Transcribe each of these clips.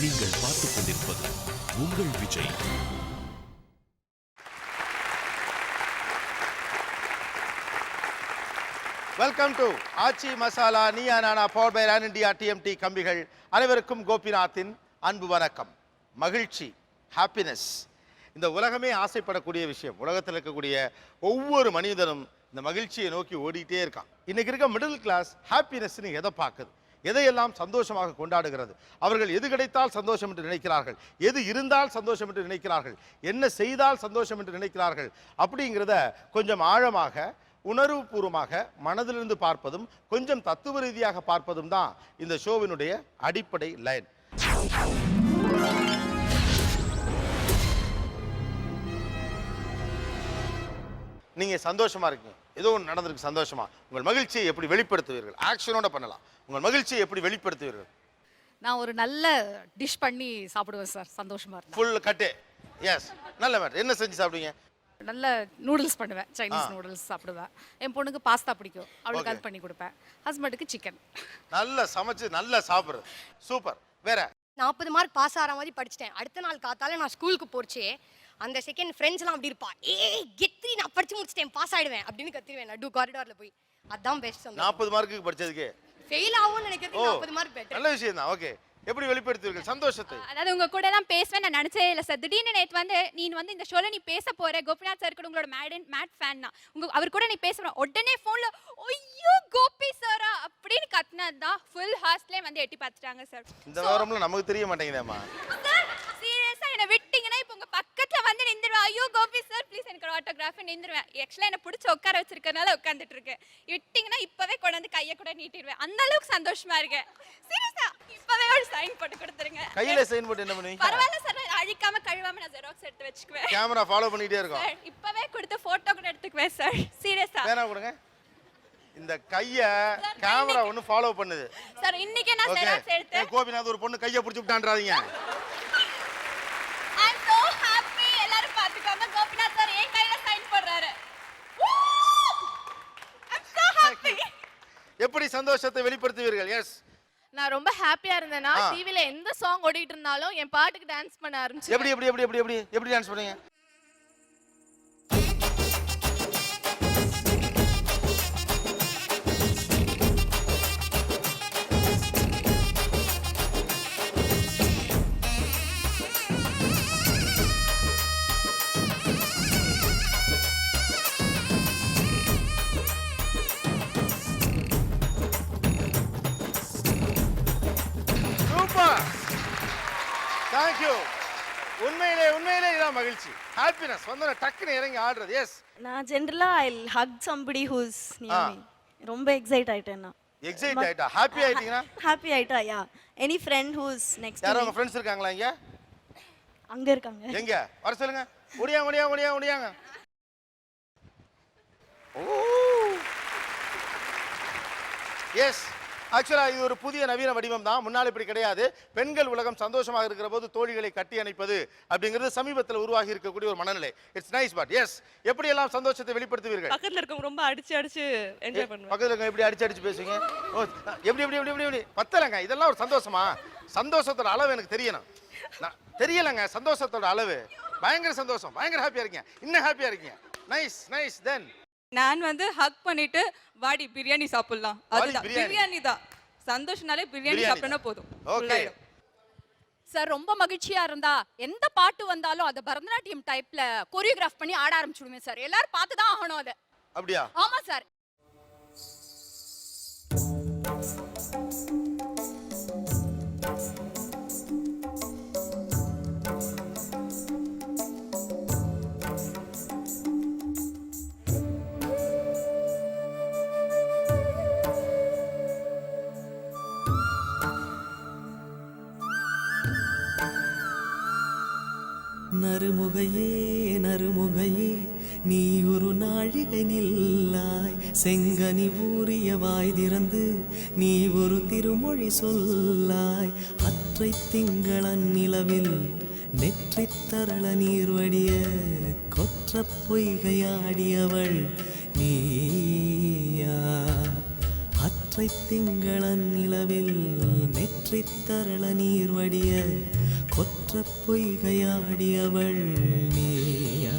நீங்கள் பார்த்துக் கொண்டிருப்பது உங்கள் Vijay. Welcome to Aachi Masala Neeya Naana power by Ron India TMT கம்பிகள். அனைவருக்கும் கோபிநாத்தின் அன்பு வணக்கம். மகிழ்ச்சி, ஹாப்பினஸ் இந்த உலகமே ஆசைப்படக்கூடிய விஷயம். உலகத்தில் இருக்கக்கூடிய ஒவ்வொரு மனிதனும் இந்த மகிழ்ச்சியை நோக்கி ஓடிட்டே இருக்கான். இன்னைக்கு இருக்க மிடில் கிளாஸ் ஹாப்பினஸ்ன்னு எதை பார்க்குது, எதையெல்லாம் சந்தோஷமாக கொண்டாடுகிறது, அவர்கள் எது கிடைத்தால் சந்தோஷம் என்று நினைக்கிறார்கள், எது இருந்தால் சந்தோஷம் என்று நினைக்கிறார்கள், என்ன செய்தால் சந்தோஷம் என்று நினைக்கிறார்கள் அப்படிங்கிறத கொஞ்சம் ஆழமாக உணர்வுபூர்வமாக மனதிலிருந்து பார்ப்பதும் கொஞ்சம் தத்துவ ரீதியாக பார்ப்பதும் தான் இந்த ஷோவினுடைய அடிப்படை லைன். நீங்க சந்தோஷமா இருக்கீங்க, ஏதோ ஒன்று நடந்திருக்கு சந்தோஷமா, உங்கள் மகிழ்ச்சியை எப்படி வெளிப்படுத்துவீர்கள்? ஆக்ஷனோட பண்ணலாம். உங்கள் மகிழ்ச்சியை எப்படி வெளிப்படுத்துவீர்கள்? நான் ஒரு நல்ல டிஷ் பண்ணி சாப்பிடுவேன் சார், சந்தோஷமா இருந்தா. ஃபுல் கட்டு. எஸ், நல்ல மேட்டர். என்ன செஞ்சு சாப்பிடுவீங்க? நல்ல நூடுல்ஸ் பண்ணுவேன், சைனீஸ் நூடுல்ஸ் சாப்பிடுவேன். என் பொண்ணுக்கு பாஸ்தா பிடிக்கும், அவளுக்கு அது பண்ணி கொடுப்பேன். ஹஸ்பண்டுக்கு சிக்கன். நல்ல சமைச்சு நல்லா சாப்பிடுறது. சூப்பர். வேற 40 மார்க் பாஸ் ஆகிற மாதிரி படிச்சிட்டேன். அடுத்த நாள் காத்தால நான் ஸ்கூலுக்கு போச்சு. அந்த செகண்ட் ஃப்ரெண்ட்ஸ்லாம் அப்படி இருப்பா, ஏய் கெத்ரி நான் படிச்சு முடிச்சிட்டேன், பாஸ் ஆயிடுவேன் அப்படின்னு கத்திடுவேன் நடு காரிடார்ல போய். அதான் பெஸ்ட். 40 மார்க்குக்கு படிச்சதுக்கு ஃபெயில் ஆகும்னு நினைக்கிறது 40 மார்க் பெட்டர். நல்ல விஷயம் தான். ஓகே, எப்படி வெளிப்படுத்துவீர்கள் சந்தோஷத்தை? அதாவது உங்க கூட எல்லாம் பேசுவேன் நான் நினைச்சே இல்லை சார். திடீர்னு நேற்று வந்து நீ வந்து இந்த ஷோல நீ பேச போற, கோபிநாத் சார் கூட உங்களோட மேட் ஃபேன் தான், அவர் கூட நீ பேசுற உடனே போன்ல ஐயோ கோபி சாரா அப்படின்னு கத்துனது தான் ஃபுல் ஹாஸ்ட்லயே வந்து எட்டி பார்த்துட்டாங்க சார். இந்த விவரம்லாம் நமக்கு தெரிய மாட்டேங்குதேம்மா. சீரியஸா என்ன விட்டீங்கன்னா இப்போ உங்க பக்கத்துல வந்து நின்றுவேன், ஐயோ கோபி சார் ப்ளீஸ் எனக்கு ஒரு ஆட்டோகிராஃப் நின்றுவேன். ஆக்சுவலா என்ன பிடிச்சி உட்கார வச்சிருக்கனால உட்காந்துட்டு இருக்கேன். விட்டீங்கன்னா இப்பவே கொண்டு வந்து கையை கூட நீட்டிடுவேன், அந்த அளவுக்கு சந்தோஷமா இருக்கேன். சீரியஸா இப்பவே ஒரு சைன் போட்டு கொடுத்துருங்க. கையில சைன் போட்டு என்ன பண்ணுவீங்க? பரவாயில்ல சார், அழிக்காம கழுவாம நான் ஜெராக்ஸ் எடுத்து வச்சுக்குவேன். கேமரா ஃபாலோ பண்ணிட்டே இருக்கோம். சார் இப்பவே கொடுத்து போட்டோ கூட எடுத்துக்குவேன் சார். சீரியஸா வேணா கொடுங்க. இந்த கைய கேமரா ஒன்னு ஃபாலோ பண்ணுது சார். இன்னைக்கு நான் ஜெராக்ஸ் எடுத்து கோபிநாத் ஒரு பொண்ணு கையை பிடிச்சு விட்டான்றாதீங்க. ஐ அம் சோ ஹாப்பி. எல்லாரும் பாத்துக்கோங்க, கோபிநாத் சார் என் கையில சைன் போடுறாரு. ஐ அம் சோ ஹாப்பி. எப்படி சந்தோஷத்தை வெளிப்படுத்துவீர்கள்? எஸ், நான் ரொம்ப ஹாப்பியா இருந்தேனா டிவில எந்த சாங் ஓடிட்டு இருந்தாலும் என் பாட்டுக்கு டான்ஸ் பண்ண ஆரம்பிச்சேன். எப்படி எப்படி எப்படி எப்படி எப்படி எப்படி டான்ஸ் பண்ணீங்க? தேங்க்யூ. உண்மையிலே உண்மையிலே இதான் மகிழ்ச்சி, ஹாப்பினஸ் வந்து டக்குன்னு இறங்கி ஆடுறது. எஸ், நான் ஜெனரலா I hug somebody who's near me. ரொம்ப எக்ஸைட் ஆயிட்டேன் நான். எக்ஸைட் ஆயிட்டா? ஹாப்பி ஆயிட்டீங்களா? ஹாப்பி ஆயிட்டா. Yeah, any friend who's next to யாரோ me. உங்க ஃப்ரெண்ட்ஸ் இருக்காங்களா இங்க? அங்க இருக்காங்க. எங்க வர சொல்லுங்க. ஓடியாங்க ஓடியாங்க ஓடியாங்க ஓடியாங்க. ஓ எஸ், ஆக்சுவலா இது ஒரு புதிய நவீன வடிவம் தான். முன்னாள் இப்படி கிடையாது. பெண்கள் உலகம் சந்தோஷமாக இருக்கிற போது தோழிகளை கட்டி அணைப்பது அப்படிங்கிறது சமீபத்தில் உருவாகி இருக்கக்கூடிய ஒரு மனநிலை. It's nice. பட் எஸ், எப்படி எல்லாம் சந்தோஷத்தை வெளிப்படுத்துவீர்கள்? பக்கத்துல இருக்கவங்க ரொம்ப அடிச்சு என்ஜாய் பண்ணுவேன். பக்கத்துல இருக்க எப்படி அடிச்சு பேசுவீங்க? ஓ எப்படி எப்படி எப்படி எப்படி பத்தலங்க. இதெல்லாம் ஒரு சந்தோஷமா? சந்தோஷத்தோட அளவு எனக்கு தெரியணும். தெரியலங்க சந்தோஷத்தோட அளவு. பயங்கர சந்தோஷம், பயங்கர ஹாப்பியா இருக்கீங்க, இன்னும் ஹாப்பியா இருக்கீங்க. Nice nice. தென் நான் வந்து ஹக் பண்ணிட்டு வாடி பிரியாணி சாப்பிடலாம். அதுதான் பிரியாணி தான் சந்தோஷனாலே. பிரியாணி சாப்பிட்டா போதும். ஓகே சார் ரொம்ப மகிழ்ச்சியா இருந்தா எந்த பாட்டு வந்தாலும் அதை பரதநாட்டியம் டைப்ல கோரியோகிராஃப் பண்ணி ஆட ஆரம்பிச்சுடுவேன் சார். எல்லாரும் பார்த்து தான் ஆகணும் அது. அப்படியா? ஆமா சார். நறுமுகையே நறுமுகையே நீ ஒரு நாழிகை நில்லாய், செங்கனி ஊறிய வாய் திறந்து நீ ஒரு திருமொழி சொல்லாய். அற்றை திங்களன் நிலவில் நெற்றி தரள நீர் வடிய கொற்ற பொய்கையாடியவள் நீயா. அற்ற ஒற்றை திங்களன் நிலவில் நெற்றித் தரள நீர் வடிய கொற்ற பொய்கையாடியவள் நீயா.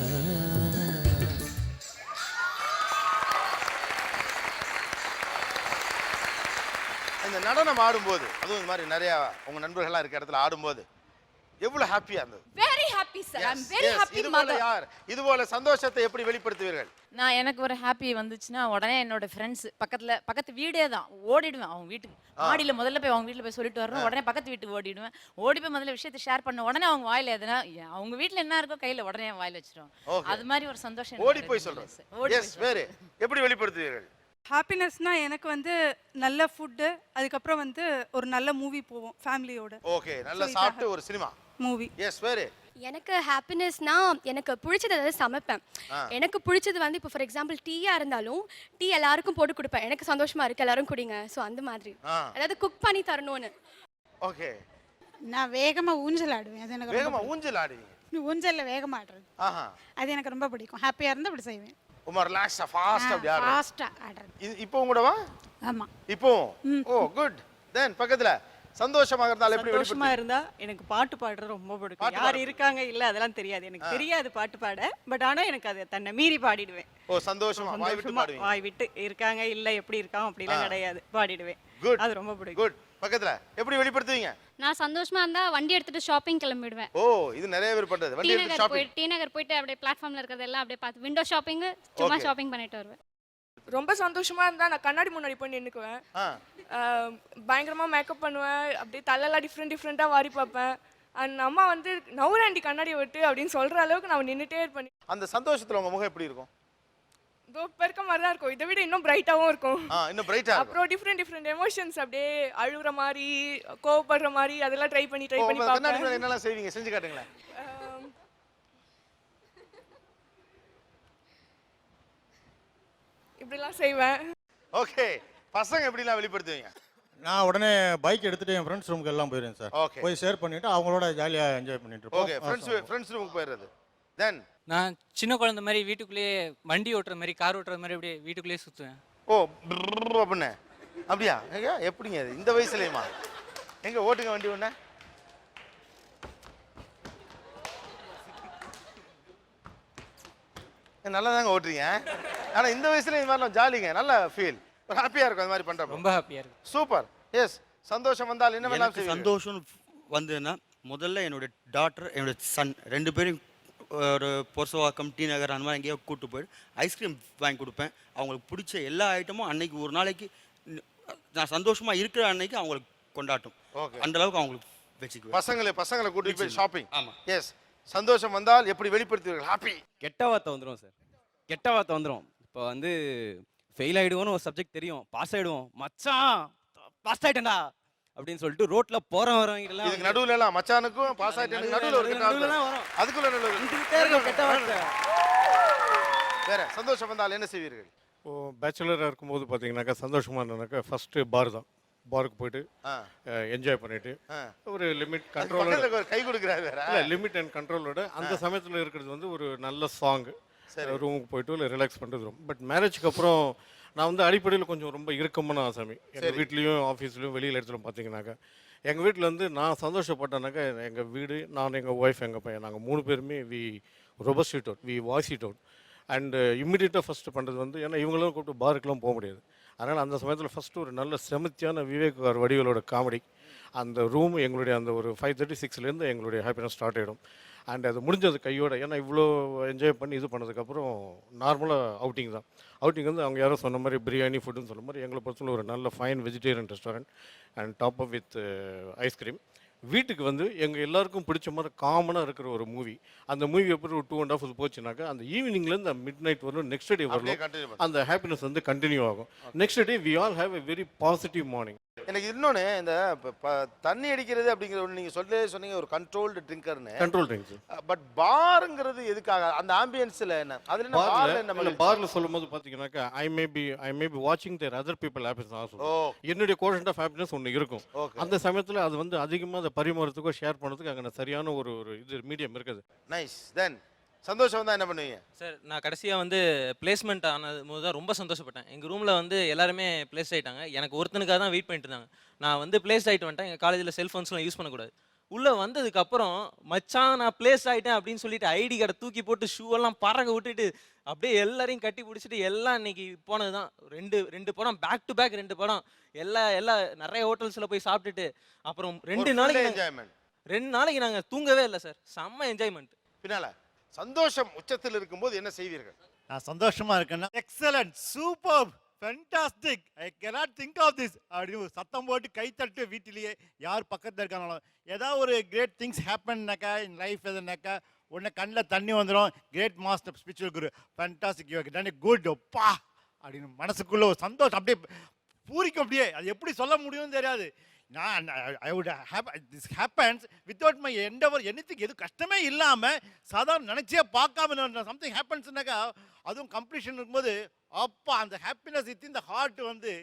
இந்த நடனம் ஆடும்போது அதுவும் இந்த மாதிரி நிறைய உங்க நண்பர்கள்லாம் இருக்க இடத்துல ஆடும்போது எவ்வளவு ஹாப்பியா இருந்தது? Very happy sir. I am very Yes, happy இது போல மதர். யார் இது போல சந்தோஷத்தை எப்படி வெளிப்படுத்துவீர்கள்? நான் எனக்கு ஒரு ஹாப்பி வந்துச்சுன்னா உடனே என்னோட ஃப்ரெண்ட்ஸ் பக்கத்து வீடே தான் ஓடிடுவேன் அவங்க வீட்டுக்கு. மாடியில் முதல்ல போய் அவங்க வீட்டில் போய் சொல்லிட்டு வரணும். உடனே பக்கத்து வீட்டுக்கு ஓடிடுவேன். ஓடி போய் முதல்ல விஷயத்தை ஷேர் பண்ண உடனே அவங்க வாயில எதுனா அவங்க வீட்டில் என்ன இருக்கோ கையில் உடனே வாயில் வச்சிருவோம். Okay. அது மாதிரி ஒரு சந்தோஷம் எனக்கு ஓடி போய் கிடைக்கும். சொல்றேன். ஓடி எஸ் வேறு எப்படி வெளிப்படுத்துவீர்கள்? ஹாப்பினஸ்னா எனக்கு வந்து நல்ல ஃபுட்டு, அதுக்கப்புறம் வந்து ஒரு நல்ல மூவி போவோம் ஃபேமிலியோட. ஓகே, நல்லா சாப்பிட்டு ஒரு சினிமா மூவி. எஸ் வேறு எனக்கு ஹாப்பினஸ்னா எனக்கு பிடிச்சதை ஏதாவது சமைப்பேன். எனக்கு பிடிச்சது வந்து இப்போ ஃபார் எக்ஸாம்பிள் டீயா இருந்தாலும் டீ எல்லாருக்கும் போட்டு கொடுப்பேன். எனக்கு சந்தோஷமா இருக்கு எல்லாரும் குடிங்க. ஸோ அந்த மாதிரி அதாவது குக் பண்ணி தரணும்னு. ஓகே, நான் வேகமா ஊஞ்சல் ஆடுவேன். அது எனக்கு வேகமா ஊஞ்சல் ஆடுவீங்க? ஊஞ்சல்ல வேகமா ஆடுறது ஆஹா, அது எனக்கு ரொம்ப பிடிக்கும். ஹாப்பியா இருந்தா அப்படி செய்வேன். ரொம்ப ரிலாக்ஸா ஃபாஸ்ட் அப்படி ஆடுறீங்க. ஃபாஸ்டா ஆடுறது. இப்போ கூடவா? ஆமா. இப்போ ஓ குட். தென் பக்கத்துல சந்தோஷமா இருந்தால் எப்படி சந்தோஷமா வெளிப்படுத்துவீங்க? இருந்தா எனக்கு பாட்டு பாடுறது ரொம்ப பிடிக்கும். பாட்டு யார் பாடுறது. இருக்காங்க இல்ல அதெல்லாம் தெரியாது. எனக்கு தெரியாது பாட்டு பாட. பட் ஆனா எனக்கு அது தன்னை மீறி பாடிடுவேன். ஓ சந்தோஷமா வாய் விட்டு சந்தோஷமா பாடுவீங்க. வாய் விட்டு இருக்காங்க இல்ல எப்படி இருக்காங்க அப்படிலாம் கிடையாது. பாடிடுவேன். குட். அது ரொம்ப பிடிக்கும். குட். பக்கத்துல எப்படி வெளிப்படுத்துவீங்க? நான் சந்தோஷமா இருந்தா வண்டி எடுத்துட்டு ஷாப்பிங் கிளம்பிடுவேன். ஓ இது நிறைய பேர் பண்றது. வண்டி எடுத்து ஷாப்பிங். டி நகர் போயிட்டு அப்படியே பிளாட்ஃபார்ம்ல இருக்கிறதெல்லாம் அப்படியே பார்த்து விண்டோ ஷாப்பிங் சும்மா Okay. ஷாப்பிங் பண்ணிட்டு வருவேன். ரொம்ப சந்தோஷமா இருந்தா நான் கண்ணாடி முன்னாடி போய் நின்னுக்குவேன். பயங்கரமா மேக்கப் பண்ணுவேன். அப்படியே தலையெல்லாம் டிஃப்ரெண்டா வாரி பார்ப்பேன். அண்ட் அம்மா வந்து நவுராண்டி கண்ணாடியை விட்டு அப்படின்னு சொல்ற அளவுக்கு நான் நின்னுட்டே இருப்பேன். அந்த சந்தோஷத்துல உங்க முகம் எப்படி இருக்கும்? இதோ பெருக்க மாதிரி தான் இருக்கும். இதை விட இன்னும் பிரைட்டாவும் இருக்கும். இன்னும் பிரைட்டா இருக்கும். அப்புறம் டிஃப்ரெண்ட் எமோஷன்ஸ் அப்படியே அழுகுற மாதிரி கோவப்படுற மாதிரி அதெல்லாம் ட்ரை பண்ணி கண்ணாடி பார்ப்பேன். முன்னாடி என்னெல்லாம் செய்வீங்க? செஞ்சு காட்டுங்களேன். இப்படிலாம் செய்வேன். ஓகே, பசங்க எப்படிலாம் வெளிப்படுத்துவீங்க? நான் உடனே பைக் எடுத்துட்டு என் ஃப்ரெண்ட்ஸ் ரூமுக்கு எல்லாம் போயிடுவேன் சார். ஓகே. போய் ஷேர் பண்ணிட்டு அவங்களோட ஜாலியா என்ஜாய் பண்ணிட்டு ஓகே, ஃப்ரெண்ட்ஸ் ரூமுக்கு போயிடுறது. தென் நான் சின்ன குழந்தை மாதிரி வீட்டுக்குள்ளேயே வண்டி ஓட்டுற மாதிரி கார் ஓட்டுற மாதிரி அப்படியே வீட்டுக்குள்ளேயே சுற்றுவேன். ஓ அப்படின்னு அப்படியா? எங்க எப்படிங்க அது இந்த வயசுலயுமா? எங்க ஓட்டுங்க வண்டி ஒண்ணு. நல்லா தாங்க ஓட்டுறீங்க. ஆனா இந்த வயசுல இந்த மாதிரிலாம் ஜாலிங்க, நல்ல ஃபீல், ஹாப்பியா இருக்கும் அந்த மாதிரி பண்றப்ப. ரொம்ப ஹாப்பியாக இருக்கு. சூப்பர். எஸ், சந்தோஷம் வந்தால் என்ன வேணாலும் செய்வீங்க? சந்தோஷம் வந்ததுன்னா முதல்ல என்னோட டாட்டர் என்னோட சன் ரெண்டு பேரும் ஒரு பொர்சவாக்கம் டி நகர் அந்த மாதிரி எங்கேயோ கூப்பிட்டு போயிட்டு ஐஸ்கிரீம் வாங்கி கொடுப்பேன். அவங்களுக்கு பிடிச்ச எல்லா ஐட்டமும் அன்னைக்கு ஒரு நாளைக்கு நான் சந்தோஷமா இருக்கிற அன்னைக்கு அவங்களுக்கு கொண்டாட்டும். ஓகே, அந்த அளவுக்கு அவங்களுக்கு வச்சுக்குவேன். பசங்களை கூட்டிட்டு போய் ஷாப்பிங். ஆமா. எஸ், சந்தோஷம் வந்தால் எப்படி வெளிப்படுத்துவீர்கள்? ஹாப்பி. கெட்ட வார்த்தை வந்துடும் சார். கெட்ட வார்த்தை வந்துடும். இப்போ வந்து ஃபெயில் ஆகிடுவோன்னு ஒரு சப்ஜெக்ட் தெரியும், பாஸ் ஆகிடுவோம், மச்சான் பாஸ் ஆகிட்டேன்டா அப்படின்னு சொல்லிட்டு ரோட்ல வரவங்க எல்லாம் இதுக்கு நடுவுல எல்லாம் மச்சானுக்கும் பாஸ் ஆயிட்டு நடுவுல ஒரு நடுவுல தான் வரும். அதுக்குள்ள நடுவுல வந்துகிட்டே இருக்கும் கெட்ட வார்த்தை. வேற சந்தோஷம் வந்தால் என்ன செய்வீர்கள்? இப்போ பேச்சுலராக இருக்கும்போது பார்த்தீங்கன்னாக்கா சந்தோஷமா இருந்தாக்கா ஃபர்ஸ்ட் பார் தான். பாருக்கு போயிட்டு என்ஜாய் பண்ணிட்டு ஒரு லிமிட் கண்ட்ரோலோட கை கொடுக்குறாரு வேற. இல்லை, லிமிட் அண்ட் கண்ட்ரோலோட அந்த சமயத்தில் இருக்கிறது வந்து ஒரு நல்ல சாங், ரூமுக்கு போயிட்டு இல்லை ரிலாக்ஸ் பண்ணுறது ரொம்ப. பட் மேரேஜ்க்கு அப்புறம் நான் வந்து அடிப்படையில் கொஞ்சம் ரொம்ப இறுக்கமான ஆசாமி. எங்கள் வீட்லேயும் ஆஃபீஸ்லேயும் வெளியில் இடத்துல பார்த்தீங்கன்னாக்கா எங்கள் வீட்டில் வந்து நான் சந்தோஷப்பட்டேனாக்கா எங்கள் வீடு, நான், எங்கள் ஒய்ஃப், எங்கள் பையன், நாங்கள் 3 பேருமே we robust it out, we voice it out. And இம்மிடியட்டாக ஃபஸ்ட்டு பண்ணுறது வந்து, ஏன்னா இவங்களும் கூப்பிட்டு பாருக்கெலாம் போக முடியாது. அதனால் அந்த சமயத்தில் ஃபஸ்ட்டு ஒரு நல்ல செமத்தியான விவேக் வடிவலோட காமெடி, அந்த ரூம் எங்களுடைய அந்த ஒரு 5:36 எங்களுடைய ஹாப்பினஸ் ஸ்டார்ட் ஆகிடும். அண்ட் அது முடிஞ்சது கையோட. ஏன்னா இவ்வளோ என்ஜாய் பண்ணி இது பண்ணதுக்கப்புறம் நார்மலாக அவுட்டிங் தான். அவுட்டிங் வந்து அவங்க யாரோ சொன்ன மாதிரி பிரியாணி ஃபுட்டுன்னு சொன்ன மாதிரி எங்களை பொறுத்தவரை ஒரு நல்ல fine vegetarian restaurant and top up with ice cream. வீட்டுக்கு வந்து எங்கள் எல்லாருக்கும் பிடிச்ச மாதிரி காமனாக இருக்கிற ஒரு மூவி. அந்த மூவி எப்படி ஒரு 2.5 போச்சுனாக்கா அந்த ஈவினிங்லேருந்து மிட் நைட் வரணும், நெக்ஸ்ட் டே வரணும், அந்த ஹாப்பினஸ் வந்து கண்டினியூ ஆகும். Next day we all have a very positive morning. எனக்கு இன்னொன்று, இந்த தண்ணி அடிக்கிறது அப்படிங்கிற ஒன்று நீங்கள் சொன்னீங்க, ஒரு கண்ட்ரோல்டு ட்ரிங்கர்னு. Control drinks. பட் பார்ங்கிறது எதுக்காக? அந்த ஆம்பியன்ஸில் என்ன? அதில் என்ன பார்ல என்ன? பார்ல சொல்லும்போது பார்த்தீங்கன்னாக்கா ஐ மே பி வாட்சிங் தேர் அதர் பீப்புள் ஹாப்பினஸ் ஆல்சோ. என்னுடைய கோஷன்ட் ஆஃப் ஹாப்பினஸ் ஒன்று இருக்கும். அந்த சமயத்தில் அது வந்து அதிகமாக அதை பரிமாறத்துக்கோ ஷேர் பண்ணுறதுக்கு அங்கே சரியான ஒரு இது மீடியம் இருக்குது. நைஸ். தென் சந்தோஷம் வந்தா என்ன பண்ணுவீங்க? சார் நான் கடைசியாக வந்து பிளேஸ்மெண்ட் ஆனது போது தான் ரொம்ப சந்தோஷப்பட்டேன். எங்கள் ரூமில் வந்து எல்லாருமே பிளேஸ் ஆகிட்டாங்க. எனக்கு ஒருத்தனுக்காக தான் வெயிட் பண்ணிட்டு இருந்தாங்க. நான் வந்து பிளேஸ் ஆகிட்டு வந்துட்டேன். எங்கள் காலேஜில் செல்ஃபோன்ஸ்லாம் யூஸ் பண்ணக்கூடாது. உள்ளே வந்ததுக்கப்புறம் மச்சான் நான் பிளேஸ் ஆகிட்டேன் அப்படின்னு சொல்லிட்டு ஐடி கார்டை தூக்கி போட்டு ஷூவெல்லாம் பறக்க விட்டுட்டு அப்படியே எல்லாரையும் கட்டி பிடிச்சிட்டு எல்லாம் இன்னைக்கு போனது தான். ரெண்டு படம் பேக் டு பேக் 2 படம் எல்லாம் நிறைய ஹோட்டல்ஸில் போய் சாப்பிட்டுட்டு அப்புறம் 2 நாளைக்கு என்ஜாய்மெண்ட். 2 நாளைக்கு நாங்கள் தூங்கவே இல்லை சார். செம்ம என்ஜாய்மெண்ட். பின்னால சந்தோஷம் உச்சத்தில் இருக்கும்போது என்ன செய்வீர்கள்? நான் சந்தோஷமா இருக்கேன்னா excellent, super, fantastic, I cannot think of this அப்படின்னு சத்தம் போட்டு கைத்தட்டு வீட்டிலேயே யார் பக்கத்தில் இருக்காங்களோ ஏதாவது ஒரு கிரேட் திங்ஸ் ஹேப்பன்னாக்கா இன் லைஃப் எதுனாக்கா உடனே கண்ணில் தண்ணி வந்துடும். Great master spiritual guru, fantastic, you done good பா அப்படின்னு மனசுக்குள்ள ஒரு சந்தோஷம் அப்படியே பூரிக்கும். அப்படியே அது எப்படி சொல்ல முடியும்னு தெரியாது. நான் I would this happens without my Endeavour anything. எது கஷ்டமே இல்லாமல் சாதாரண நினச்சே பார்க்காம சம்திங் ஹேப்பன்ஸ்னாக்கா அதுவும் கம்ப்ளீஷன் இருக்கும்போது அப்பா அந்த ஹாப்பினஸ் இட் இந்த ஹார்ட் வந்து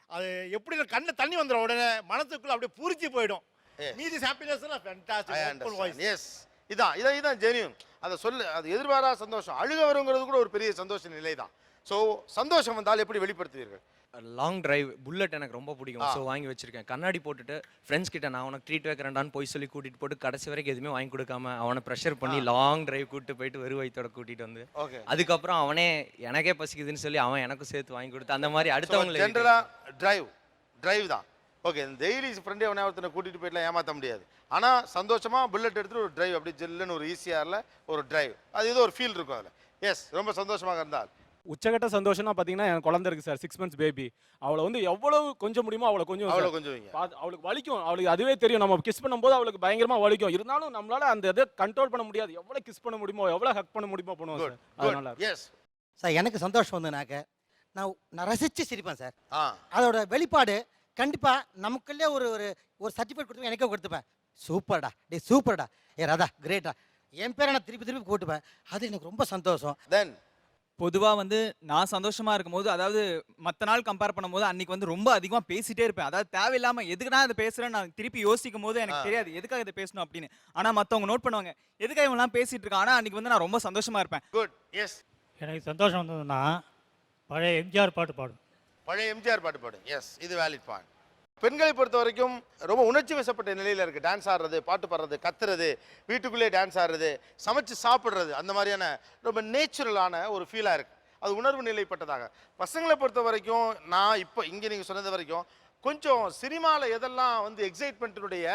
அது எப்படி கண்ணில் தண்ணி வந்துடும். உடனே மனசுக்குள்ள அப்படியே பூரிச்சு போயிடும். மீதி ஹாப்பினஸ்லாம் ஃபேண்டாஸ்டிக். எஸ், இதான் ஜெனியூன். அதை சொல்லு, அது எதிர்பாரா சந்தோஷம். அழுக வருங்கிறது கூட ஒரு பெரிய சந்தோஷ நிலை தான். ஸோ சந்தோஷம் வந்தால் எப்படி வெளிப்படுத்துவீர்கள்? லாங் டிரைவ் புல்லட் எனக்கு ரொம்ப பிடிக்கும். ஸோ வாங்கி வச்சிருக்கேன். கண்ணாடி போட்டுட்டு ஃப்ரெண்ட்ஸ் கிட்ட நான் உனக்கு ட்ரீட் வைக்கிறேன்டான்னு போய் சொல்லி கூட்டிட்டு போட்டு கடைசி வரைக்கும் எதுவுமே வாங்கி கொடுக்காம அவனை ப்ரெஷர் பண்ணி லாங் டிரைவ் கூட்டிட்டு போயிட்டு வெறும் வயிற்றோட கூட்டிட்டு வந்து அதுக்கப்புறம் அவனே எனக்கே பசிக்குதுன்னு சொல்லி அவன் எனக்கும் சேர்த்து வாங்கி கொடுத்து அந்த மாதிரி அடுத்தவங்களை ஜென்ரலாக டிரைவ் தான். ஓகே, டெய்லி ஃப்ரெண்டே அவனை ஒருத்தனை கூட்டிட்டு போயிட்டுலாம் ஏமாற்ற முடியாது. ஆனால் சந்தோஷமா புல்லட் எடுத்துட்டு ஒரு டிரைவ் அப்படி ஜெல்லுன்னு ஒரு ஈஸியாரில் ஒரு டிரைவ், அது ஏதோ ஒரு ஃபீல் இருக்கும் அதில். எஸ், ரொம்ப சந்தோஷமாக இருந்தால் உச்சகட்ட சந்தோஷம்னா பார்த்தீங்கன்னா என் குழந்தை இருக்கு சார், 6 months பேபி. அவளை வந்து எவ்வளவு கொஞ்சம் முடியுமோ அவ்வளோ கொஞ்சம் அவளுக்கு வலிக்கும். அவளுக்கு அதுவே தெரியும். நம்ம கிஸ் பண்ணும்போது அவளுக்கு பயங்கரமாக வலிக்கும். இருந்தாலும் நம்மளால அந்த இதை கண்ட்ரோல் பண்ண முடியாது. எவ்வளோ கிஸ் பண்ண முடியுமோ எவ்வளோ ஹக் பண்ண முடியுமோ பண்ணுவோம் சார். அதனால சார் எனக்கு சந்தோஷம் வந்துனாக்க நான் ரசித்து சிரிப்பேன் சார். அதோட வெளிப்பாடு கண்டிப்பாக நமக்குள்ளே ஒரு ஒரு சர்டிஃபிகேட் கொடுத்து எனக்கே கொடுத்துப்பேன். சூப்பர்டா, டே சூப்பர்டா, ஏ ராதா கிரேட்டா, என் பேரை நான் திருப்பி கூட்டுப்பேன். அது எனக்கு ரொம்ப சந்தோஷம். தென் பொதுவாக வந்து நான் சந்தோஷமாக இருக்கும்போது, அதாவது மற்ற நாள் கம்பேர் பண்ணும்போது அன்றைக்கி வந்து ரொம்ப அதிகமாக பேசிகிட்டே இருப்பேன். அதாவது தேவையில்லாமல் எதுக்குனா இதை பேசுகிறேன்னு நான் திருப்பி யோசிக்கும் போது எனக்கு தெரியாது எதுக்காக இதை பேசணும் அப்படின்னு. ஆனால் மற்றவங்க நோட் பண்ணுவாங்க எதுக்காக இவங்களாம் பேசிகிட்டு இருக்கான். ஆனால் அன்றைக்கி வந்து நான் ரொம்ப சந்தோஷமாக இருப்பேன். குட். எஸ், எனக்கு சந்தோஷம் வந்ததுன்னா பழைய எம்ஜிஆர் பாட்டு பாடும். பழைய எம்ஜிஆர் பாட்டு பாடும். எஸ், இது வேலிட் பாயிண்ட். பெண்களை பொறுத்த வரைக்கும் ரொம்ப உணர்ச்சி வசப்பட்ட நிலையில் இருக்குது. டான்ஸ் ஆடுறது, பாட்டு பாடுறது, கத்துறது, வீட்டுக்குள்ளே டான்ஸ் ஆடுறது, சமைச்சு சாப்பிட்றது, அந்த மாதிரியான ரொம்ப நேச்சுரலான ஒரு ஃபீலாக இருக்குது. அது உணர்வு நிலைப்பட்டதாக. பசங்களை பொறுத்த வரைக்கும் நான் இப்போ இங்கே நீங்கள் சொன்னது வரைக்கும் கொஞ்சம் சினிமாவில் எதெல்லாம் வந்து எக்ஸைட்மெண்ட்டினுடைய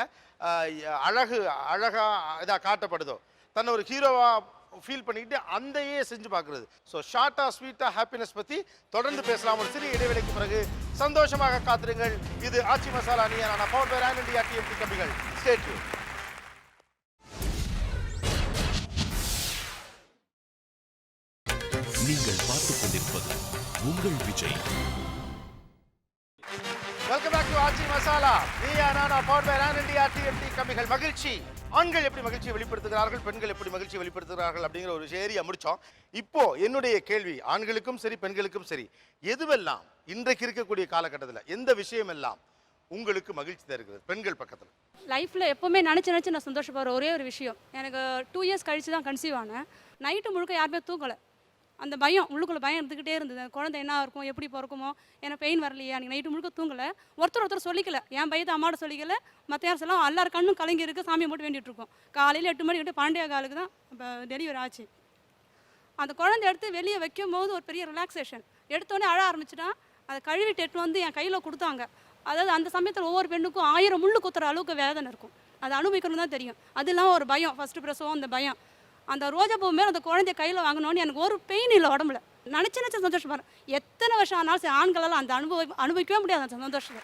அழகாக இதாக காட்டப்படுதோ தன்னை ஒரு ஹீரோவாக ஃபீல் பண்ணிக்கிட்டு அந்தையே செஞ்சு பார்க்குறது. ஸோ ஷார்ட்டாக ஸ்வீட்டாக ஹாப்பினஸ் பற்றி தொடர்ந்து பேசலாம். ஒரு சிறிய இடைவெளிக்கு பிறகு சந்தோஷமாக காத்திருங்கள். இது Aachi Masala Neeya Naana power by Ron India TMT கம்பிகள். Stay tune. நீங்கள் பார்த்துக் கொண்டிருப்பது உங்கள் Vijay. Welcome back to Aachi Masala Neeya Naana power by Ron India TMT கம்பிகள். மகிழ்ச்சி, ஆண்கள் எப்படி மகிழ்ச்சியை வெளிப்படுத்துகிறார்கள், பெண்கள் எப்படி மகிழ்ச்சியை வெளிப்படுத்துகிறார்கள் அப்படிங்கிற ஒரு ஏரியா முடிச்சோம். இப்போ என்னுடைய கேள்வி ஆண்களுக்கும் சரி பெண்களுக்கும் சரி, எதுவெல்லாம் இன்றைக்கு இருக்கக்கூடிய காலகட்டத்தில் எந்த விஷயம் எல்லாம் உங்களுக்கு மகிழ்ச்சி தருகிறது பெண்கள் பக்கத்தில்? லைஃப்பில் எப்போவுமே நினச்சி நான் சந்தோஷப்படுற ஒரே ஒரு விஷயம், எனக்கு 2 years கழிச்சு தான் கன்சீவ் ஆனேன். நைட்டு முழுக்க யாருமே தூங்கலை. அந்த பயம் உள்ளுக்குள்ளே பயம் இருந்துக்கிட்டே இருந்தது. குழந்தை என்ன இருக்கும், எப்படி பிறக்குமோ, எனக்கு பெயின் வரலையா, நீங்கள் நைட்டு முழுக்க தூங்கலை. ஒருத்தர் சொல்லிக்கல, என் பயத்தை அம்மாட்ட சொல்லிக்கல. மற்ற யார் சொல்லலாம் எல்லாரும் கண்ணும் கலங்கி இருக்குது, சாமியை மட்டும் வேண்டிகிட்டு இருக்கோம். காலையில் 8 மணி விட்டு 12 காலுக்கு தான் இப்போ டெலிவரி ஆச்சு. அந்த குழந்தை எடுத்து வெளியே வைக்கும் போது ஒரு பெரிய ரிலாக்ஸேஷன். எடுத்தோடனே அழ ஆரம்பிச்சுட்டான். அதை கழுவிட்டு எட்டு வந்து என் கையில் கொடுத்தாங்க. அதாவது அந்த சமயத்தில் ஒவ்வொரு பெண்ணுக்கும் 1000 முள்ளு குத்துற அளவுக்கு வேதனை இருக்கும். அதை அனுபவிக்கணும் தான் தெரியும். அது இல்லாமல் ஒரு பயம், ஃபஸ்ட்டு பிரசவம் அந்த பயம். அந்த ரோஜா பூ மேலே அந்த குழந்தைய கையில் வாங்கணும்னு எனக்கு ஒரு பெயின் இல்லை உடம்புல. நினச்சி சந்தோஷப்படுறேன். எத்தனை வருஷம் ஆனாலும் சரி ஆண்களால் அந்த அனுபவிக்கவே முடியாது அந்த சந்தோஷத்தை.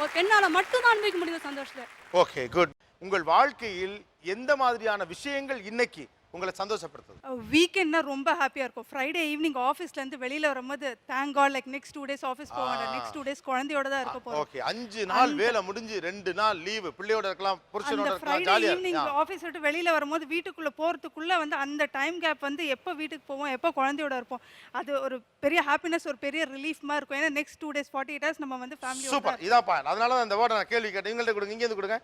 ஒரு பெண்ணால் மட்டும்தான் அனுபவிக்க முடியும் சந்தோஷத்தை. Okay, good. உங்கள் வாழ்க்கையில் எந்த மாதிரியான விஷயங்கள் இன்னைக்கு உங்களை சந்தோஷப்படுத்துது? வீக்கெண்ட்னா ரொம்ப ஹாப்பியாக இருக்கும். ஃப்ரைடே ஈவினிங் ஆஃபீஸ்லேருந்து வெளியில் வரும்போது thank god, like next 2 days office போவாங்க. நெக்ஸ்ட் 2 days குழந்தையோட தான் இருக்க போகிறோம். ஓகே, 5 நாள் வேலை முடிஞ்சு 2 நாள் லீவு, பிள்ளையோட இருக்கலாம், புருஷனோட இருக்கலாம், ஜாலியா ஈவினிங் ஆஃபீஸ் விட்டு வெளியில் வரும்போது வீட்டுக்குள்ளே போகிறதுக்குள்ளே வந்து அந்த டைம் கேப் வந்து எப்போ வீட்டுக்கு போவோம், எப்போ குழந்தையோட இருப்போம், அது ஒரு பெரிய ஹாப்பினஸ், ஒரு பெரிய ரிலீஃப் மாதிரி இருக்கும். ஏன்னா நெக்ஸ்ட் 2 days 48 hours நம்ம வந்து ஃபேமிலி. சூப்பர், இதாப்பா. அதனால தான் இந்த வேர்டை நான் கேள்வி கேட்டேன். இங்கள்ட்ட கொடுங்க, இங்கேருந்து கொடுங்க.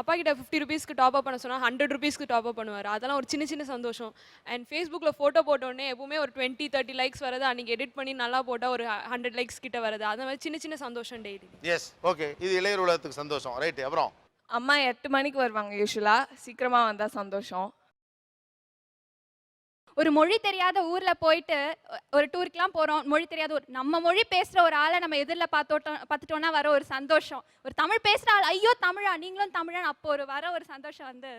அப்பா கிட்ட 50 rupeesக்கு டாப் அப் பண்ண சொன்னால் 100 rupeesக்கு டாப் அப் பண்ணுவார். அதெல்லாம் ஒரு சின்ன சின்ன சந்தோஷம். அண்ட் ஃபேஸ்புக்கில் ஃபோட்டோ போட்டோடனே எப்பவுமே ஒரு 20-30 லைக்ஸ் வரது, அன்றைக்கி எடிட் பண்ணி நல்லா போட்டால் ஒரு 100 லைக்ஸ் கிட்ட வருது. அந்த மாதிரி சின்ன சின்ன சந்தோஷம் டெய்லி. எஸ், ஓகே, இது இளையர் உலகத்துக்கு சந்தோஷம். ரைட், அப்புறம் அம்மா 8 மணிக்கு வருவாங்க யூஸ்வலாக, சீக்கிரமாக வந்தால் சந்தோஷம். ஒரு மொழி தெரியாத ஊர்ல போயிட்டு ஒரு டூருக்குலாம் போறோம், மொழி தெரியாத ஒரு நம்ம மொழி பேசுற ஒரு ஆளை நம்ம எதிரில் பார்த்துட்டோம்னா வர ஒரு சந்தோஷம். ஒரு தமிழ் பேசுற ஆள், ஐயோ தமிழா நீங்களும் தமிழன், அப்போ வர ஒரு சந்தோஷம் வந்து.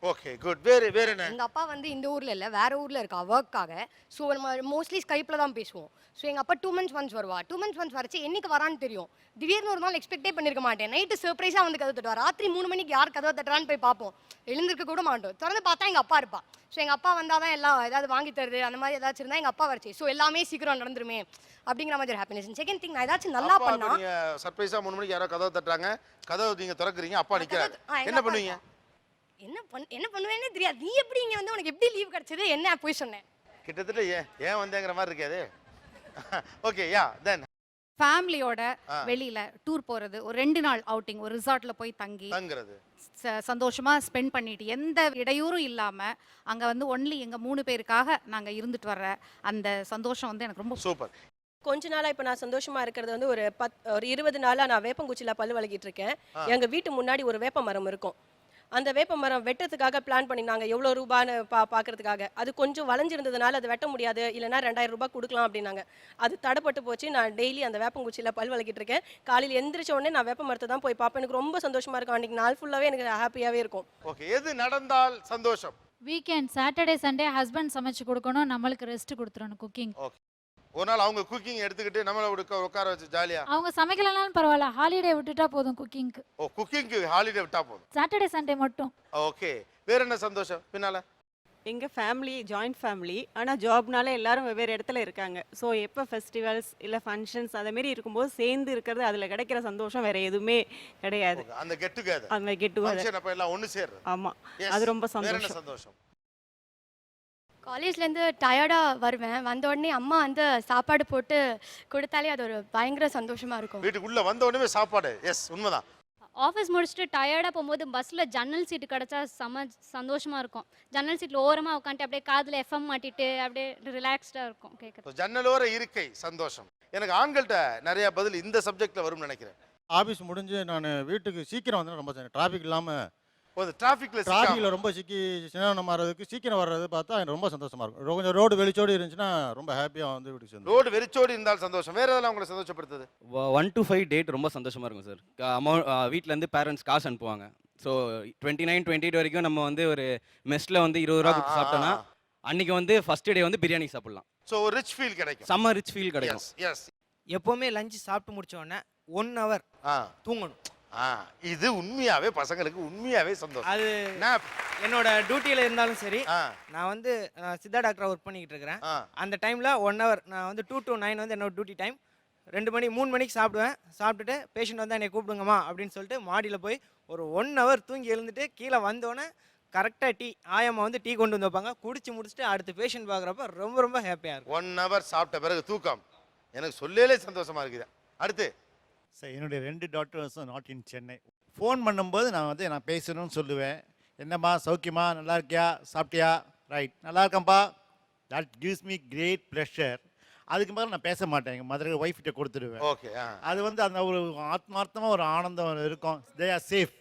Okay, good. வேற என்ன? எங்கள் அப்பா வந்து இந்த ஊரில் இல்லை, வேறு ஊரில் இருக்கா ஒர்க்காக. ஸோ நம்ம மோஸ்ட்லி ஸ்கைப்பில் தான் பேசுவோம். ஸோ எங்கள் அப்பா 2 months ஒன்ஸ் வருவா. 2 months ஒன்ஸ் வரைச்சு என்னைக்கு வரான்னு தெரியும். திடீர்னு ஒரு நாள் எக்ஸ்பெக்டே பண்ணியிருக்க மாட்டேன். நைட்டு சர்ப்ரைஸாக வந்து கதவு தட்டுவா. ராத்திரி 3 மணிக்கு யார் கதவை தட்டுறான்னு போய் பார்ப்போம். எழுந்திருக்க கூட மாட்டோம். திறந்து பார்த்தா எங்கள் அப்பா இருப்பா. ஸோ எங்கள் அப்பா வந்தால் தான் எல்லாம் ஏதாவது வாங்கி தருது, அந்த மாதிரி ஏதாச்சும் இருந்தால் எங்கள் அப்பா வரைச்சி. ஸோ எல்லாமே சீக்கிரம் நடந்துருமே அப்படிங்கிற மாதிரி ஒரு ஹாப்பினஸ். செகண்ட் திங், நான் ஏதாச்சும் நல்லா பண்ணா சர்ப்ரைஸாக 3 மணிக்கு யாரோ கதவை தட்டுறாங்க, கதவை நீங்கள் திறக்கிறீங்க, அப்பா நிற்கிறாங்க, என்ன பண்ணுவீங்க? என்ன பண்ணுவேன்னு தெரியாது. நீ எப்படி இங்கே வந்து உனக்கு எப்படி லீவ் கிடைச்சது என்ன போய் சொன்னேன். கிட்டத்தட்ட ஏன் வந்தேங்கிற மாதிரி இருக்காது. ஓகே, யா தென் ஃபேமிலியோட வெளியில டூர் போறது, ஒரு 2 நாள் அவுட்டிங், ஒரு ரிசார்ட்ல போய் தங்குறது, சந்தோஷமா ஸ்பெண்ட் பண்ணிட்டு எந்த இடையூறும் இல்லாம அங்க வந்து ஒன்லி எங்க 3 பேருக்காக நாங்க இருந்துட்டு வர்ற அந்த சந்தோஷம் வந்து எனக்கு ரொம்ப சூப்பர். கொஞ்ச நாளாக இப்போ நான் சந்தோஷமாக இருக்கிறது வந்து ஒரு 20 நாளாக நான் வேப்பங்குச்சியில் பல் வளக்கிட்டு இருக்கேன். எங்கள் வீட்டு முன்னாடி ஒரு வேப்ப மரம் இருக்கும். அந்த வேப்ப மரம் வெட்டத்துக்காக பிளான் பண்ணினாங்க, எவ்வளோ ரூபான்னு பார்க்கறதுக்காக. அது கொஞ்சம் வளைஞ்சிருந்ததுனால அதை வெட்ட முடியாது, இல்லைனா 2000 ரூபாய் கொடுக்கலாம் அப்படின்னாங்க. அது தடைப்பட்டு போச்சு. நான் டெய்லி அந்த வேப்பங்குச்சியில் பல் வளக்கிட்டு இருக்கேன். காலையில் எந்திரிச்ச உடனே நான் வேப்ப மரத்தை தான் போய் பார்ப்பேன். எனக்கு ரொம்ப சந்தோஷமாக இருக்கும். அன்றைக்கி நாள் ஃபுல்லாகவே எனக்கு ஹாப்பியாகவே இருக்கும். ஓகே, எது நடந்தால் சந்தோஷம்? வீக்கெண்ட் சாட்டர்டே சண்டே ஹஸ்பண்ட் சமைச்சு கொடுக்கணும், நம்மளுக்கு ரெஸ்ட் கொடுத்துறணும் குக்கிங். ஓகே, ஒரு நாள் அவங்க குக்கிங் எடுத்துக்கிட்டு நம்மளை உட்கார வச்சு ஜாலியா. அவங்க சமைக்கலனாலும் பரவாயில்ல, ஹாலிடே விட்டுட்டா போதும் குக்கிங்க்கு. ஓ, குக்கிங்க்கு ஹாலிடே விட்டா போதும், சாட்டர்டே சண்டே மட்டும். ஓகே, வேற என்ன சந்தோஷம் பின்னால? எங்கள் ஃபேமிலி ஜாயிண்ட் ஃபேமிலி, ஆனால் ஜாப்னால எல்லாரும் வெவ்வேறு இடத்துல இருக்காங்க. ஸோ எப்போ ஃபெஸ்டிவல்ஸ் இல்லை ஃபங்க்ஷன்ஸ் அதேமாரி இருக்கும்போது சேர்ந்து இருக்கிறது, அதில் கிடைக்கிற சந்தோஷம் வேறு எதுவுமே கிடையாது. அந்த கெட் டுகெதர், அந்த கெட் டுகெதர், அப்போ எல்லாம் ஒன்று சேர்றது. ஆமாம், அது ரொம்ப சந்தோஷம். காலேஜ்லேருந்து டயர்டாக வருவேன். வந்த உடனே அம்மா வந்து சாப்பாடு போட்டு கொடுத்தாலே அது ஒரு பயங்கர சந்தோஷமாக இருக்கும். வீட்டுக்குள்ளே வந்த உடனே சாப்பாடு. எஸ், உண்மைதான். ஆஃபீஸ் முடிச்சுட்டு டயர்டாக போகும்போது பஸ்ஸில் ஜன்னல் சீட்டு கிடச்சா சந்தோஷமாக இருக்கும். ஜன்னல் சீட்டில் ஓரமாக உட்காந்துட்டு அப்படியே காதில் எஃப்எம் மாட்டிட்டு அப்படியே ரிலாக்ஸ்டாக இருக்கும் கேட்குறது. ஜன்னலோர இருக்கை சந்தோஷம். எனக்கு ஆண்கள்கிட்ட நிறைய பதில் இந்த சப்ஜெக்டில் வரும்னு நினைக்கிறேன். ஆஃபீஸ் முடிஞ்சு நான் வீட்டுக்கு சீக்கிரம் வந்து ரொம்ப டிராஃபிக் இல்லாமல் டிராஃபிக்ல ரொம்ப சின்ன மாறதுக்கு சீக்கிரம் வர்றது பார்த்தா எனக்கு ரொம்ப சந்தோஷமா இருக்கும். கொஞ்சம் ரோடு வெளிச்சோடி இருந்துச்சுன்னா ரொம்ப ஹாப்பியாக வந்து வீட்டுக்கு சேர்ந்து. ரோடு வெளிச்சோடி இருந்தால் சந்தோஷம். வேற எதெல்லாம் உங்களை சந்தோஷப்படுத்துது? 1 to 5 டேட் ரொம்ப சந்தோஷமா இருக்கும் சார். அமௌண்ட் வீட்டிலேருந்து பேரண்ட்ஸ் காசு அனுப்புவாங்க. ஸோ 29, 28 வரைக்கும் நம்ம வந்து ஒரு மெஸ்ல வந்து 20 ரூபா கொடுத்து சாப்பிட்டோம்னா அன்னைக்கு வந்து ஃபர்ஸ்ட் டே வந்து பிரியாணி சாப்பிடலாம். ஸோ ரிச் ஃபீல் கிடைக்கும், செம்ம ரிச் ஃபீல் கிடைக்கும். எஸ், எப்போவுமே லஞ்ச் சாப்பிட்டு முடிச்ச உடனே 1 hour தூங்கணும். இது உண்மையாவே பசங்களுக்கு உண்மையாவே சந்தோஷம். அது என்னோட டியூட்டியில் இருந்தாலும் சரி, நான் வந்து சித்தா டாக்டராக ஒர்க் பண்ணிக்கிட்டு இருக்கிறேன். அந்த டைமில் 1 hour நான் வந்து 2 to 9 வந்து என்னோட டியூட்டி டைம். 2 மணி 3 மணிக்கு சாப்பிடுவேன். சாப்பிட்டுட்டு பேஷண்ட் வந்து என்னை கூப்பிடுங்கம்மா அப்படின்னு சொல்லிட்டு மாடியில் போய் ஒரு 1 hour தூங்கி எழுந்துட்டு கீழே வந்தோடனே கரெக்டாக டீ ஆயம்மா வந்து டீ கொண்டு வந்து வைப்பாங்க. குடிச்சு முடிச்சுட்டு அடுத்து பேஷண்ட் பார்க்குறப்ப ரொம்ப ரொம்ப ஹாப்பியாக இருக்கும். 1 hour சாப்பிட்ட பிறகு தூக்கம் எனக்கு சொல்லலே சந்தோஷமா இருக்குது. அடுத்து சார், என்னுடைய 2 டாக்டர்ஸும் நாட் இன் சென்னை. ஃபோன் பண்ணும்போது நான் பேசணும்னு சொல்லுவேன். என்னம்மா சௌக்கியமா, நல்லா இருக்கியா, சாப்பிட்டியா, ரைட், நல்லா இருக்கேன்ப்பா. That gives me great pleasure. அதுக்கு மேலே நான் பேச மாட்டேன், எங்கள் மதர் ஒய்ஃப்கிட்ட கொடுத்துடுவேன். ஓகே, அது வந்து அந்த ஒரு ஆத்மார்த்தமாக ஒரு ஆனந்தம் இருக்கும். They are safe.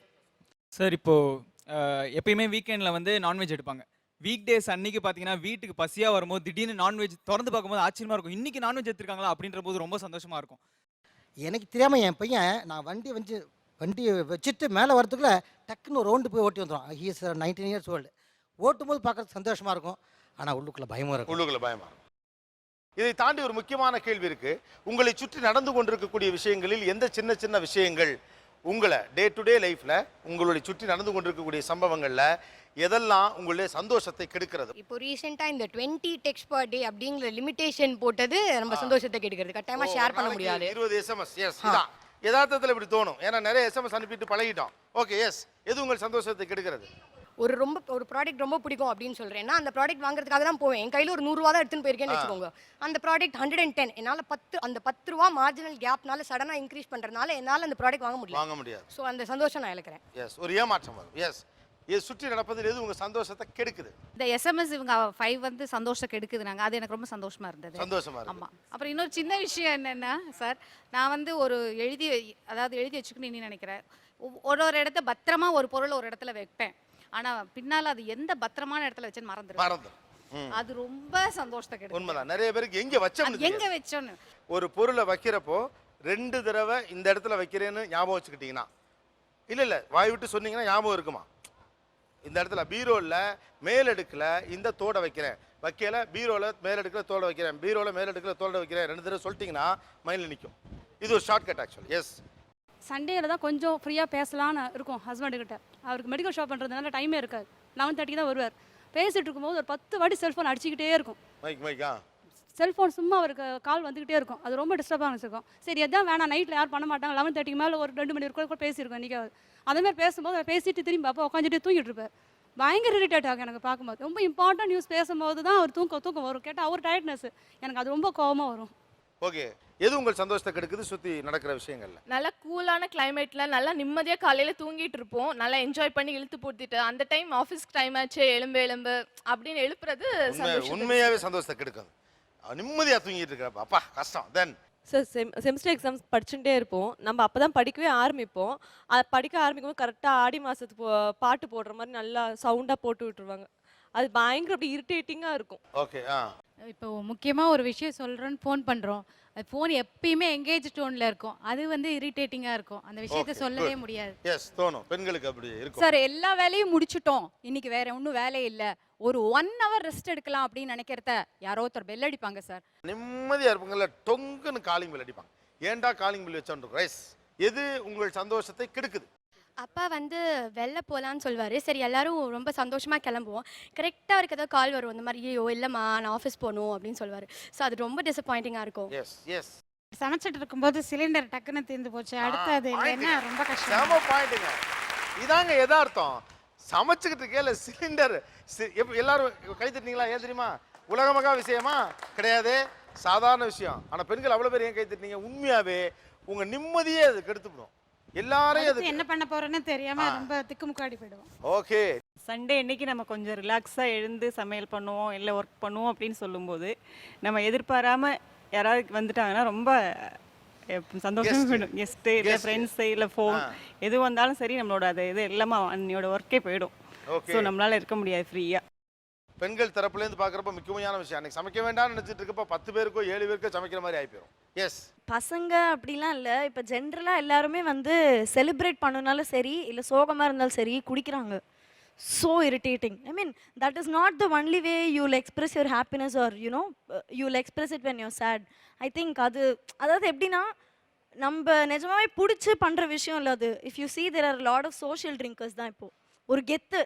சார், இப்போது எப்பயுமே வீக்கெண்டில் வந்து நான்வெஜ் எடுப்பாங்க. வீக் டேஸ் அன்னைக்கு பார்த்தீங்கன்னா வீட்டுக்கு பசியாக வரும்போது திடீர்னு நான்வெஜ் திறந்து பார்க்கும்போது ஆச்சரியமாக இருக்கும். இன்றைக்கி நான்வெஜ் எடுத்துருக்காங்களா அப்படின்ற போது ரொம்ப சந்தோஷமாக இருக்கும். எனக்கு தெரியாமல் என் பையன் நான் வண்டியை வச்சுட்டு மேலே வரதுக்குள்ளே டக்குன்னு ஒரு ரவுண்டு போய் ஓட்டி வந்துடும். He is 19 years old. ஓட்டும்போது பார்க்குறது சந்தோஷமாக இருக்கும், ஆனால் உள்ளுக்குள்ளே பயமாக இருக்கும். உள்ளுக்குள்ளே பயமாக இருக்கும். இதை தாண்டி ஒரு முக்கியமான கேள்வி இருக்கு. உங்களை சுற்றி நடந்து கொண்டிருக்கக்கூடிய விஷயங்களில் எந்த சின்ன சின்ன விஷயங்கள் உங்களை டே டு டே லைஃப்ல உங்களுடைய சுற்றி நடந்து கொண்டிருக்கக்கூடிய சம்பவங்கள்ல எதெல்லாம் உங்களுடைய சந்தோஷத்தை கெடுக்கிறது? இப்போ ரீசெண்டாக இந்த 20 டெக்ஸ்ட் பர் டே அப்படிங்கிற லிமிடேஷன் போட்டது நம்ம சந்தோஷத்தை கெடுக்கிறது. கட்டாயமாக ஷேர் பண்ண முடியாது. 20 SMS. எஸ், இதான் யதார்த்தத்தில் இப்படி தோணும். ஏன்னா நிறைய SMS அனுப்பிட்டு பழகிட்டோம். ஓகே, எஸ், எது உங்கள் சந்தோஷத்தை கெடுக்கிறது? ஒரு ப்ராடக்ட் ரொம்ப பிடிக்கும் அப்படின்னு சொல்கிறேன்னா அந்த ப்ராடக்ட் வாங்குறதுக்காக தான் போவேன். என் கையில் ஒரு 100 ரூபா தான் எடுத்துன்னு போயிருக்கேன்னு வச்சுக்கோங்க. அந்த ப்ராடக்ட் 110, என்னால் 10 ரூபா மார்ஜினல் கேப்னால சடனாக இன்க்ரீஸ் பண்ணுறதுனால என்னால் அந்த ப்ராடக்ட் வாங்க முடியாது. ஸோ அந்த சந்தோஷம் நான் இழக்கிறேன். எஸ், ஒரு ஏமாற்றம் வரும். எஸ், இது சுற்றி நடப்பதில் எது உங்க சந்தோஷத்தை கெடுக்குது? இந்த எஸ்எம்எஸ் இவங்க 5 வந்து சந்தோஷம் கெடுக்குதுனாங்க. அது எனக்கு ரொம்ப சந்தோஷமா இருந்தது. சந்தோஷமா இருக்கு. ஆமா. அப்புறம் இன்னொரு சின்ன விஷயம் என்னன்னா சார், நான் வந்து ஒரு எழுதி வச்சுக்கணும்னு நினைக்கிறேன். ஒரு இடத்த பத்திரமா ஒரு பொருள் ஒரு இடத்துல வைப்பேன். ஆனா பின்னால அது எந்த பத்திரமான இடத்துல வச்சேன்னு மறந்துடும். அது ரொம்ப சந்தோஷத்தை கெடுக்கும். உண்மைதான். நிறைய பேருக்கு எங்க வச்சோன்னு ஒரு பொருளை வைக்கிறப்போ 2 தடவை இந்த இடத்துல வைக்கிறேன்னு ஞாபகம் வச்சுக்கிட்டீங்கன்னா, இல்ல வாய் விட்டு சொன்னீங்கன்னா ஞாபகம் இருக்குமா? இந்த இடத்துல பீரோல மேலடுக்குல இந்த தோடை வைக்கிறேன், வைக்கல பீரோல மேலடுக்குல தோடை வைக்கிறேன், பீரோல மேலடுக்குல தோடை வைக்கிறேன் 2 தடவை சொல்லிட்டீங்கன்னா மைண்ட்ல நிற்கும். இது ஒரு ஷார்ட்கட் ஆக்சுவலி. எஸ். சண்டேல தான் கொஞ்சம் ஃப்ரீயாக பேசலான்னு இருக்கும் ஹஸ்பண்டுக்கிட்ட. அவருக்கு மெடிக்கல் ஷாப் பண்ணுறதுனால டைமே இருக்காது. 11:30 தான் வருவார். பேசிட்டு இருக்கும்போது ஒரு 10 வாட்டி செல்ஃபோன் அடிச்சுக்கிட்டே இருக்கும். மைக்கா செல்ஃபோன் சும்மா அவருக்கு கால் வந்துக்கிட்டே இருக்கும். அது ரொம்ப டிஸ்டர்பாக வச்சுருக்கோம். சரி எதான் வேணாம், நைட்டில் யாரும் பண்ண மாட்டாங்க, 11:30 மேலே ஒரு 2 மணி வரைக்கும் கூட பேசியிருக்கோம் இன்றைக்காவது. அதேமாதிரி பேசும்போது பேசிட்டு திரும்பி அப்போ உட்காந்துட்டு தூங்கிட்டு இருப்பார். பயங்கர இரிட்டேட் ஆகும் எனக்கு பார்க்கும்போது. ரொம்ப இம்பார்ட்டன்ட் நியூஸ் பேசும்போது தான் அவர் தூக்கம் வரும். கேட்டால் அவர் டயர்ட்னஸ் எனக்கு அது ரொம்ப கோபமாக வரும். ஓகே. எது உங்கள் சந்தோஷத்தை கெடுக்குது சுற்றி நடக்கிற விஷயங்கள்ல? நல்லா கூலான கிளைமேட்ல நல்லா நிம்மதியாக காலையில் தூங்கிட்டு இருப்போம். நல்லா என்ஜாய் பண்ணி இழுத்து போட்டுட்டு அந்த டைம் ஆஃபீஸ்க்கு டைம் ஆச்சு எலும்பு அப்படின்னு எழுப்புறது உண்மையாகவே சந்தோஷத்தை கெடுக்கும். நிம்மதியாக தூங்கிட்டு இருக்கிறப்ப அப்பா கஷ்டம். தென் சார் செமிஸ்டர் எக்ஸாம்ஸ் படிச்சுட்டே இருப்போம். நம்ம அப்போ தான் படிக்கவே ஆரம்பிப்போம். அது படிக்க ஆரம்பிக்கும்போது கரெக்டாக ஆடி மாதத்துக்கு பாட்டு போடுற மாதிரி நல்லா சவுண்டாக போட்டு விட்டுருவாங்க. அது பயங்கர அப்படி இரிட்டேட்டிங்காக இருக்கும். ஓகே. இப்போ முக்கியமாக ஒரு விஷயம் சொல்கிறோன்னு ஃபோன் பண்ணுறோம். அது ஃபோன் எப்பயுமே எங்கேஜ் டோனில் இருக்கும். அது வந்து இரிட்டேட்டிங்காக இருக்கும். அந்த விஷயத்தை சொல்லவே முடியாது. எஸ், தோணும் பெண்களுக்கு அப்படி இருக்கும். சார் எல்லா வேலையும் முடிச்சிட்டோம், இன்னைக்கு வேற ஒன்றும் வேலை இல்லை, ஒரு 1 hour ரெஸ்ட் எடுக்கலாம் அப்படின்னு நினைக்கிறத யாரோ ஒருத்தர் பெல் அடிப்பாங்க சார். நிம்மதியாக இருப்பாங்கல்ல, டொங்குன்னு காலிங் பில் அடிப்பாங்க. ஏன்டா காலிங் பில் வச்சோன்னு ரைஸ். எது உங்கள் சந்தோஷத்தை கெடுக்குது? அப்பா வந்து வெளில போகலான்னு சொல்லுவார். சரி எல்லாரும் ரொம்ப சந்தோஷமாக கிளம்புவோம். கரெக்டாக அவருக்கு ஏதாவது கால் வரும். இந்த மாதிரி ஐயோ இல்லைம்மா நான் ஆஃபீஸ் போகணும் அப்படின்னு சொல்லுவார். ஸோ அது ரொம்ப டிசப்பாயிண்டிங்காக இருக்கும். Yes yes. சமைச்சிட்டு இருக்கும்போது சிலிண்டர் டக்குன்னு தீர்ந்து போச்சு. அடுத்தது இல்லைன்னா ரொம்ப கஷ்டம். செம பாயிண்ட்டுங்க. இதாங்க எதார்த்தம். சமைச்சுக்கிட்டு இருக்கேன் சிலிண்டர் எல்லாரும் கை தட்டினீங்களா? ஏன் தெரியுமா? உலகமகா விஷயமா கிடையாது, சாதாரண விஷயம். ஆனால் பெண்கள் அவ்வளோ பேர் ஏன் கை தட்டினீங்க? உண்மையாகவே உங்கள் நிம்மதியே அது கெடுத்துப்படும். எல்லாரையும் என்ன பண்ண போறேன்னு தெரியாம ரொம்ப திக்குமுக்காடி போயிடுவோம். ஓகே. சண்டே இன்னைக்கு நம்ம கொஞ்சம் ரிலாக்ஸாக எழுந்து சமையல் பண்ணுவோம் இல்லை ஒர்க் பண்ணுவோம் அப்படின்னு சொல்லும்போது நம்ம எதிர்பாராம யாராவது வந்துட்டாங்கன்னா ரொம்ப சந்தோஷமா போயிடும். கெஸ்ட்டு இல்லை ஃப்ரெண்ட்ஸு இல்லை ஃபோன் எது வந்தாலும் சரி நம்மளோட அது இது எல்லாமே அன்னையோட ஒர்க்கே போயிடும். ஸோ நம்மளால இருக்க முடியாது ஃப்ரீயாக. பெண்கள் தரப்புலேருந்து பார்க்குறப்ப முக்கியமான விஷயம், அன்னைக்கு சமைக்க வேண்டாம்னு நினச்சிட்டு இருக்கப்போ 10 பேருக்கோ 7 பேருக்கோ சமைக்கிற மாதிரி ஆகி போயிடும். எஸ். பசங்க அப்படிலாம் இல்லை, இப்போ ஜென்ரலாக எல்லாருமே வந்து செலிப்ரேட் பண்ணனாலும் சரி இல்லை சோகமாக இருந்தாலும் சரி குடிக்கிறாங்க. So irritating. I mean that is not the only way you will express your happiness or you know you will express it when you're sad. I think அதாவது எப்படின்னா நம்ம நிஜமாவே பிடிச்சி பண்ணுற விஷயம் இல்லை அது. If you see there are lot of social drinkers தான் இப்போது. ஒரு கெத்து,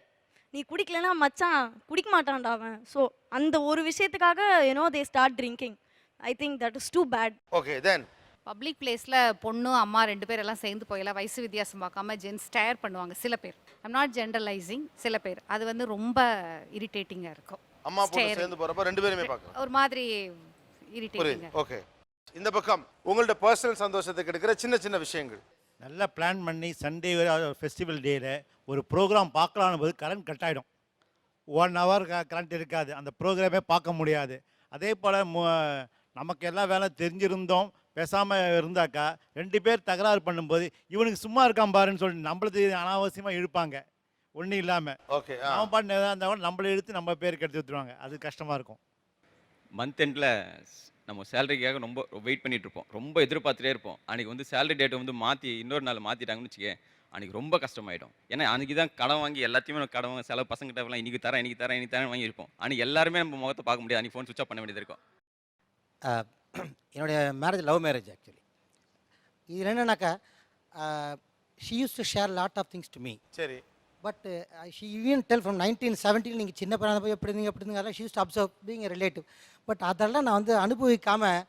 நீ குடிக்கலன்னா மச்சான் குடிக்க மாட்டான்டா அவன். ஸோ அந்த ஒரு விஷயத்துக்காக you know they start drinking. I think that is too bad. Okay. Then public பிளேஸில் பொண்ணு அம்மா 2 பேர் எல்லாம் சேர்ந்து போயெல்லாம் வயசு வித்தியாசம் பார்க்காம ஜென்ஸ் ஸ்டேர் பண்ணுவாங்க சில பேர். ஐம் நாட் ஜென்ரலைசிங், சில பேர் அது வந்து ரொம்ப இரிட்டேட்டிங்காக இருக்கும். அம்மா பொண்ணு சேர்ந்து போகிறப்ப 2 பேருமே பார்க்கலாம் ஒரு மாதிரி இரிட்டேட்டிங்காக. ஓகே. இந்த பக்கம் உங்களோட பர்சனல் சந்தோஷத்தை கெடுக்கிற சின்ன சின்ன விஷயங்கள். நல்லா பிளான் பண்ணி சண்டே ஃபெஸ்டிவல் டேயில் ஒரு ப்ரோக்ராம் பார்க்கலான்னு போது கரண்ட் கட் ஆகிடும். 1 hour கரண்ட் இருக்காது, அந்த ப்ரோக்ராமே பார்க்க முடியாது. அதே போல் நமக்கு எல்லா வேலை தெரிஞ்சிருந்தோம் பேசாமல் இருந்தாக்கா 2 பேர் தகராறு பண்ணும்போது இவனுக்கு சும்மா இருக்கான் பாருன்னு சொல்லிட்டு நம்மளுக்கு அனாவசியமாக இழுப்பாங்க ஒன்றும் இல்லாமல். ஓகே. அவன் பாட்டு எதாவது இருந்தால் கூட நம்மளை இழுத்து நம்ம பேருக்கு எடுத்து விட்டுருவாங்க. அது கஷ்டமாக இருக்கும். மந்த் எண்டில் நம்ம சேலரிக்காக ரொம்ப வெயிட் பண்ணிட்டு இருப்போம், ரொம்ப எதிர்பார்த்துட்டே இருப்போம். அன்றைக்கி வந்து சேலரி டேட்டை வந்து மாற்றி இன்னொரு நாள் மாற்றிட்டாங்கன்னு வச்சுக்க, அன்றைக்கி ரொம்ப கஷ்டமாயிடும். ஏன்னா அன்றைக்கி தான் கடன் வாங்கி எல்லாத்தையுமே கடன் வாங்க செலவு பசங்கிட்ட இன்றைக்கி தரேன் வாங்கியிருப்போம். அன்றைக்கி எல்லாருமே நம்ம முகத்தை பார்க்க முடியாது, அன்றைக்கி ஃபோன் சுவிட்ச் ஆஃப் பண்ண வேண்டியது இருக்கும். என்னுடைய மேரேஜ் லவ் மேரேஜ் ஆக்சுவலி. இது என்னன்னாக்கா she used to share lot of things to me. சரி. But she even tell from 1970 நீங்கள் சின்ன பையனாக போய் எப்படி இருந்தீங்க எப்படி இருந்தீங்க she used to observe being a relative. But அதெல்லாம் நான் வந்து அனுபவிக்காமல்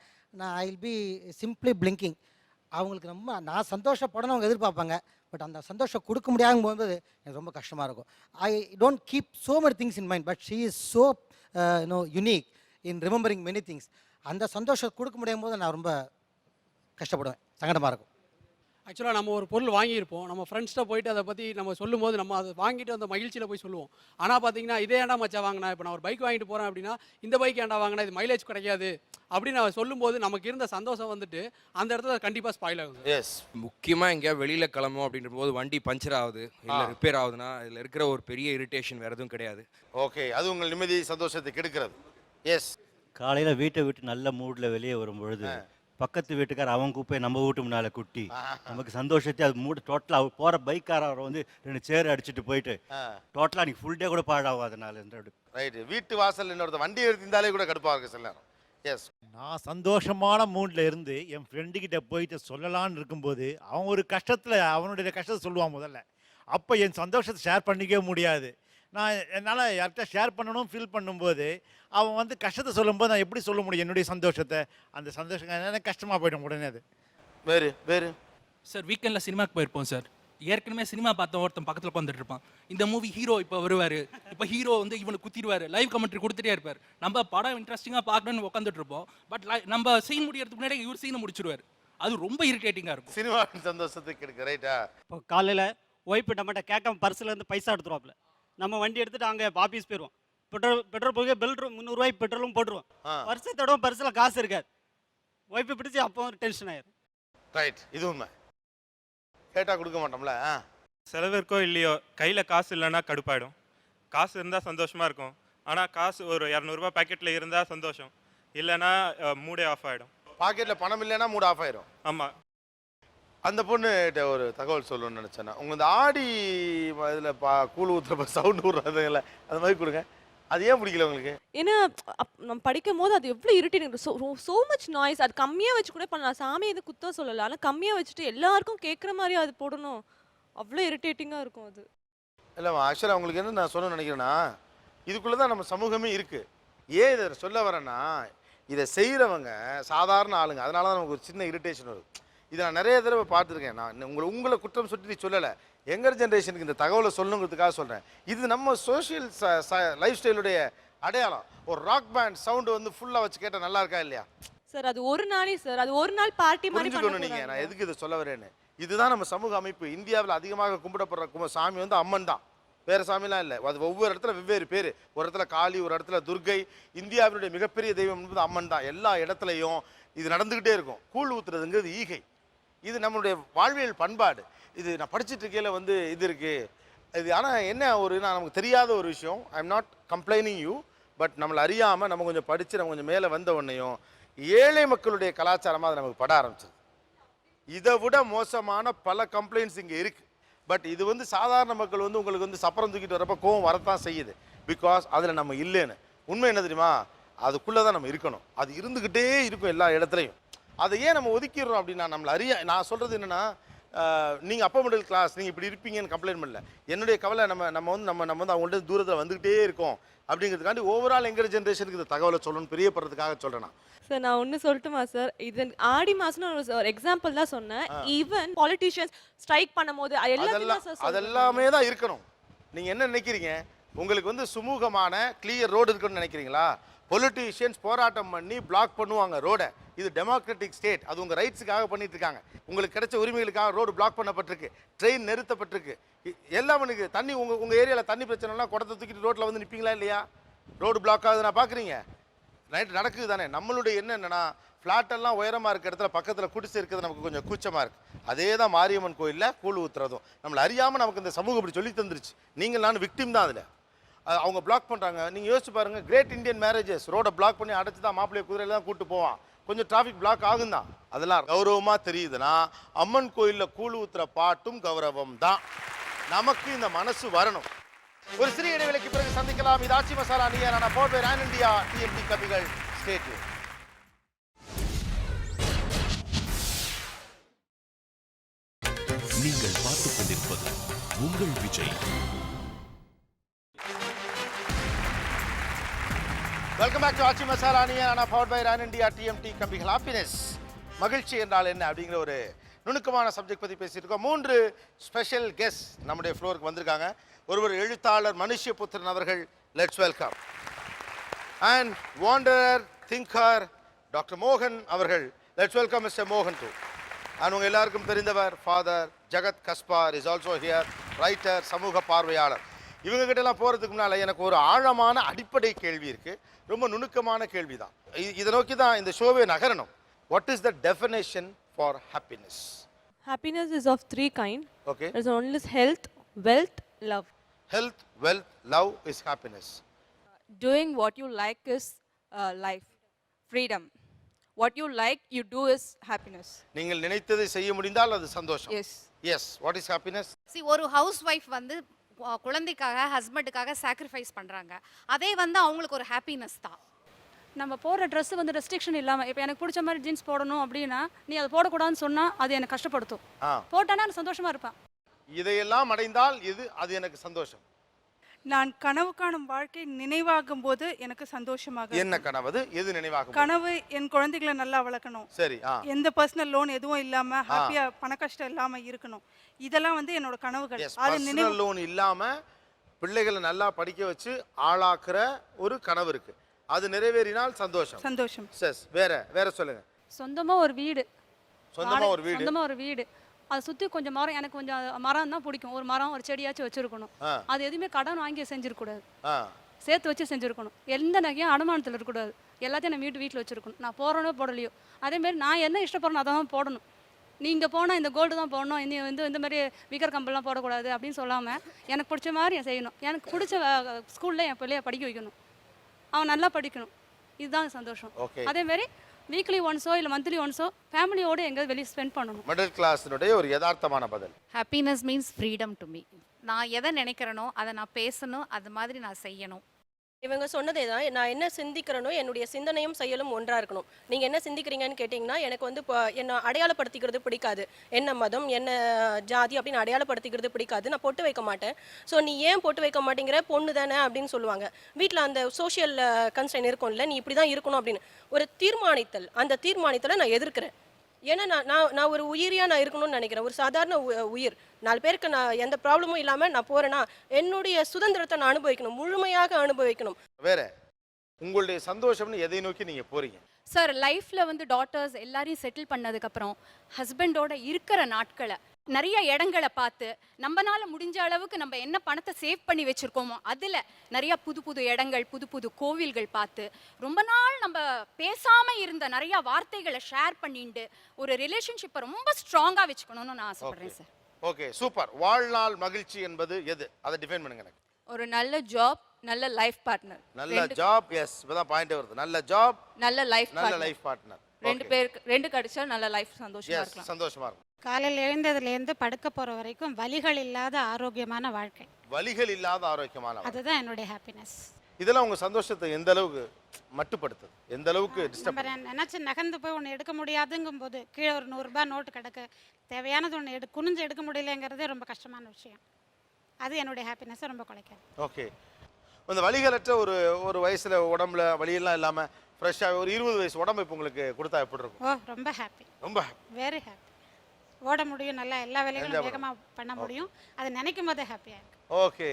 நான் I will be simply blinking. அவங்களுக்கு ரொம்ப நான் சந்தோஷப்படணும் அவங்க எதிர்பார்ப்பாங்க. பட் அந்த சந்தோஷம் கொடுக்க முடியாதும் போது எனக்கு ரொம்ப கஷ்டமாக இருக்கும். I don't keep so many things in mind, but she is so unique in remembering many things. அந்த சந்தோஷம் கொடுக்க முடியும் போது நான் ரொம்ப கஷ்டப்படுவேன், சங்கடமாக இருக்கும். ஆக்சுவலாக நம்ம ஒரு பொருள் வாங்கியிருப்போம், நம்ம ஃப்ரெண்ட்ஸ்கிட்ட போயிட்டு அதை பற்றி நம்ம சொல்லும்போது நம்ம அதை வாங்கிட்டு அந்த மகிழ்ச்சியில் போய் சொல்லுவோம். ஆனால் பார்த்தீங்கன்னா இதே ஏன்டா மச்சான் வாங்கினா, இப்போ நான் ஒரு பைக் வாங்கிட்டு போகிறேன் அப்படின்னா இந்த பைக் ஏன்டா வாங்கினா, இது மைலேஜ் கிடைக்காது அப்படின்னு நான் சொல்லும்போது நமக்கு இருந்த சந்தோஷம் வந்துட்டு அந்த இடத்துல கண்டிப்பாக ஸ்பாயில் ஆகுது. எஸ், முக்கியமாக எங்கேயா வெளியில் கிளம்பும் அப்படின்ற போது வண்டி பஞ்சர் ஆகுது இல்லை ரிப்பேர் ஆகுதுன்னா இதில் இருக்கிற ஒரு பெரிய இரிட்டேஷன் வேறு எதுவும் கிடையாது. ஓகே, அது உங்கள் நிம்மதி சந்தோஷத்தை கெடுக்கிறது. எஸ், காலையில் வீட்டை விட்டு நல்ல மூடில் வெளியே வரும்பொழுது பக்கத்து வீட்டுக்கார அவன் குப்பையை நம்ம வீட்டு முன்னால் குட்டி நமக்கு சந்தோஷத்தை அது மூடு டோட்டலாக போகிற பைக்காரர் வந்து 2 சேர் அடிச்சுட்டு போயிட்டு டோட்டலாக அன்றைக்கி ஃபுல் டே கூட பாழாகும். அதனால ரைட்டு, வீட்டு வாசல் என்னோட வண்டி எடுத்திருந்தாலே கூட கடுப்பாக இருக்குது சில நேரம். எஸ், நான் சந்தோஷமான மூடில் இருந்து என் ஃப்ரெண்டுக்கிட்ட போயிட்டு சொல்லலான்னு இருக்கும்போது அவன் ஒரு கஷ்டத்தில் அவனுடைய கஷ்டத்தை சொல்லுவான் முதல்ல. அப்போ என் சந்தோஷத்தை ஷேர் பண்ணிக்கவே முடியாது. நான் என்னால் யார்கிட்ட ஷேர் பண்ணணும் ஃபீல் பண்ணும்போது அவன் வந்து கஷ்டத்தை சொல்லும்போது நான் எப்படி சொல்ல முடியும் என்னுடைய சந்தோஷத்தை? அந்த சந்தோஷம் எனக்கு கஷ்டமாக போய்டும் உடனே. அது வேறு சார், வீக்கெண்டில் சினிமாக்கு போயிருப்போம் சார். ஏற்கனவே சினிமா பார்த்த ஒருத்தன் பக்கத்தில் உட்காந்துட்டு இருப்பான். இந்த மூவி ஹீரோ இப்போ வருவார், இப்போ ஹீரோ வந்து இவனுக்கு குத்திடுவார், லைவ் கமெண்ட்ரி கொடுத்துட்டே இருப்பார். நம்ம படம் இன்ட்ரெஸ்டிங்காக பார்க்கணுன்னு உட்காந்துட்டு இருப்போம். பட் நம்ம சீன் முடியறதுக்கு முன்னாடி இவர் சீனை முடிச்சிருவார். அது ரொம்ப இரிட்டேட்டிங்காக இருக்கும். சினிமாவின் சந்தோஷத்துக்கு இருக்கு. ரைட்டா, இப்போ காலையில் ஒய்ஃபு நம்மகிட்ட கேட்காம பர்ஸ்லேருந்து பைசா எடுத்துருவாப்புல, நம்ம வண்டி எடுத்துகிட்டு அங்கே ஆஃபீஸ் போயிடுவோம். பெட்ரோல் போய் பில் 300 ரூபாய்க்கு பெட்ரோலும் போட்டுருவோம். பர்ஸை தடவை பர்ஸில் காசு இருக்காது. ஒய்ஃபை பிடிச்சி அப்போ டென்ஷன் ஆயிரும். ரைட், இது உண்மை. கேட்டால் கொடுக்க மாட்டோம்ல. சில பேருக்கோ இல்லையோ கையில் காசு இல்லைன்னா கடுப்பாயிடும். காசு இருந்தால் சந்தோஷமாக இருக்கும். ஆனால் காசு ஒரு 200 ரூபாய் பாக்கெட்டில் இருந்தால் சந்தோஷம், இல்லைன்னா மூடே ஆஃப் ஆகிடும். பாக்கெட்டில் பணம் இல்லைன்னா மூட் ஆஃப் ஆயிடும். ஆமாம். அந்த பொண்ணுகிட்ட ஒரு தகவல் சொல்லணும்னு நினச்சேன்னா, உங்கள் இந்த ஆடி இதில் கூழ் ஊற்றுறப்ப சவுண்டு விட்றதுங்கள அது மாதிரி கொடுங்க. அது ஏன் பிடிக்கல உங்களுக்கு? ஏன்னா நம்ம படிக்கும் போது அது எவ்வளோ இரிட்டேட்டிங், ஸோ மச் நாய்ஸ். அது கம்மியாக வச்சு கூட பண்ணலாம், சாமி எது குத்தம் சொல்லலை. ஆனால் கம்மியாக வச்சுட்டு எல்லாருக்கும் கேட்குற மாதிரி அது போடணும், அவ்வளோ இரிட்டேட்டிங்காக இருக்கும் அது. இல்லைம்மா, ஆக்சுவலாக உங்களுக்கு என்ன நான் சொல்லணும்னு நினைக்கிறேன்னா, இதுக்குள்ளே தான் நம்ம சமூகமே இருக்குது. ஏன் இதை சொல்ல வரேன்னா, இதை செய்கிறவங்க சாதாரண ஆளுங்க, அதனால தான் நமக்கு ஒரு சின்ன இரிட்டேஷன் வருது. இதை நான் நிறைய தடவை பார்த்துருக்கேன். நான் உங்களை குற்றம் சுற்றி சொல்லலை, யங்கர் ஜென்ரேஷனுக்கு இந்த தகவலை சொல்லணுங்கிறதுக்காக சொல்கிறேன். இது நம்ம சோஷியல் லைஃப் ஸ்டைலுடைய அடையாளம். ஒரு ராக் பேண்ட் சவுண்டு வந்து ஃபுல்லாக வச்சு கேட்டால் நல்லா இருக்கா இல்லையா சார்? அது ஒரு நாளே சார், அது ஒரு நாள் பார்ட்டி மாதிரி புரிஞ்சுக்கணும் நீங்கள். நான் எதுக்கு இதை சொல்ல வரேன்னு, இதுதான் நம்ம சமூக அமைப்பு. இந்தியாவில் அதிகமாக கும்பிடப்படுற சாமி வந்து அம்மன் தான், வேறு சாமிலாம் இல்லை. அது ஒவ்வொரு இடத்துல வெவ்வேறு பேர். ஒரு இடத்துல காளி, ஒரு இடத்துல துர்கை. இந்தியாவினுடைய மிகப்பெரிய தெய்வம் என்பது அம்மன் தான். எல்லா இடத்துலையும் இது நடந்துக்கிட்டே இருக்கும். கூழ் ஊற்றுறதுங்கிறது ஈகை. இது நம்மளுடைய வாழ்வியல் பண்பாடு. இது நான் படிச்சுட்டு இருக்கையில் வந்து இது இருக்குது இது. ஆனால் என்ன நான் நமக்கு தெரியாத ஒரு விஷயம், I am not complaining you, but நம்மளை அறியாமல் நம்ம கொஞ்சம் படித்து நம்ம கொஞ்சம் மேலே வந்த உடனேயும் ஏழை மக்களுடைய கலாச்சாரமாக அது நமக்கு பட ஆரம்பிச்சது. இதை விட மோசமான பல கம்ப்ளைண்ட்ஸ் இங்கே இருக்குது. பட் இது வந்து சாதாரண மக்கள் வந்து உங்களுக்கு வந்து சப்பரம் தூக்கிட்டு வரப்போ கோவம் வரத்தான் செய்யுது. பிகாஸ் அதில் நம்ம இல்லைன்னு. உண்மை என்ன தெரியுமா, அதுக்குள்ளே தான் நம்ம இருக்கணும். அது இருந்துக்கிட்டே இருக்கும் எல்லா இடத்துலையும். அதை ஏன் நம்ம ஒதுக்கிடுறோம் அப்படின்னா, நம்மளை நான் சொல்கிறது என்னென்னா, நீங்கள் அப்போ மிடில் கிளாஸ், நீங்கள் இப்படி இருப்பீங்கன்னு கம்ப்ளைண்ட் பண்ணல. என்னுடைய கவலை நம்ம வந்து அவங்கள்ட்ட தூரத்தில் வந்துக்கிட்டே இருக்கோம் அப்படிங்கிறதுக்காண்டி ஓவரால் எங்கள் ஜென்ரேஷனுக்கு இந்த தகவலை சொல்லணும்னு பிரியப்படுறதுக்காக சொல்கிறேன். சார் நான் ஒன்று சொல்லட்டுமா சார்? இது ஆடி மாதம்னு ஒரு எக்ஸாம்பிள் தான் சொன்னேன். ஈவன் பாலிட்டிஷியன்ஸ் ஸ்ட்ரைக் பண்ணும் போது அதெல்லாமே தான் இருக்கணும். நீங்கள் என்ன நினைக்கிறீங்க? உங்களுக்கு வந்து சுமூகமான கிளியர் ரோடு இருக்குன்னு நினைக்கிறீங்களா? பொலிட்டீஷியன்ஸ் போராட்டம் பண்ணி பிளாக் பண்ணுவாங்க ரோடை. இது டெமோக்ராட்டிக் ஸ்டேட், அது உங்கள் ரைட்ஸுக்காக பண்ணிட்டு இருக்காங்க. உங்களுக்கு கிடைச்ச உரிமைகளுக்காக ரோடு பிளாக் பண்ணப்பட்டிருக்கு, ட்ரெயின் நிறுத்தப்பட்டிருக்கு, எல்லாம் பண்ணுங்க. தண்ணி உங்கள் ஏரியாவில் தண்ணி பிரச்சனைலாம் குடத்தை தூக்கிட்டு ரோட்டில் வந்து நிற்பீங்களா இல்லையா? ரோடு பிளாக் ஆகுது, நான் பார்க்குறீங்க நைட்டு நடக்குது தானே. நம்மளுடைய என்னென்னா, ஃப்ளாட்டெல்லாம் உயரமாக இருக்க இடத்துல பக்கத்தில் குடிசை இருக்கிறது நமக்கு கொஞ்சம் கூச்சமாக இருக்குது. அதே தான் மாரியம்மன் கோயிலில் கூழ் ஊற்றுறதும். நம்மளை அறியாமல் நமக்கு இந்த சமூகம் இப்படி சொல்லி தந்துருச்சு. நீங்கள் நான் விக்டிம் தான். அதில் அவங்க பிளாக் பண்ணுறாங்க. நீங்கள் யோசிச்சு பாருங்கள், கிரேட் இந்தியன் மேரேஜஸ் ரோடை பிளாக் பண்ணி அடைச்சி தான் மாப்பிள்ளைய குதிரையில் தான் கூப்பிட்டு போவான். கொஞ்சம் டிராஃபிக் பிளாக் ஆகும் தான். அதெல்லாம் கௌரவமாக தெரியுதுன்னா, அம்மன் கோயிலில் கூழ் ஊற்றுற பாட்டும் கௌரவம் தான். நமக்கு இந்த மனசு வரணும். ஒரு சிறிய இடைவெளிக்கு பிறகு சந்திக்கலாம். இது Aachi Masala Neeya powered by Ron India TMT கபிகள். Stay tune. நீங்கள் பார்த்துக் கொண்டிருப்பது உங்கள் Vijay. Welcome back to Aachi Masala Neeya powered by Ron India TMT கபிகள். ஹாப்பினஸ், மகிழ்ச்சி என்றால் என்ன அப்படிங்கிற ஒரு நுணுக்கமான சப்ஜெக்ட் பற்றி பேசிட்டு இருக்கோம். 3 ஸ்பெஷல் கெஸ்ட் நம்முடைய ஃப்ளோருக்கு வந்திருக்காங்க. ஒருவர் எழுத்தாளர் மனுஷ்யபுத்திரன் அவர்கள், let's welcome. And wanderer thinker doctor மோகன் அவர்கள், லெட்ஸ் வெல்கம் மிஸ்டர் மோகன் டூ. நான் உங்க எல்லாருக்கும் தெரிந்தவர் father Jagath Gaspar is also here, writer, சமூக பார்வையாளர். இவங்க கிட்ட எல்லாம் போறதுக்கு முன்னால எனக்கு ஒரு ஆழமான அடிப்படை கேள்வி இருக்கு, ரொம்ப நுணுக்கமான கேள்வி தான். இதை நோக்கி தான் இந்த ஷோவே நகரணும். What is the definition for happiness? Happiness is of three kind. Okay. There's only health, wealth, love. Health, wealth, love is happiness. Doing what you like is life, freedom. What you like, you do is happiness. நீங்கள் நினைத்ததை செய்ய முடிந்தால் அது சந்தோஷம். Yes. Yes. What is happiness? ஒரு house wife வந்து குழந்தைக்காக ஹஸ்பண்டுக்காக sacrifice பண்ணுறாங்க, அதே வந்து அவங்களுக்கு ஒரு ஹாப்பினஸ் தான். நம்ம போடுற ட்ரெஸ் வந்து ரெஸ்ட்ரிக்ஷன் இல்லாமல் இப்போ எனக்கு பிடிச்ச மாதிரி ஜீன்ஸ் போடணும் அப்படின்னா நீ அதை போடக்கூடாதுன்னு சொன்னால் அது எனக்கு கஷ்டப்படுத்தும். போட்டானா நான் சந்தோஷமாக இருப்பேன். இதையெல்லாம் அடைந்தால் அது எனக்கு சந்தோஷம். நான் கனவு காணும் வாழ்க்கை நினைவாகும் போது எனக்கு சந்தோஷமாக. என்ன கனவு? எது நினைவாகும்? கனவு என் குழந்தைகளை நல்லா வளர்க்கணும், சரி, எந்த பர்சனல் லோன் எதுவும் இல்லாம ஹாப்பியா பண கஷ்டம் இல்லாம இருக்கணும். இதெல்லாம் வந்து என்னோட கனவுகள். அது பர்சனல் லோன் இல்லாம பிள்ளைகளை நல்லா படிக்க வச்சு ஆளாக்குற ஒரு கனவு இருக்கு, அது நிறைவேறினால் சந்தோஷம். சந்தோஷம். வேற சொல்லுங்க. சொந்தமாக ஒரு வீடு. சொந்தமாக ஒரு வீடு. அதை சுற்றி கொஞ்சம் மரம், எனக்கு கொஞ்சம் மரம் தான் பிடிக்கும். ஒரு மரம், ஒரு செடியாச்சும் வச்சிருக்கணும். அது எதுவுமே கடன் வாங்கி செஞ்சிருக்கூடாது, சேர்த்து வச்சு செஞ்சுருக்கணும். எந்த நகையும் அடமானத்தில் இருக்கக்கூடாது, எல்லாத்தையும் நான் வீட்டில் வச்சுருக்கணும். நான் போடுறனோ போடலையோ அதேமாரி நான் என்ன இஷ்டப்படுறேன் அதை தான் போடணும். நீங்கள் போனால் இந்த கோல்டு தான் போடணும், இனி வந்து இந்த மாதிரி வீக்கர் கம்பெல்லாம் போடக்கூடாது அப்படின்னு சொல்லாமல் எனக்கு பிடிச்ச மாதிரி செய்யணும். எனக்கு பிடிச்ச ஸ்கூலில் என் பிள்ளைய படிக்க வைக்கணும், அவன் நல்லா படிக்கணும், இதுதான் சந்தோஷம். அதேமாரி வீக்லி ஒன்ஸோ இல்லை மந்த்லி ஒன்ஸோ ஃபேமிலியோடு எங்கேயாவது வெளியே ஸ்பெண்ட் பண்ணணும். மிடில் கிளாஸினுடைய ஒரு யதார்த்தமான பதில். Happiness means freedom to me. நான் எதை நினைக்கிறேனோ அதை நான் பேசணும், அது மாதிரி நான் செய்யணும். இவங்க சொன்னதே தான், நான் என்ன சிந்திக்கிறனோ என்னுடைய சிந்தனையும் செயலும் ஒன்றாக இருக்கணும். நீங்கள் என்ன சிந்திக்கிறீங்கன்னு கேட்டிங்கன்னா எனக்கு வந்து இப்போ என்னை அடையாளப்படுத்திக்கிறது பிடிக்காது, என்ன மதம் என்ன ஜாதி அப்படின்னு அடையாளப்படுத்திக்கிறது பிடிக்காது, நான் பொட்டு வைக்க மாட்டேன். ஸோ நீ ஏன் பொட்டு வைக்க மாட்டேங்கிற, பொண்ணு தானே அப்படின்னு சொல்லுவாங்க. வீட்டில் அந்த சோஷியல் கன்ஸ்ட்ரெயின் இருக்கும்ல, நீ இப்படி தான் இருக்கணும் அப்படின்னு ஒரு தீர்மானித்தல், அந்த தீர்மானித்தலை நான் எதிர்க்கிறேன். ஏன்னா நான் ஒரு உயிரியாக நான் இருக்கணும்னு நினைக்கிறேன், ஒரு சாதாரண உயிர். 4 பேருக்கு நான் எந்த ப்ராப்ளமும் இல்லாமல் நான் போகிறேன்னா என்னுடைய சுதந்திரத்தை நான் அனுபவிக்கணும், முழுமையாக அனுபவிக்கணும். வேற உங்களுடைய சந்தோஷம்னு எதை நோக்கி நீங்கள் போகிறீங்க? சார் லைஃப்பில் வந்து டாட்டர்ஸ் எல்லாரையும் செட்டில் பண்ணதுக்கப்புறம் ஹஸ்பண்டோட இருக்கிற நாட்களை நிறைய இடங்களை பார்த்து நம்மனால முடிஞ்ச அளவுக்கு நம்ம என்ன பணத்தை சேவ் பண்ணி வச்சுருக்கோமோ அதில் நிறைய புது புது இடங்கள், புது புது கோவில்கள் பார்த்து ரொம்ப நாள் நம்ம பேசாமல் இருந்த நிறையா வார்த்தைகளை ஷேர் பண்ணிட்டு ஒரு ரிலேஷன்ஷிப்பை ரொம்ப ஸ்ட்ராங்காக வச்சுக்கணும்னு நான் ஆசைப்படுறேன் சார். Okay, super. வாழ்நாள் மகிழ்ச்சி என்பது எது, அதை டிஃபைன் பண்ணுங்க எனக்கு. ஒரு நல்ல ஜாப், நல்ல லைஃப் பார்ட்னர். நல்ல ஜாப், எஸ், இப்பதான் பாயிண்ட் வருது. நல்ல ஜாப், நல்ல லைஃப் பார்ட்னர். ரெண்டு கிடைச்சா நல்ல லைஃப் சந்தோஷமா இருக்கலாம். சந்தோஷமா இருக்கும். காலையில் எழுந்ததுலேருந்து படுக்க போகிற வரைக்கும் வலிகள் இல்லாத ஆரோக்கியமான வாழ்க்கை. வலிகள் இல்லாத ஆரோக்கியமான வாழ்க்கை, அதுதான் என்னுடைய ஹாப்பினஸ். இதெல்லாம் உங்க சந்தோஷத்தை எந்த அளவுக்கு மட்டுப்படுத்துது, எந்த அளவுக்கு டிஸ்டர்ப்? நம்ம நினச்சி நகர்ந்து போய் ஒன்று எடுக்க முடியாதுங்கும் போது கீழே ஒரு 100 ரூபாய் நோட்டு கிடக்கு, தேவையானது ஒன்று குனிஞ்சு எடுக்க முடியலைங்கிறதே ரொம்ப கஷ்டமான விஷயம். அது என்னுடைய ஹாப்பினஸை ரொம்ப குறைக்காது. ஓகே, இந்த வலிகளற்ற ஒரு வயசுல உடம்புல வலியெல்லாம் இல்லாமல் ஃப்ரெஷ்ஷாக ஒரு 20 வயசு உடம்பு இப்போ உங்களுக்கு கொடுத்தா எப்படி இருக்கும்? ரொம்ப ஹாப்பி, ரொம்ப ஹாப்பி, வெரி ஹாப்பி. ஓட முடியும், நல்லா எல்லா வேலைகளும் வேகமாக பண்ண முடியும், அது நினைக்கும் போதே ஹாப்பியாக இருக்கு. ஓகே,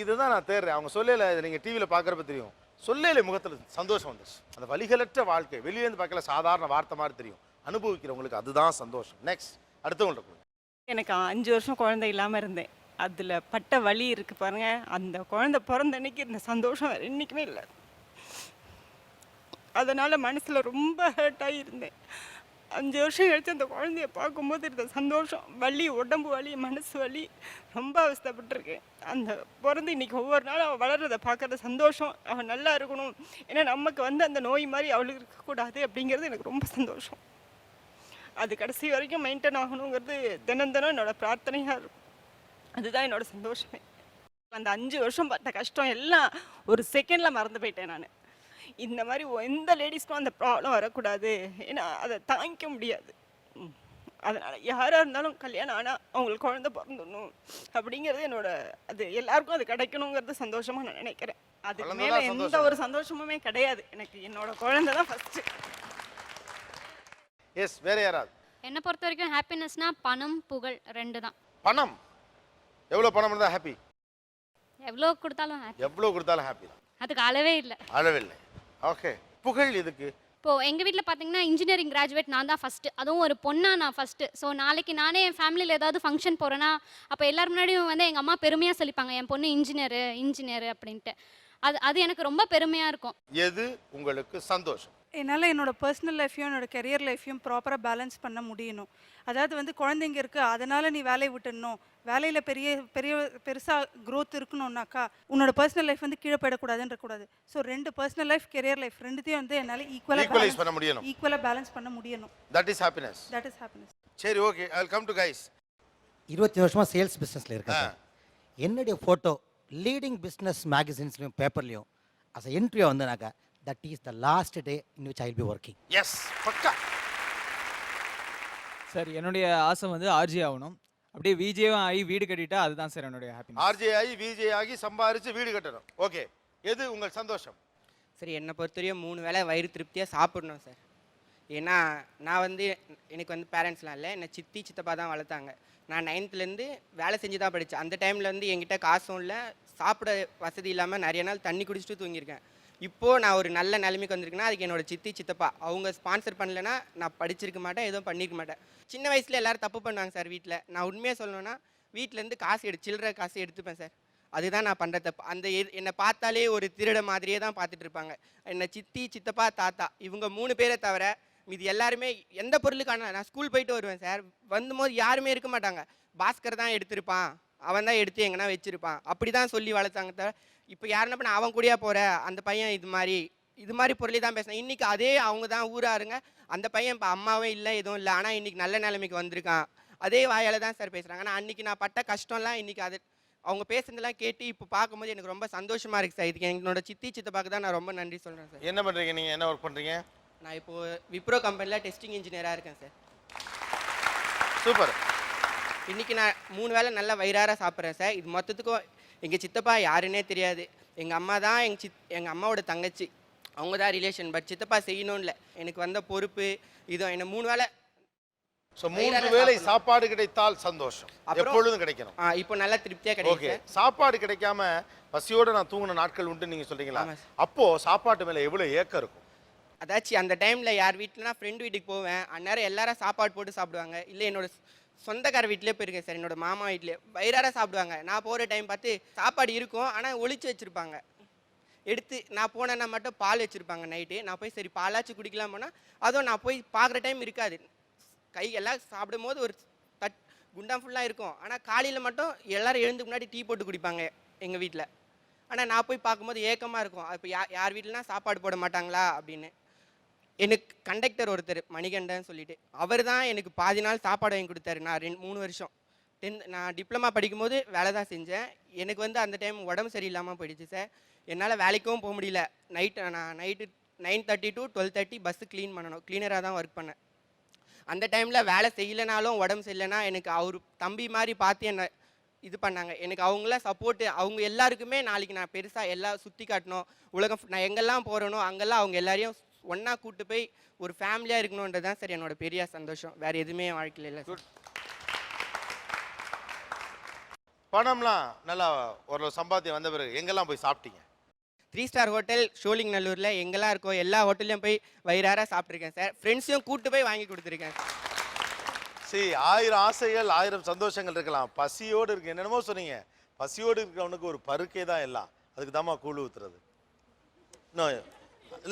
இதுதான் நான் தேடுறேன். அவங்க சொல்லல, இதை நீங்கள் டிவியில் பார்க்குறப்ப தெரியும், சொல்லல முகத்தில் சந்தோஷம் வந்துச்சு. அந்த வலிகளற்ற வாழ்க்கை வெளியேந்து பார்க்கல சாதாரண வார்த்தை மாதிரி தெரியும், அனுபவிக்கிறவங்களுக்கு அதுதான் சந்தோஷம். நெக்ஸ்ட், அடுத்தவங்களுக்கு. எனக்கு 5 வருஷம் குழந்தை இல்லாமல் இருந்தேன், அதில் பட்ட வலி இருக்குது பாருங்க, அந்த குழந்தை பிறந்த அன்னைக்கு இருந்த சந்தோஷம் வேறு என்றைக்குமே இல்லை. அதனால் மனசில் ரொம்ப ஹர்ட் ஆகியிருந்தேன். 5 வருஷம் கழிச்சு அந்த குழந்தைய பார்க்கும்போது இருந்த சந்தோஷம், வலி, உடம்பு வலி, மனசு வலி, ரொம்ப அவஸ்தைப்பட்டிருக்கேன். அந்த பிறந்து இன்றைக்கி ஒவ்வொரு நாளும் அவள் வளர்றதை பார்க்குற சந்தோஷம், அவள் நல்லா இருக்கணும், ஏன்னா நமக்கு வந்து அந்த நோய் மாதிரி அவளுக்கு இருக்கக்கூடாது அப்படிங்கிறது எனக்கு ரொம்ப சந்தோஷம். அது கடைசி வரைக்கும் மெயின்டைன் ஆகணுங்கிறது தினம் தினம் என்னோடய பிரார்த்தனையாக இருக்கும். அதுதான் என்னோட சந்தோஷமே. அந்த 5 வருஷம் பட்ட கஷ்டம் எல்லாம் ஒரு செகண்டில் மறந்து போயிட்டேன் நான். இந்த மாதிரி எந்த லேடிஸ்க்கும் அந்த ப்ராப்ளம் வரக்கூடாது, ஏன்னா அதை தாங்கிக்க முடியாது. அதனால் யாராக இருந்தாலும் கல்யாணம் ஆனால் அவங்களுக்கு குழந்தை பிறந்துடணும் அப்படிங்கிறது என்னோட, அது எல்லாருக்கும் அது கிடைக்கணுங்கிறது சந்தோஷமாக நான் நினைக்கிறேன். அதுக்கு மேலே எந்த ஒரு சந்தோஷமுமே கிடையாது எனக்கு. என்னோட குழந்தை தான் ஃபஸ்ட்டு. எஸ், வேற யாராவது? என்னை பொறுத்த வரைக்கும் ஹாப்பினஸ்னா பணம், புகழ் 2 தான். பணம், எவ்வளோ பணம் இருந்தால் ஹாப்பி? எவ்வளோ கொடுத்தாலும் ஹாப்பி. எவ்வளோ கொடுத்தாலும் ஹாப்பி, அதுக்கு அளவே இல்லை. அளவில்லை. ஓகே, புகழ் எதுக்கு? இப்போது எங்கள் வீட்டில் பார்த்தீங்கன்னா இன்ஜினியரிங் கிராஜுவேட் நான் தான் ஃபஸ்ட்டு, அதுவும் ஒரு பொண்ணாக நான் ஃபஸ்ட்டு. ஸோ நாளைக்கு நானே என் ஃபேமிலியில் ஏதாவது ஃபங்க்ஷன் போகிறேன்னா அப்போ எல்லார் முன்னாடியும் வந்து எங்கள் அம்மா பெருமையாக சொல்லிப்பாங்க, என் பொண்ணு இன்ஜினியரு அப்படின்ட்டு. அது எனக்கு ரொம்ப பெருமையாக இருக்கும். எது உங்களுக்கு சந்தோஷம்? என்னால் என்னோட பர்சனல் லைஃப்பையும் என்னோட கெரியர் லைஃப்பையும் ப்ராப்பராக பேலன்ஸ் பண்ண முடியணும். அதாவது வந்து குழந்தைங்க இருக்குது, அதனால் நீ வேலையை விட்டுடணும், வேலையில் பெருசாக க்ரோத் இருக்கணும்னாக்கா உன்னோட பர்சனல் லைஃப் வந்து கீழே போயிடக்கூடாதுன்ற கூடாது. So 2 personal life career life ரெண்டுத்தையும் வந்து என்னால் ஈக்குவலைஸ் பண்ண முடியணும். ஈக்குவலாக பேலன்ஸ் பண்ண முடியணும். That is happiness. சரி, okay, I will come to guys. 20 வருஷமாக சேல்ஸ் பிஸ்னஸில் இருக்கேன். என்னுடைய ஃபோட்டோ லீடிங் பிஸ்னஸ் மேகசின்ஸ்லையும் பேப்பர்லையும் அஸ் என்ட்ரியாக வந்தனாக்கா that is the last day in which I will be working. Yes, பக்கா. சார் என்னுடைய ஆசை வந்து ஆர்ஜி ஆகணும். அப்படியே விஜேவும் ஆகி வீடு கட்டிட்டா அதுதான் சார் என்னுடைய ஹாப்பினஸ். ஆர்ஜே ஆகி விஜே ஆகி சம்பாரிச்சு வீடு கட்டணும். ஓகே, எது உங்கள் சந்தோஷம்? சரி, என்னை பொறுத்தவரையும் 3 வேளை வயிறு திருப்தியாக சாப்பிடணும் சார். ஏன்னா நான் வந்து எனக்கு வந்து பேரண்ட்ஸ்லாம் இல்லை, என்னை சித்தி சித்தப்பா தான் வளர்த்தாங்க. நான் 9th வேலை செஞ்சு தான் படித்தேன். அந்த டைமில் வந்து என்கிட்ட காசும் இல்லை, சாப்பிட வசதி இல்லாமல் நிறைய நாள் தண்ணி குடிச்சிட்டு தூங்கியிருக்கேன். இப்போது நான் ஒரு நல்ல நிலைமைக்கு வந்திருக்கேன்னா அதுக்கு என்னோட சித்தி சித்தப்பா அவங்க ஸ்பான்சர் பண்ணலைன்னா நான் படிச்சிருக்க மாட்டேன், எதுவும் பண்ணியிருக்க மாட்டேன். சின்ன வயசில் எல்லோரும் தப்பு பண்ணுவாங்க சார் வீட்டில். நான் உண்மையாக சொல்லணுன்னா வீட்டிலேருந்து சில்லற காசு எடுத்துப்பேன் சார். அதுதான் நான் பண்ணுற தப்பு. என்னை பார்த்தாலே ஒரு திருட மாதிரியே தான் பார்த்துட்டு இருப்பாங்க. என்னை சித்தி சித்தப்பா தாத்தா இவங்க 3 பேரை தவிர மீது எல்லாருமே எந்த பொருளுக்கான நான் ஸ்கூல் போயிட்டு வருவேன் சார், வந்தும்போது யாருமே இருக்க மாட்டாங்க. பாஸ்கர் தான் எடுத்திருப்பான், அவன் தான் எடுத்து எங்கன்னா வச்சிருப்பான், அப்படி தான் சொல்லி வளர்த்தாங்க தவிர இப்போ யார் என்ன பண்ண அவன் கூடயா போகிற அந்த பையன் இது மாதிரி பொருளை தான் பேசினேன். இன்றைக்கி அதே அவங்க தான் ஊராருங்க, அந்த பையன் இப்போ அம்மாவே இல்லை எதுவும் இல்லை, ஆனால் இன்றைக்கி நல்ல நிலைமைக்கு வந்திருக்கான். அதே வாயால் தான் சார் பேசுகிறாங்க. ஆனால் அன்றைக்கி நான் பட்ட கஷ்டம்லாம் இன்றைக்கி அது அவங்க பேசுனதெல்லாம் கேட்டு இப்போ பார்க்கும்போது எனக்கு ரொம்ப சந்தோஷமாக இருக்குது சார். இதுக்கு என்னோட சித்தி சித்தப்பாக்கு தான் நான் ரொம்ப நன்றி சொல்கிறேன் சார். என்ன பண்ணுறீங்க நீங்கள்? என்ன ஒர்க் பண்ணுறீங்க? நான் இப்போது விப்ரோ கம்பெனியில் டெஸ்டிங் இன்ஜினியராக இருக்கேன் சார். சூப்பர். இன்றைக்கி நான் 3 வேளை நல்லா வயிறார சாப்பிட்றேன் சார். இது மொத்தத்துக்கும் எங்கள் சித்தப்பா யாருன்னே தெரியாது. எங்கள் அம்மா தான் எங்கள் அம்மாவோட தங்கச்சி, அவங்க தான் ரிலேஷன். பட் சித்தப்பா செய்யணும் இல்லை, எனக்கு வந்த பொறுப்பு இதுவும் என்ன 3 வேளை. ஸோ 3 வேளை சாப்பாடு கிடைத்தால் சந்தோஷம் எப்பொழுதும் கிடைக்கணும். இப்போ நல்லா திருப்தியாக கிடைக்கும். சாப்பாடு கிடைக்காம பசியோடு நான் தூங்கின நாட்கள் உண்டு நீங்கள் சொல்கிறீங்களா? அப்போது சாப்பாட்டு மேலே எவ்வளோ ஏக்கம் இருக்கும்? அதாச்சும் அந்த டைமில் யார் வீட்டிலனா ஃப்ரெண்ட் வீட்டுக்கு போவேன், அந்நேரம் எல்லாரும் சாப்பாடு போட்டு சாப்பிடுவாங்க. இல்லை என்னோட சொந்தக்கார வீட்டிலே போயிருக்கேன் சார், என்னோட மாமா வீட்டிலே வயிறார சாப்பிடுவாங்க. நான் போகிற டைம் பார்த்து சாப்பாடு இருக்கும், ஆனால் ஒளிச்சு வச்சுருப்பாங்க. எடுத்து நான் போனேன்னா மட்டும் பால் வச்சுருப்பாங்க நைட்டு. நான் போய் சரி பாலாச்சும் குடிக்கலாம் போனால் அதுவும் நான் போய் பார்க்குற டைம் இருக்காது. எல்லாம் சாப்பிடும் போது ஒரு குண்டாம் ஃபுல்லாக இருக்கும். ஆனால் காலையில் மட்டும் எல்லோரும் எழுந்து முன்னாடி டீ போட்டு குடிப்பாங்க எங்கள் வீட்டில். ஆனால் நான் போய் பார்க்கும்போது ஏக்கமாக இருக்கும், இப்போ யார் வீட்டிலனா சாப்பாடு போட மாட்டாங்களா அப்படின்னு. எனக்கு கண்டக்டர் ஒருத்தர் மணிகண்டன் சொல்லிட்டு அவர் தான் எனக்கு பாதி நாள் சாப்பாடு வாங்கி கொடுத்தாரு. நான் 3 வருஷம் நான் டிப்ளமா படிக்கும்போது வேலை தான் செஞ்சேன். எனக்கு வந்து அந்த டைம் உடம்பு சரியில்லாமல் போயிடுச்சு சார். என்னால் வேலைக்கும் போக முடியல. நான் நைட்டு 9:30 to 12:30 பஸ்ஸு க்ளீன் பண்ணணும், க்ளீனராக தான் ஒர்க் பண்ணேன். அந்த டைமில் வேலை செய்யலைனாலும் உடம்பு சரியில்லைனா எனக்கு அவர் தம்பி மாதிரி பார்த்து என்னை இது பண்ணாங்க. எனக்கு அவங்களாம் சப்போர்ட்டு. அவங்க எல்லாருக்குமே நாளைக்கு நான் பெருசாக எல்லாம் சுற்றி காட்டணும், உலகம் நான் எங்கெல்லாம் போகிறேனோ அங்கெல்லாம் அவங்க எல்லாரையும் ஒன்றா கூப்பிட்டு போய் ஒரு ஃபேமிலியாக இருக்கணுன்றது தான் சார் என்னோட பெரிய சந்தோஷம். வேறு எதுவுமே என் வாழ்க்கையில் இல்லை சார். பணம்லாம் நல்லா ஓரளவு சம்பாத்தியம் வந்த பிறகு எங்கெல்லாம் போய் சாப்பிட்டீங்க? 3 ஸ்டார் ஹோட்டல் ஷோலிங் நல்லூரில் எங்கெல்லாம் இருக்கோ எல்லா ஹோட்டல்லையும் போய் வயிறார சாப்பிட்ருக்கேன் சார். ஃப்ரெண்ட்ஸையும் கூப்பிட்டு போய் வாங்கி கொடுத்துருக்கேன். சரி, 1000 ஆசைகள் 1000 சந்தோஷங்கள் இருக்கலாம். பசியோடு இருக்கு என்னென்னமோ சொன்னீங்க. பசியோடு இருக்கிறவனுக்கு ஒரு பருக்கே தான் எல்லாம். அதுக்கு தாம்மா கூழ் ஊற்றுறது. இன்னும்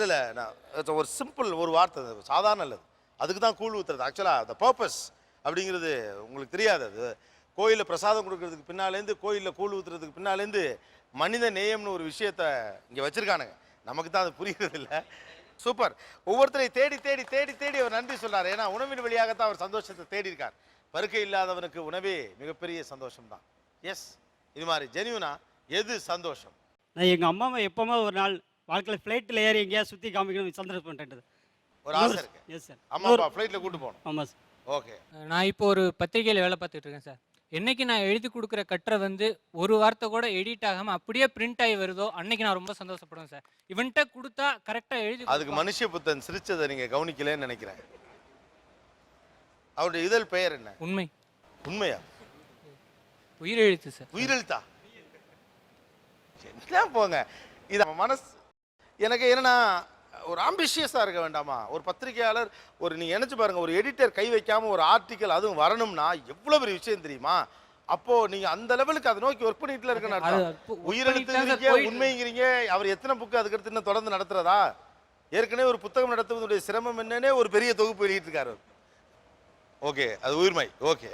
இல்லை நான் ஒரு சிம்பிள் ஒரு வார்த்தை, சாதாரண இல்லது, அதுக்கு தான் கூழ் ஊற்றுறது. ஆக்சுவலாக த பர்பஸ் அப்படிங்கிறது உங்களுக்கு தெரியாது. அது கோயிலில் பிரசாதம் கொடுக்கறதுக்கு பின்னாலேருந்து, கோயிலில் கூழ் ஊற்றுறதுக்கு பின்னாலேருந்து மனித நேயம்னு ஒரு விஷயத்தை இங்கே வச்சுருக்கானுங்க. நமக்கு தான் அது புரிகிறது இல்லை. சூப்பர். ஒவ்வொருத்தரையும் தேடி தேடி தேடி தேடி அவர் நன்றி சொல்கிறார். ஏன்னா உணவின் வழியாகத்தான் அவர் சந்தோஷத்தை தேடி இருக்கார். பருக்கை இல்லாதவனுக்கு உணவே மிகப்பெரிய சந்தோஷம்தான். எஸ், இது மாதிரி ஜெனியூனா எது சந்தோஷம்? நான் எங்கள் அம்மாவை எப்போவுமே ஒரு நாள் வாழ்க்கையில் ஃப்ளைட்டில் ஏறி எங்கேயா சுற்றி காமிக்கணும் சந்தோஷம் பண்ணுறது ஒரு ஆசை இருக்கு. Yes sir. அம்மா அப்பா ஃப்ளைட்டில் கூட்டு போகணும். ஆமாம் சார். ஓகே. நான் இப்போ ஒரு பத்திரிகையில் வேலை பார்த்துட்டு இருக்கேன் சார். என்னைக்கு நான் எழுதி கொடுக்குற கட்டுரை வந்து ஒரு வார்த்தை கூட எடிட் ஆகாமல் அப்படியே பிரிண்ட் ஆகி வருதோ அன்னைக்கு நான் ரொம்ப சந்தோஷப்படுவேன் சார். இவன்கிட்ட கொடுத்தா கரெக்டாக எழுதி. அதுக்கு மனுஷ புத்தன் சிரிச்சதை நீங்கள் கவனிக்கலன்னு நினைக்கிறேன். அவருடைய இதழ் பெயர் என்ன? உண்மை. உண்மையா? உயிரெழுத்து சார். உயிரெழுத்தா? என்ன போங்க, இது மனசு எனக்கு என்னன்னா ஒரு ஆம்பிஷியஸாக இருக்க வேண்டாமா? ஒரு பத்திரிகையாளர், ஒரு நீங்கள் நினச்சி பாருங்கள், ஒரு எடிட்டர் கை வைக்காமல் ஒரு ஆர்டிக்கல் அதுவும் வரணும்னா எவ்வளோ பெரிய விஷயம் தெரியுமா? அப்போ நீங்க அந்த லெவலுக்கு அதை நோக்கி ஒர்க் பண்ணிட்டுல இருக்கணும். உயிரெழுத்துங்கிறீங்க, உண்மைங்கிறீங்க. அவர் எத்தனை புக்கு அதுக்கு அடுத்து இன்னும் தொடர்ந்து நடத்துறதா? ஏற்கனவே ஒரு புத்தகம் நடத்துவதுடைய சிரமம் என்னன்னே ஒரு பெரிய தொகுப்பு வெளியிட்டிருக்காரு. ஓகே, அது உயிர்மை. ஓகே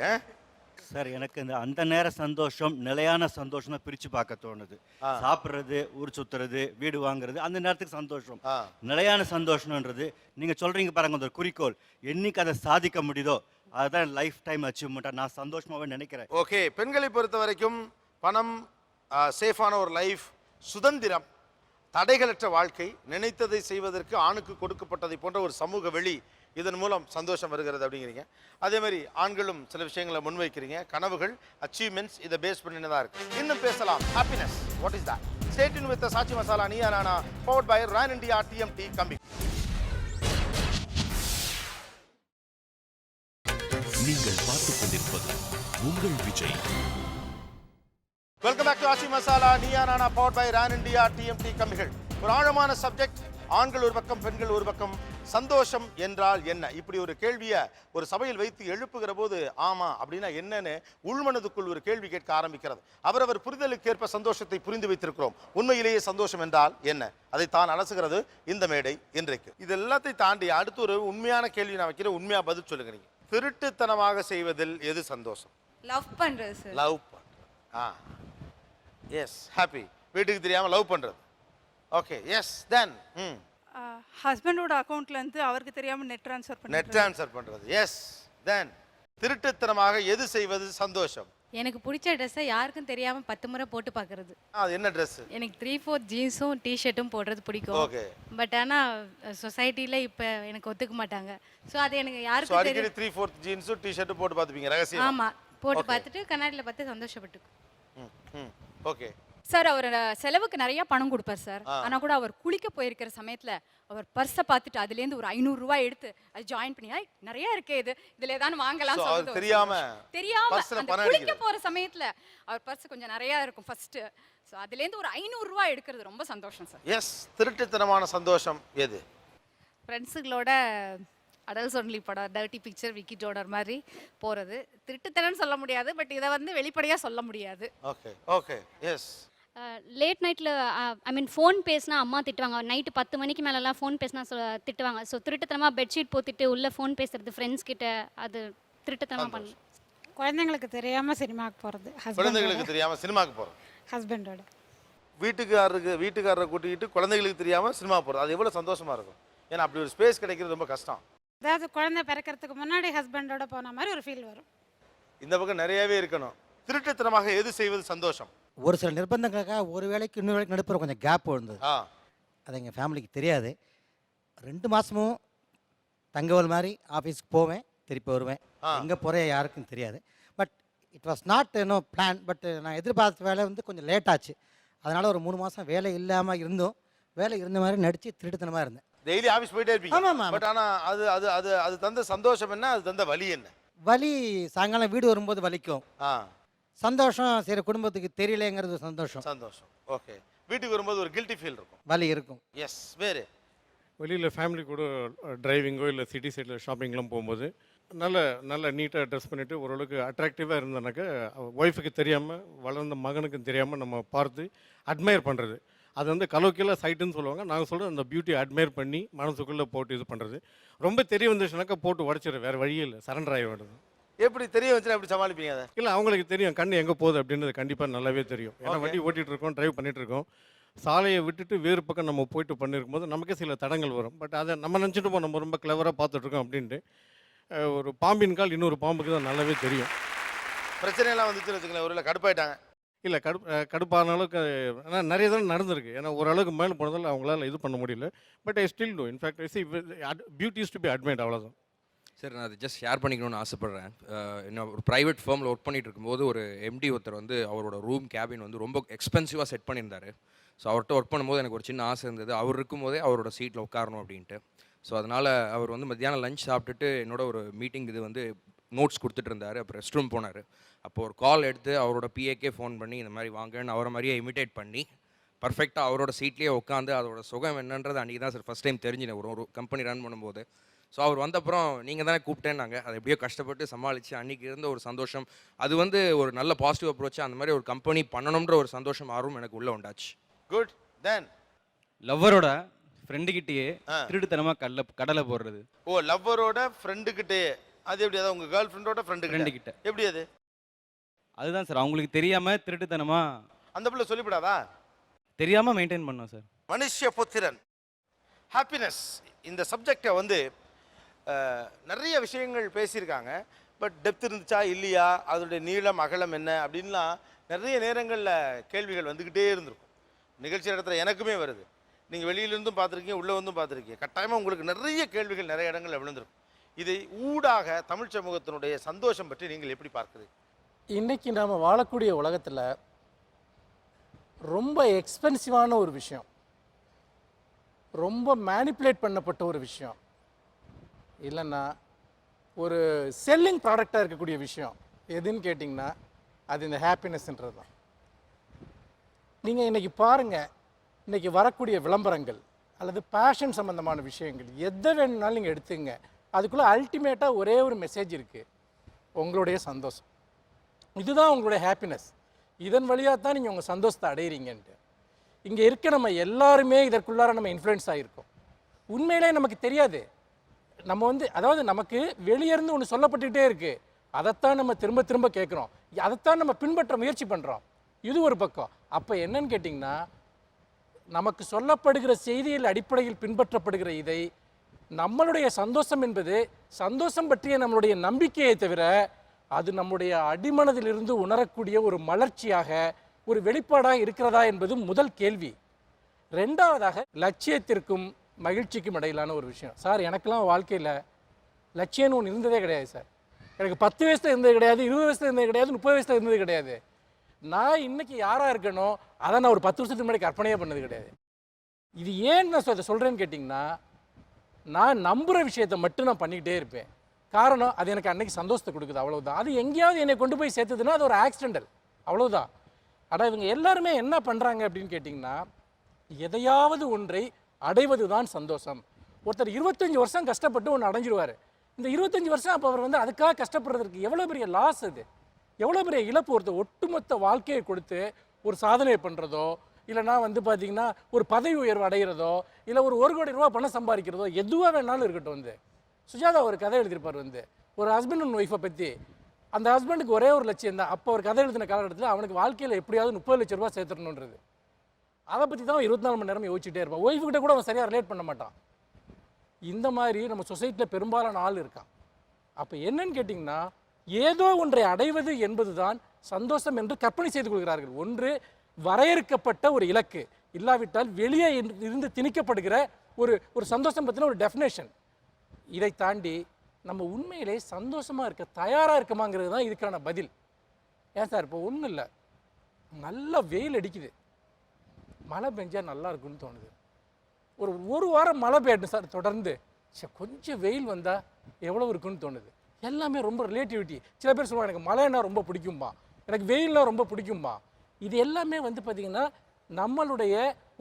சார், எனக்கு அந்த நேர சந்தோஷம் நிலையான சந்தோஷம் தான் பிரித்து பார்க்க தோணுது. சாப்பிட்றது, ஊர் சுற்றுறது, வீடு வாங்குறது, அந்த நேரத்துக்கு சந்தோஷம். நிலையான சந்தோஷம்ன்றது நீங்கள் சொல்கிறீங்க பாருங்க, அந்த குறிக்கோள் என்னைக்கு அதை சாதிக்க முடியுதோ அதுதான் லைஃப் டைம் அச்சீவ்மெண்ட்டாக நான் சந்தோஷமாகவே நினைக்கிறேன். ஓகே, பெண்களை பொறுத்த வரைக்கும் பணம், சேஃபான ஒரு லைஃப், சுதந்திரம், தடைகளற்ற வாழ்க்கை, நினைத்ததை செய்வதற்கு ஆணுக்கு கொடுக்கப்பட்டதை போன்ற ஒரு சமூக வெளி, இதன் மூலம் சந்தோஷம் வருகிறது அப்படிங்கிறீங்க. அதே மாதிரி ஆண்களும் சில விஷயங்களை முன்வைக்கிறீங்க. கனவுகள், அச்சீவ்மெண்ட்ஸ், இதை பேஸ் பண்ணினதாக இருக்கு. இன்னும் பேசலாம். Happiness, what is that? Stay tune with Aachi Masala Neeya Naana, powered by Ron India TMT கம்பி. நீங்கள் பார்த்துக் கொண்டிருப்பது உங்கள் Vijay. Welcome back to Aachi Masala Neeya Naana, powered by Ron India TMT கம்பிகள். ஒரு ஆழமான சப்ஜெக்ட். ஆண்கள் ஒரு பக்கம், பெண்கள் ஒரு பக்கம். சந்தோஷம் என்றால் என்ன? இப்படி ஒரு கேள்வியை ஒரு சபையில் வைத்து எழுப்புகிற போது ஆமா அப்படின்னா என்னன்னு உள்மனதுக்குள் ஒரு கேள்வி கேட்க ஆரம்பிக்கிறது. அவரவர் புரிதலுக்கு ஏற்ப சந்தோஷத்தை புரிந்து வைத்திருக்கிறோம். உண்மையிலேயே சந்தோஷம் என்றால் என்ன? அதை தான் அலசுகிறது இந்த மேடை இன்றைக்கு. இது எல்லாத்தையும் தாண்டி அடுத்து ஒரு உண்மையான கேள்வி நான் வைக்கிறேன். உண்மையா பதில் சொல்லுங்க. நீங்க திருட்டுத்தனமாக செய்வதில் எது சந்தோஷம்? லவ் பண்றது சார். Love S, happy. வீட்டுக்கு தெரியாம லவ் பண்றது. Okay, S. தென் ஹஸ்பண்டோட அக்கவுண்ட்ல இருந்து அவருக்கு தெரியாம நெட் ட்ரான்ஸ்ஃபர் பண்றது. எஸ். தென் திருட்டுத்தனமாக எது செய்வது சந்தோஷம்? எனக்கு பிடிச்ச ட்ரெஸ்ஸை யாருக்கும் தெரியாம 10 முறை போட்டு பார்க்கறது. அது என்ன ட்ரெஸ்? எனக்கு 3/4 ஜீன்ஸும் டிஷர்ட்டும் போடுறது பிடிக்கும். ஓகே. பட் ஆனா சொசைட்டில இப்ப எனக்கு ஒத்துக்க மாட்டாங்க. சோ அது எனக்கு யாருக்கும் தெரியும். அடிக்கடி 3/4 ஜீன்ஸும் டிஷர்ட்டும் போட்டு பார்த்துப்பீங்க ரகசியம்? ஆமா, போட்டு பார்த்துட்டு கண்ணாடியில பார்த்து சந்தோஷப்பட்டுக்கும். ஓகே சார், அவர் செலவுக்கு நிறைய பணம் கொடுப்பார் சார். ஆனா கூட அவர் குளிக்க போயிருக்கிற சமயத்துல அவர் பர்ஸை பார்த்துட்டு அதுலேருந்து ஒரு 500 ரூபாய் எடுத்து அது ஜாயின் பண்ணி நிறைய இருக்கே, இதுல ஏதாவது வாங்கலாம் தெரியாம குளிக்க போற சமயத்துல அவர் பர்ஸ் கொஞ்சம் நிறைய இருக்கும் ஃபர்ஸ்ட். ஸோ அதுலேருந்து ஒரு 500 ரூபாய் எடுக்கிறது ரொம்ப சந்தோஷம் சார். எஸ். திருட்டுத்தனமான சந்தோஷம் எது? ஃப்ரெண்ட்ஸுகளோட அடல்ஸ் ஒன்லி படம், டர்ட்டி பிக்சர், விக்கி ஜோனர் மாதிரி போகிறது திருட்டுத்தனம்னு சொல்ல முடியாது. பட் இதை வெளிப்படையாக சொல்ல முடியாது. Okay okay, S. லேட் நைட்டில் ஐ மீன் ஃபோன் பேசினா அம்மா திட்டுவாங்க. நைட்டு 10 மணிக்கு மேலெலாம் ஃபோன் பேசினா திட்டுவாங்க. ஸோ திருட்டுத்தனமாக பெட்ஷீட் போத்திட்டு உள்ளே ஃபோன் பேசுறது ஃப்ரெண்ட்ஸ் கிட்ட, அது திருட்டுத்தனமாக பண்ணு. குழந்தைங்களுக்கு தெரியாமல் சினிமாவுக்கு போகிறது. குழந்தைங்களுக்கு தெரியாமல் சினிமாவுக்கு போகிறது. ஹஸ்பண்டோட வீட்டுக்காரரை கூட்டிக்கிட்டு குழந்தைங்களுக்கு தெரியாமல் சினிமா போகிறது. அது எவ்வளோ சந்தோஷமாக இருக்கும். ஏன்னா அப்படி ஒரு ஸ்பேஸ் கிடைக்கிறது ரொம்ப கஷ்டம். அதாவது குழந்தை பிறக்கிறதுக்கு முன்னாடி ஹஸ்பண்டோட போன மாதிரி ஒரு ஃபீல் வரும். இந்த பக்கம் நிறையவே இருக்கணும். திருட்டுத்தனமாக எது செய்வது சந்தோஷம்? ஒரு சில நிர்பந்தங்களுக்காக ஒரு வேலைக்கு இன்னொரு வேலைக்கு நடுப்புற கொஞ்சம் கேப் இருந்தது. அது எங்கள் ஃபேமிலிக்கு தெரியாது. 2 மாதமும் தங்கவல் மாதிரி ஆஃபீஸ்க்கு போவேன், திருப்பி வருவேன். எங்கே போகிறேன் யாருக்கும் தெரியாது. But it was not plan. But நான் எதிர்பார்த்த வேலை கொஞ்சம் லேட் ஆச்சு. அதனால் ஒரு 3 மாதம் வேலை இல்லாமல் இருந்தோம். வேலை இருந்த மாதிரி நடித்து திருட்டுத்தனமாக இருந்தேன். டெய்லி ஆஃபீஸ் போயிட்டே இருப்பீங்க. ஆமாம். பட் ஆனால் அது அது அது அது தந்த சந்தோஷம் என்ன? அது தந்த வலி என்ன? வலி சாயங்காலம் வீடு வரும்போது வலிக்கும். சந்தோஷம் சரி குடும்பத்துக்கு தெரியலங்கிறது சந்தோஷம். ஓகே. வீட்டுக்கு வரும்போது ஒரு கில்ட்டி ஃபீல் இருக்கும், வலி இருக்கும். எஸ். வேறு வெளியில் ஃபேமிலி கூட டிரைவிங்கோ இல்லை சிட்டி சைடில் ஷாப்பிங்லாம் போகும்போது நல்ல நீட்டாக ட்ரெஸ் பண்ணிவிட்டு ஓரளவுக்கு அட்ராக்டிவாக இருந்தனாக்கா ஒய்ஃபுக்கு தெரியாமல் வளர்ந்த மகனுக்கும் தெரியாமல் நம்ம பார்த்து அட்மையர் பண்ணுறது. அது கலோக்கியலாக சைட்டுன்னு சொல்லுவாங்க. நாங்கள் சொல்கிறது அந்த பியூட்டி அட்மையர் பண்ணி மனசுக்குள்ளே போட்டு இது பண்ணுறது. ரொம்ப தெரிய வந்துச்சுனாக்கா போட்டு உடச்சிடு, வேறு வழியே இல்லை, சரண்டர் ஆகி வேண்டியது. எப்படி தெரிய வச்சுன்னா எப்படி சமாளிப்பீங்க அதை? இல்லை, அவங்களுக்கு தெரியும் கண்ணு எங்கே போகுது அப்படின்றது கண்டிப்பாக நல்லாவே தெரியும். ஏன்னா வண்டி ஓட்டிகிட்டு இருக்கோம், டிரைவ் பண்ணிகிட்டு இருக்கோம். சாலையை விட்டுட்டு வேறு பக்கம் நம்ம போயிட்டு பண்ணியிருக்கும் போது நமக்கே சில தடங்கள் வரும். பட் அதை நம்ம நினச்சிட்டு போவோம் நம்ம ரொம்ப கிளவராக பார்த்துட்ருக்கோம் அப்படின்ட்டு. ஒரு பாம்பின் கால் இன்னொரு பாம்புக்கு தான் நல்லாவே தெரியும். பிரச்சனையெல்லாம் வந்துச்சுன்னு வச்சுக்கலாம், ஒரு கடுப்பாயிட்டாங்க. இல்லை, கடுப்பான அளவுக்கு ஆனால் நிறைய தான் நடந்திருக்கு. ஏன்னா ஓரளவுக்கு மேலே போனதால் அவங்களால இது பண்ண முடியல. But I still do. In fact I see beauty is to be admired, அவ்வளோதான். சார், நான் அதை ஜஸ்ட் ஷேர் பண்ணிக்கணும்னு ஆசைப்பட்றேன். இன்னும் ஒரு ப்ரைவேட் ஃபேர்மில் ஒர்க் பண்ணிகிட்டு இருக்கும்போது ஒரு எம்டி ஒருத்தர் அவரோட ரூம் கேபின் ரொம்ப எக்ஸ்பென்சிவாக செட் பண்ணியிருந்தார். ஸோ அவர்கிட்ட ஒர்க் பண்ணும்போது எனக்கு ஒரு சின்ன ஆசை இருந்தது, அவர் இருக்கும்போதே அவரோட சீட்டில் உட்காரணும் அப்படின்ட்டு. ஸோ அதனால் அவர் மத்தியானம் லஞ்ச் சாப்பிட்டுட்டு என்னோட ஒரு மீட்டிங் இது நோட்ஸ் கொடுத்துட்டு இருந்தார். அப்புறம் ரெஸ்ட் ரூம் போனார். அப்போ ஒரு கால் எடுத்து அவரோட பிஏக்கே ஃபோன் பண்ணி இந்த மாதிரி வாங்கன்னு அவரை மாதிரியே இமிட்டேட் பண்ணி பர்ஃபெக்டாக அவரோட சீட்லேயே உட்காந்து அதோட சுகம் என்னன்றது அன்றைக்கி தான் சார் ஃபஸ்ட் டைம் தெரிஞ்சினேன் ஒரு கம்பெனி ரன் பண்ணும்போது. ஸோ அவர் வந்தப்புறம் நீங்கள் தானே கூப்பிட்டேன்னாங்க, அதை எப்படியோ கஷ்டப்பட்டு சமாளித்து அன்றைக்கி இருந்த ஒரு சந்தோஷம், அது வந்து ஒரு நல்ல பாசிட்டிவ் அப்ரோச். அந்த மாதிரி ஒரு கம்பெனி பண்ணணுன்ற ஒரு சந்தோஷம் ஆர்வம் எனக்கு உள்ளே உண்டாச்சு. குட். தென் லவ்வரோட ஃப்ரெண்டுக்கிட்டேயே திருட்டுத்தனமாக கடலை போடுறது. ஓ, லவ்வரோட ஃப்ரெண்டுக்கிட்டே, அது எப்படி? அதான் உங்கள் கேர்ள் ஃப்ரெண்டோட ஃப்ரெண்டுக்கிட்ட எப்படி அது? அதுதான் சார், அவங்களுக்கு தெரியாமல் திருட்டுத்தனமாக அந்த பிள்ளை சொல்லிவிடாதா? தெரியாமல் மெயின்டைன் பண்ணோம் சார். மனுஷ்ய புத்திரன் ஹாப்பினஸ் இந்த சப்ஜெக்டை வந்து நிறைய விஷயங்கள் பேசியிருக்காங்க. பட் டெப்த் இருந்துச்சா இல்லையா, அதோடைய நீளம் அகலம் என்ன அப்படின்லாம் நிறைய நேரங்களில் கேள்விகள் வந்துக்கிட்டே இருந்திருக்கும். நிகழ்ச்சி இடத்துல எனக்குமே வருது. நீங்கள் வெளியிலேருந்தும் பார்த்துருக்கீங்க, உள்ளே வந்தும் பார்த்துருக்கீங்க. கட்டாயமாக உங்களுக்கு நிறைய கேள்விகள் நிறைய இடங்களில் விழுந்திருக்கும். இதை ஊடாக தமிழ் சமூகத்தினுடைய சந்தோஷம் பற்றி நீங்கள் எப்படி பார்க்குறீங்க? இன்றைக்கி நாம் வாழக்கூடிய உலகத்தில் ரொம்ப எக்ஸ்பென்சிவான ஒரு விஷயம், ரொம்ப மேனிப்புலேட் பண்ணப்பட்ட ஒரு விஷயம், இல்லைன்னா ஒரு செல்லிங் ப்ராடக்டாக இருக்கக்கூடிய விஷயம் எதுன்னு கேட்டிங்கன்னா அது இந்த ஹாப்பினஸ்ன்றது தான். நீங்கள் இன்றைக்கி பாருங்கள், இன்றைக்கி வரக்கூடிய விளம்பரங்கள் அல்லது பேஷன் சம்மந்தமான விஷயங்கள் எதை வேணும்னாலும் நீங்கள் எடுத்துங்க, அதுக்குள்ளே அல்டிமேட்டாக ஒரே ஒரு மெசேஜ் இருக்குது, உங்களுடைய சந்தோஷம். இதுதான் உங்களுடைய ஹாப்பினஸ். இதன் வழியாக தான் நீங்கள் உங்கள் சந்தோஷத்தை அடையிறீங்கன்ட்டு. இங்கே இருக்க நம்ம எல்லாருமே இதற்குள்ளார நம்ம இன்ஃப்ளூயன்ஸ் ஆகிருக்கோம். உண்மையிலே நமக்கு தெரியாது. நம்ம வந்து அதாவது நமக்கு வெளியேருந்து ஒன்று சொல்லப்பட்டுக்கிட்டே இருக்குது, அதைத்தான் நம்ம திரும்ப திரும்ப கேட்குறோம், அதைத்தான் நம்ம பின்பற்ற முயற்சி பண்ணுறோம். இது ஒரு பக்கம். அப்போ என்னன்னு கேட்டிங்கன்னா, நமக்கு சொல்லப்படுகிற செய்தியில் அடிப்படையில் பின்பற்றப்படுகிற இதை நம்மளுடைய சந்தோஷம் என்பது சந்தோஷம் பற்றிய நம்மளுடைய நம்பிக்கையை தவிர அது நம்முடைய அடிமனதிலிருந்து உணரக்கூடிய ஒரு மலர்ச்சியாக ஒரு வெளிப்பாடாக இருக்கிறதா என்பது முதல் கேள்வி. ரெண்டாவதாக லட்சியத்திற்கும் மகிழ்ச்சிக்கும் இடையிலான ஒரு விஷயம். சார், எனக்கெல்லாம் வாழ்க்கையில் லட்சியம்னு ஒன்று இருந்ததே கிடையாது சார். எனக்கு 10 வயசில் இருந்தது கிடையாது, 20 வயசில் இருந்தது கிடையாது, 30 வயசில் இருந்தது கிடையாது. நான் இன்னைக்கு யாராக இருக்கணும் அதை நான் ஒரு 10 வருஷத்துக்கு முன்னாடி கற்பனையே பண்ணது கிடையாது. இது ஏன் நான் இதை சொல்கிறேன்னு கேட்டிங்கன்னா, நான் நம்புகிற விஷயத்தை மட்டும் நான் பண்ணிக்கிட்டே இருப்பேன். காரணம், அது எனக்கு அன்னைக்கு சந்தோஷத்தை கொடுக்குது, அவ்வளவுதான். அது எங்கேயாவது என்னை கொண்டு போய் சேர்த்துதுன்னா அது ஒரு ஆக்சிடென்டல், அவ்வளவுதான். ஆனால் இவங்க எல்லாருமே என்ன பண்ணுறாங்க அப்படின்னு கேட்டிங்கன்னா, எதையாவது ஒன்றை அடைவது தான் சந்தோஷம். ஒருத்தர் 25 வருஷம் கஷ்டப்பட்டு ஒன்று அடைஞ்சிடுவார். இந்த 25 வருஷம் அப்போ அவர் வந்து அதுக்காக கஷ்டப்படுறதுக்கு எவ்வளோ பெரிய லாஸ், அது எவ்வளோ பெரிய இழப்பு. ஒருத்தர் ஒட்டுமொத்த வாழ்க்கையை கொடுத்து ஒரு சாதனை பண்ணுறதோ, இல்லைனா வந்து பார்த்திங்கன்னா ஒரு பதவி உயர்வு அடைகிறதோ, இல்லை ஒரு 1 கோடி ரூபா பணம் சம்பாதிக்கிறதோ, எதுவாக வேணாலும் இருக்கட்டும். வந்து சுஜாதா ஒரு கதை எழுதியிருப்பார், வந்து ஒரு ஹஸ்பண்ட் அண்ட் ஒய்ஃபை பற்றி. அந்த ஹஸ்பண்டுக்கு ஒரே ஒரு லட்சியம் தான். அப்போ ஒரு கதை எழுதின காலகட்டத்தில் அவனுக்கு வாழ்க்கையில் எப்படியாவது 30 லட்ச ரூபா சேர்த்துடணுன்றது. அதை பற்றி தான் 24 மணி நேரம் யோசிச்சுட்டே இருப்பான். ஒய்ஃபுக்கிட்ட கூட அவன் சரியாக ரிலேட் பண்ண மாட்டான். இந்த மாதிரி நம்ம சொசைட்டியில் பெரும்பாலான ஆள் இருக்கான். அப்போ என்னன்னு கேட்டிங்கன்னா, ஏதோ ஒன்றை அடைவது என்பது தான் சந்தோஷம் என்று கற்பனை செய்து கொள்கிறார்கள். ஒன்று வரையறுக்கப்பட்ட ஒரு இலக்கு, இல்லாவிட்டால் வெளியே இருந்து திணிக்கப்படுகிற ஒரு சந்தோஷம் பற்றின ஒரு டெஃபினேஷன். இதை தாண்டி நம்ம உண்மையிலே சந்தோஷமாக இருக்க தயாராக இருக்கமாங்கிறது தான் இதுக்கான பதில். ஏன் சார், இப்போ ஒன்றும் இல்லை, நல்லா வெயில் அடிக்குது, மழை பெஞ்சால் நல்லா இருக்குன்னு தோணுது. ஒரு வாரம் மழை பெய்யட்டும் சார் தொடர்ந்து, கொஞ்சம் வெயில் வந்தால் எவ்வளோ இருக்குன்னு தோணுது. எல்லாமே ரொம்ப ரிலேட்டிவிட்டி. சில பேர் சொல்லுவாங்க, எனக்கு மழைன்னா ரொம்ப பிடிக்கும்பா, எனக்கு வெயில்னா ரொம்ப பிடிக்கும்பா. இது எல்லாமே வந்து பார்த்திங்கன்னா நம்மளுடைய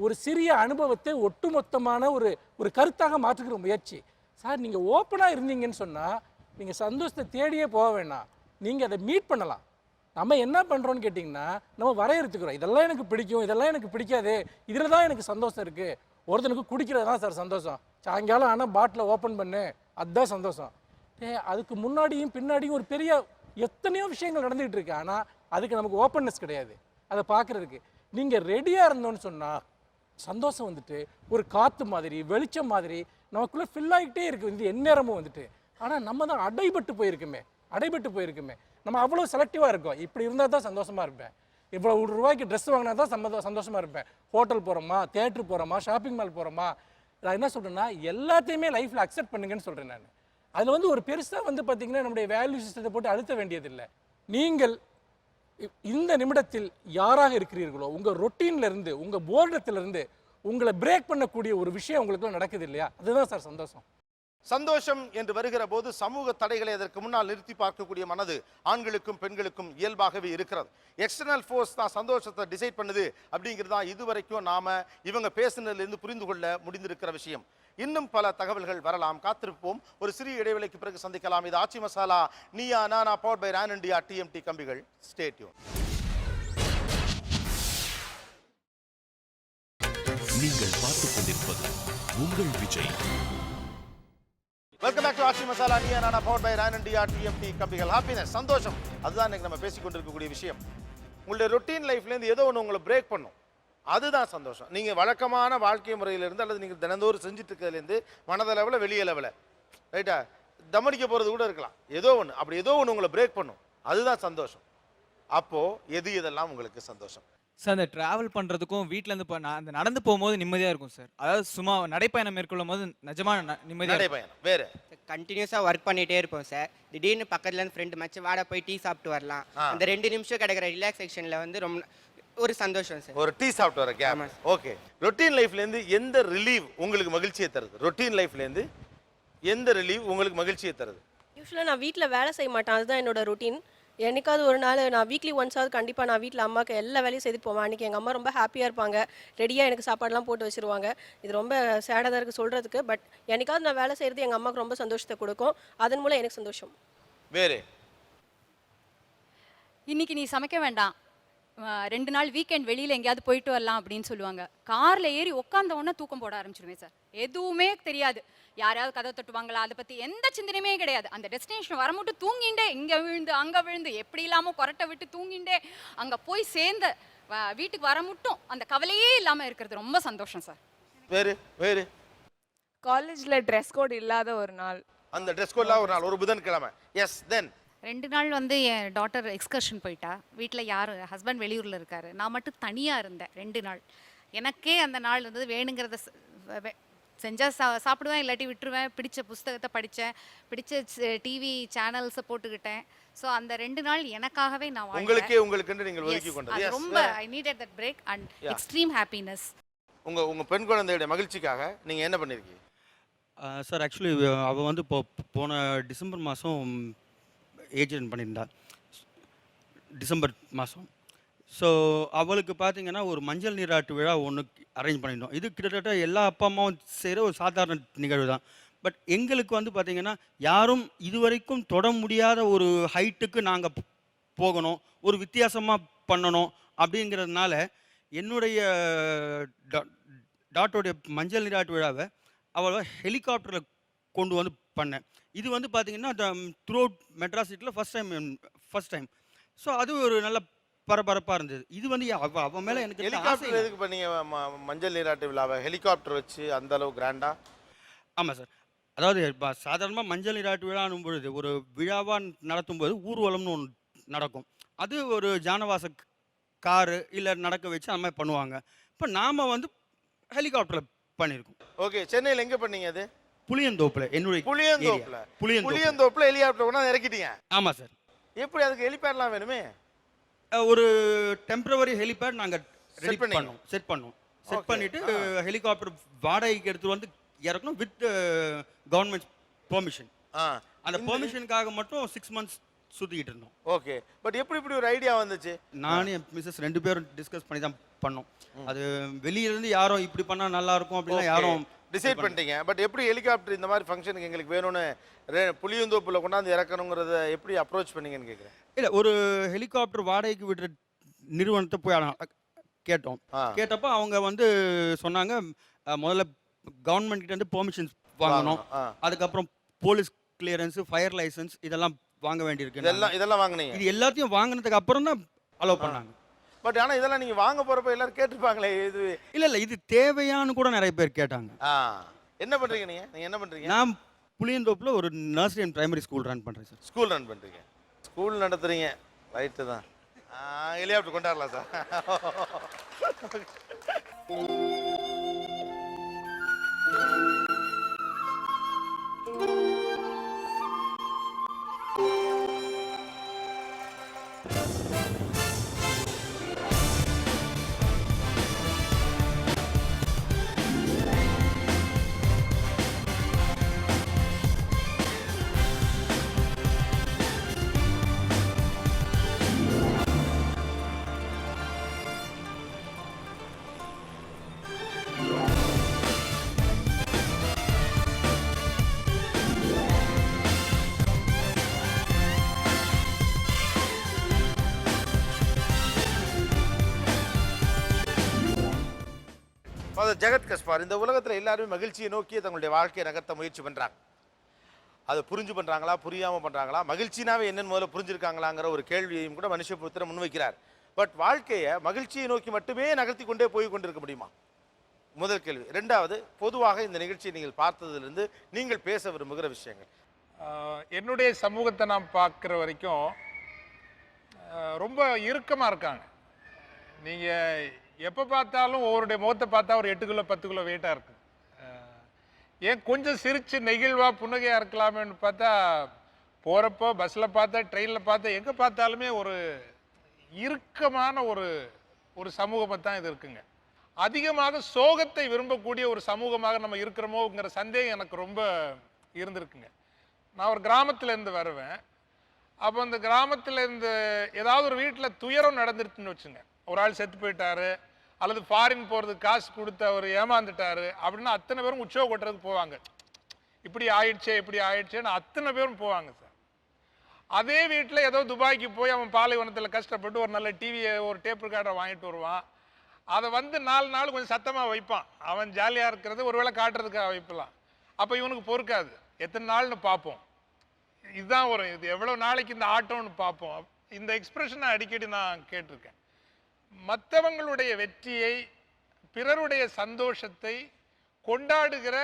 ஒரு சிறிய அனுபவத்தை ஒட்டுமொத்தமான ஒரு கருத்தாக மாற்றுகிற முயற்சி. சார், நீங்கள் ஓப்பனாக இருந்தீங்கன்னு சொன்னால் நீங்கள் சந்தோஷத்தை தேடியே போக வேணாம், நீங்கள் அதை மீட் பண்ணலாம். நம்ம என்ன பண்ணுறோன்னு கேட்டிங்கன்னா, நம்ம வரையறுத்துக்கிறோம், இதெல்லாம் எனக்கு பிடிக்கும், இதெல்லாம் எனக்கு பிடிக்காது, இதில் தான் எனக்கு சந்தோஷம் இருக்குது. ஒருத்தனுக்கு குடிக்கிறது தான் சார் சந்தோஷம், சாயங்காலம் ஆனால் பாட்டில் ஓப்பன் பண்ணு, அதுதான் சந்தோஷம். அதுக்கு முன்னாடியும் பின்னாடியும் ஒரு பெரிய எத்தனையோ விஷயங்கள் நடந்துகிட்டு இருக்கு. ஆனால் அதுக்கு நமக்கு ஓப்பன்னஸ் கிடையாது அதை பார்க்குறதுக்கு. நீங்கள் ரெடியாக இருந்தோன்னு சொன்னால் சந்தோஷம் வந்துட்டு ஒரு காற்று மாதிரி, வெளிச்சம் மாதிரி நமக்குள்ளே ஃபில் ஆகிட்டே இருக்குது இது எந்நேரமும் வந்துட்டு. ஆனால் நம்ம தான் அடைபட்டு போயிருக்குமே. நம்ம அவ்வளோ செலக்டிவாக இருக்கோம். இப்படி இருந்தால் தான் சந்தோஷமாக இருப்பேன், இவ்வளோ ரூபாய்க்கு ட்ரெஸ் வாங்கினா தான் சந்தோஷமாக இருப்பேன், ஹோட்டல் போகிறோமா, தேட்டரு போகிறோமா, ஷாப்பிங் மால் போகிறோமா. நான் என்ன சொல்கிறேன்னா, எல்லாத்தையுமே லைஃப்பில் அக்செப்ட் பண்ணுங்கன்னு சொல்கிறேன் நான். அதில் வந்து ஒரு பெருசாக வந்து பார்த்திங்கன்னா நம்முடைய வேல்யூ சிஸ்டத்தை போட்டு அழுத்த வேண்டியதில்லை. நீங்கள் இந்த நிமிடத்தில் யாராக இருக்கிறீர்களோ, உங்கள் ரொட்டீன்லேருந்து, உங்கள் போர்டத்திலேருந்து உங்களை பிரேக் பண்ணக்கூடிய ஒரு விஷயம் உங்களுக்கு நடக்குது இல்லையா, அதுதான் சார் சந்தோஷம். சந்தோஷம் என்று வருகிற போது சமூக தடைகளை அதற்கு முன்னால் நிறுத்தி பார்க்கக்கூடிய மனது ஆண்களுக்கும் பெண்களுக்கும் இயல்பாகவே இருக்கிறது. எக்ஸ்டர்னல் ஃபோர்ஸ் தான் சந்தோஷத்தை டிசைட் பண்ணுது அப்படிங்கிறது தான் இதுவரைக்கும் நாம இவங்க பேசுனதுலேருந்து புரிந்து கொள்ள முடிந்திருக்கிற விஷயம். இன்னும் பல தகவல்கள் வரலாம், காத்திருப்போம். ஒரு சிறிய இடைவேளைக்கு பிறகு சந்திக்கலாம். இது Aachi Masala Neeya Naana powered by Ron India TMT கம்பிகள். Stay tune. நீங்கள் பார்த்துக் கொண்டிருப்பது உங்கள் Vijay. Welcome back to Aachi Masala Neeya Naana powered by Ron India TMT கம்பிகள். ஹாப்பினஸ், சந்தோஷம், அதுதான் இன்னைக்கு நம்ம பேசிக்கொண்டிருக்கக்கூடிய விஷயம். உங்களுடைய ரொட்டீன் லைஃப்லேருந்து ஏதோ ஒன்று உங்களை பிரேக் பண்ணும், அதுதான் சந்தோஷம். நீங்கள் வழக்கமான வாழ்க்கை முறையிலிருந்து அல்லது நீங்கள் தினந்தோறும் செஞ்சுட்டு இருக்கிறதுலேருந்து மனதளவில் வெளியளவில் ரைட்டா தமடிக்க போகிறது கூட இருக்கலாம். ஏதோ ஒன்று அப்படி ஏதோ ஒன்று உங்களை பிரேக் பண்ணும், அதுதான் சந்தோஷம். அப்போது எதெல்லாம் உங்களுக்கு சந்தோஷம்? சார் அந்த ட்ராவல் பண்ணுறதுக்கும் வீட்டிலேருந்து இப்போ நான் அந்த நடந்து போகும்போது நிம்மதியாக இருக்கும் சார். அதாவது சும்மா நடைப்பயணம் மேற்கொள்ளும் போது நிஜமான நிம்மதியாக நடைப்பயணம் வேறு. கண்டினியூஸாக ஒர்க் பண்ணிகிட்டே இருப்போம் சார். திடீர்னு பக்கத்துல இருந்து ஃப்ரெண்டு மச்சு வாடா போய் டீ சாப்பிட்டு வரலாம். அந்த 2 நிமிஷம் கிடைக்கிற ரிலாக்ஸேஷனில் வந்து ரொம்ப ஒரு சந்தோஷம் சார். ஒரு டீ சாப்பிட்டு வர கேப். ஓகே, ரொட்டீன் லைஃப்லேருந்து எந்த ரிலீவ் உங்களுக்கு மகிழ்ச்சியை தருது? ரொட்டீன் லைஃப்லேருந்து எந்த ரிலீவ் உங்களுக்கு மகிழ்ச்சியை தருது? யூஸ்வலாக நான் வீட்டில் வேலை செய்ய மாட்டேன், அதுதான் என்னோட ரொட்டீன். என்னைக்காவது ஒரு நாள் நான் வீக்லி ஒன்ஸாவது கண்டிப்பாக நான் வீட்டில் அம்மாவுக்கு எல்லா வேலையும் செய்து போவேன். அன்றைக்கி எங்கள் அம்மா ரொம்ப ஹாப்பியாக இருப்பாங்க, ரெடியாக எனக்கு சாப்பாடெலாம் போட்டு வச்சுருவாங்க. இது ரொம்ப சேடாக தான் இருக்குது சொல்கிறதுக்கு, பட் என்னைக்காவது நான் வேலை செய்கிறது எங்கள் அம்மாவுக்கு ரொம்ப சந்தோஷத்தை கொடுக்கும். அதன் மூலம் எனக்கு சந்தோஷம். வேறு இன்னைக்கு நீ சமைக்க வேண்டாம், 2 நாள் வீக்கெண்ட் வெளியில் எங்கேயாவது போயிட்டு வரலாம் அப்படின்னு சொல்லுவாங்க. காரில் ஏறி உட்காந்த உடனே தூக்கம் போட ஆரம்பிச்சிடுவேன் சார். எதுவுமே தெரியாது, யாராவது கதை தட்டுவாங்களா அதை பற்றி எந்த சிந்தனையுமே கிடையாது. அந்த டெஸ்டினேஷன் வர மட்டும் தூங்கிண்டே, இங்கே விழுந்து அங்கே விழுந்து எப்படி இல்லாமல் கொரட்டை விட்டு தூங்கிண்டே அங்கே போய் சேர்ந்த வீட்டுக்கு வர மட்டும் அந்த கவலையே இல்லாமல் இருக்கிறது ரொம்ப சந்தோஷம் சார். வேறு வேறு காலேஜில் ட்ரெஸ் கோட் இல்லாத ஒரு நாள், அந்த ட்ரெஸ் கோட்லாம் ஒரு நாள், ஒரு புதன்கிழமை. எஸ், தென் 2 நாள் வந்து என் டாட்டர் எக்ஸ்கர்ஷன் போயிட்டா. வீட்டில் யார், ஹஸ்பண்ட் வெளியூரில் இருக்கார், நான் மட்டும் தனியாக இருந்தேன் 2 நாள். எனக்கே அந்த நாள் இருந்தது. வேணுங்கிறத செஞ்சால் சாப்பிடுவேன், இல்லாட்டி விட்டுருவேன். பிடிச்ச புஸ்தகத்தை படித்தேன், பிடிச்ச டிவி சேனல்ஸை போட்டுக்கிட்டேன். ஸோ அந்த 2 நாள் எனக்காகவே நான் உங்களுக்கு நீங்கள் ஒதுக்கி கொண்டது. ரொம்ப ஐ needed that break and extreme happiness. உங்கள் பெண் குழந்தையுடைய மகிழ்ச்சிக்காக நீங்கள் என்ன பண்ணியிருக்கீங்க? சார் ஆக்சுவலி அவள் வந்து போன டிசம்பர் மாதம் ஏஜ் அட்டன் பண்ணியிருந்தா, டிசம்பர் மாதம். ஸோ அவளுக்கு பார்த்தீங்கன்னா ஒரு மஞ்சள் நீராட்டு விழா ஒன்று அரேஞ்ச் பண்ணியிருந்தோம். இது கிட்டத்தட்ட எல்லா அப்பா அம்மாவும் செய்கிற ஒரு சாதாரண நிகழ்வு தான். பட் எங்களுக்கு வந்து பார்த்திங்கன்னா யாரும் இதுவரைக்கும் தொட முடியாத ஒரு ஹைட்டுக்கு நாங்கள் போகணும், ஒரு வித்தியாசமாக பண்ணணும் அப்படிங்கிறதுனால என்னுடைய டாட்டோடைய மஞ்சள் நீராட்டு விழாவை அவளை ஹெலிகாப்டரில் கொண்டு வந்து பண்ணேன். இது வந்து பார்த்திங்கன்னா த்ரூ அவுட் மெட்ராஸ் சிட்டியில் ஃபஸ்ட் டைம். ஸோ அது ஒரு நல்ல பரபரப்பாக இருந்தது. இது வந்து அவன் மேலே எனக்கு ஹெலிகாப்டர் எதுக்கு பண்ணீங்க? மஞ்சள் நீராட்டு விழாவை ஹெலிகாப்டர் வச்சு அந்த அளவு கிராண்டா? ஆமாம் சார். அதாவது சாதாரணமாக மஞ்சள் நீராட்டு விழானும் பொழுது ஒரு விழாவாக நடத்தும்போது ஊர்வலம்னு ஒன்று நடக்கும். அது ஒரு ஜானவாச காரு இல்லை நடக்க வச்சு அந்த மாதிரி பண்ணுவாங்க. இப்போ நாம் வந்து ஹெலிகாப்டரில் பண்ணியிருக்கோம். ஓகே, சென்னையில் எங்கே பண்ணீங்க? அது புளியந்தோப்பில். என்னுடைய புளியந்தோப்பில் ஹெலிகாப்டர் கொண்டு இறக்கிட்டீங்க? ஆமாம் சார். எப்படி அதுக்கு ஹெலிபேட்லாம் வேணுமே? ஒரு டெம்பரவரி ஹெலிபேட் நாங்கள் செட் பண்ணிட்டு ஹெலிகாப்டர் வாடகைக்கு எடுத்து வந்து இறக்கணும் வித் கவர்மெண்ட் பெர்மிஷன். அந்த பெர்மிஷனுக்காக மட்டும் 6 மந்த்ஸ் சுற்றிக்கிட்டு இருந்தோம். ஓகே, பட் எப்படி இப்படி ஒரு ஐடியா வந்துச்சு? நானும் என் மிஸ்ஸஸ் 2 பேரும் டிஸ்கஸ் பண்ணி தான் பண்ணோம். அது வெளியிலேருந்து யாரும் இப்படி பண்ணால் நல்லா இருக்கும் அப்படின்னா யாரும் டிசைட் பண்ணிட்டீங்க. பட் எப்படி ஹெலிகாப்டர் இந்த மாதிரி ஃபங்க்ஷனுக்கு எங்களுக்கு வேணும்னு புளியந்தோப்பில் கொண்டாந்து இறக்கணுங்கிறத எப்படி அப்ரோச் பண்ணீங்கன்னு கேட்குறேன். இல்லை, ஒரு ஹெலிகாப்டர் வாடகைக்கு விடுற நிறுவனத்தை போய் கேட்டோம். கேட்டப்போ அவங்க வந்து சொன்னாங்க முதல்ல கவர்மெண்ட் கிட்ட இருந்து பெர்மிஷன்ஸ் வாங்கணும், அதுக்கப்புறம் போலீஸ் கிளியரன்ஸ், ஃபயர் லைசன்ஸ் இதெல்லாம் வாங்க வேண்டியிருக்கு. இதெல்லாம் வாங்கினீங்க? இது எல்லாத்தையும் வாங்கினதுக்கு அப்புறம் தான் அலோவ் பண்ணாங்க. பட் ஆனால் இதெல்லாம் நீங்கள் வாங்க போகிறப்ப எல்லாரும் கேட்டிருப்பாங்களே. இது இல்லை இது தேவையானு கூட நிறைய பேர் கேட்டாங்க. என்ன பண்ணுறீங்க நீங்கள் என்ன பண்ணுறீங்க? நான் புளியந்தோப்பில் ஒரு nursery and primary school run பண்ணுறேன் சார். ஸ்கூல் ரன் பண்ணுறீங்க, ஸ்கூல் நடத்துகிறீங்க, ரைட்டு தான். ஹெலிகாப்டர் கொண்டாடலாம் சார். ஃபாதர் ஜெகத் கஸ்பார், இந்த உலகத்தில் எல்லாருமே மகிழ்ச்சியை நோக்கி தங்களுடைய வாழ்க்கையை நகர்த்த முயற்சி பண்ணுறாங்க. அதை புரிஞ்சு பண்ணுறாங்களா, புரியாமல் பண்ணுறாங்களா, மகிழ்ச்சினாவே என்னென்னு முதல்ல புரிஞ்சிருக்காங்களாங்கிற ஒரு கேள்வியையும் கூட மனுஷபுத்திரன் முன்வைக்கிறார். பட் வாழ்க்கையை மகிழ்ச்சியை நோக்கி மட்டுமே நகர்த்தி கொண்டே போய் கொண்டிருக்க முடியுமா? முதல் கேள்வி. ரெண்டாவது, பொதுவாக இந்த நிகழ்ச்சியை நீங்கள் பார்த்ததிலிருந்து நீங்கள் பேச விரும்புகிற விஷயங்கள். என்னுடைய சமூகத்தை நான் பார்க்குற வரைக்கும் ரொம்ப இறுக்கமாக இருக்காங்க. நீங்கள் எப்போ பார்த்தாலும் ஒவ்வொருடைய முகத்தை பார்த்தா ஒரு 8 கிலோ 10 கிலோ வெயிட்டாக இருக்குது. ஏன் கொஞ்சம் சிரித்து நெகிழ்வாக புன்னகையாக இருக்கலாமேன்னு பார்த்தா, போகிறப்போ பஸ்ஸில் பார்த்தா, ட்ரெயினில் பார்த்தா, எங்கே பார்த்தாலுமே ஒரு இறுக்கமான ஒரு சமூகமாக தான் இது இருக்குங்க. அதிகமாக சோகத்தை விரும்பக்கூடிய ஒரு சமூகமாக நம்ம இருக்கிறோமோங்கிற சந்தேகம் எனக்கு ரொம்ப இருந்திருக்குங்க. நான் ஒரு கிராமத்துலேருந்து வருவேன். அப்போ அந்த கிராமத்துலேருந்து ஏதாவது ஒரு வீட்டில் துயரம் நடந்துருச்சுன்னு வச்சுங்க, ஒரு ஆள் செத்து போயிட்டாரு அல்லது ஃபாரின் போகிறதுக்கு காசு கொடுத்து அவர் ஏமாந்துட்டாரு அப்படின்னா அத்தனை பேரும் உற்சவம் கொட்டுறதுக்கு போவாங்க. இப்படி ஆயிடுச்சேன்னு அத்தனை பேரும் போவாங்க சார். அதே வீட்டில் ஏதோ துபாய்க்கு போய் அவன் பாலைவனத்தில் கஷ்டப்பட்டு ஒரு நல்ல டிவியை, ஒரு டேப் ரெக்கார்டரை வாங்கிட்டு வருவான். அதை 4 நாள் கொஞ்சம் சத்தமாக வைப்பான். அவன் ஜாலியாக இருக்கிறது ஒருவேளை காட்டுறதுக்காக வைப்பலாம். அப்போ இவனுக்கு பொறுக்காது, எத்தனை நாள்னு பார்ப்போம், இதுதான் வரும், இது எவ்வளோ நாளைக்கு இந்த ஆட்டோன்னு பார்ப்போம். இந்த எக்ஸ்பிரஷனை அடிக்கடி நான் கேட்டிருக்கேன். மற்றவங்களுடைய வெற்றியை, பிறருடைய சந்தோஷத்தை கொண்டாடுகிற,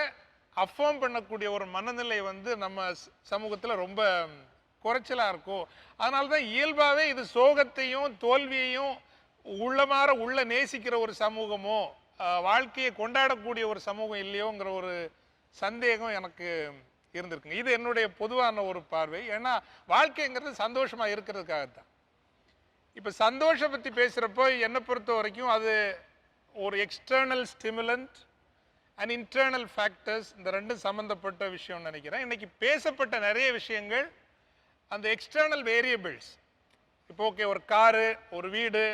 அஃபார்ம் பண்ணக்கூடிய ஒரு மனநிலை நம்ம சமூகத்தில் ரொம்ப குறைச்சலாக இருக்கும். அதனால தான் இயல்பாகவே இது சோகத்தையும் தோல்வியையும் உள்ளமாற உள்ள நேசிக்கிற ஒரு சமூகமோ, வாழ்க்கையை கொண்டாடக்கூடிய ஒரு சமூகம் இல்லையோங்கிற ஒரு சந்தேகம் எனக்கு இருந்திருக்குங்க. இது என்னுடைய பொதுவான ஒரு பார்வை. ஏன்னா வாழ்க்கைங்கிறது சந்தோஷமாக இருக்கிறதுக்காகத்தான். இப்போ சந்தோஷம் பற்றி பேசுகிறப்போ என்னை பொறுத்த வரைக்கும் அது ஒரு external stimulant and internal factors, இந்த ரெண்டும் சம்மந்தப்பட்ட விஷயம்னு நினைக்கிறேன். இன்றைக்கி பேசப்பட்ட நிறைய விஷயங்கள் அந்த எக்ஸ்டர்னல் வேரியபிள்ஸ். இப்போ ஓகே, ஒரு காரு, ஒரு வீடு,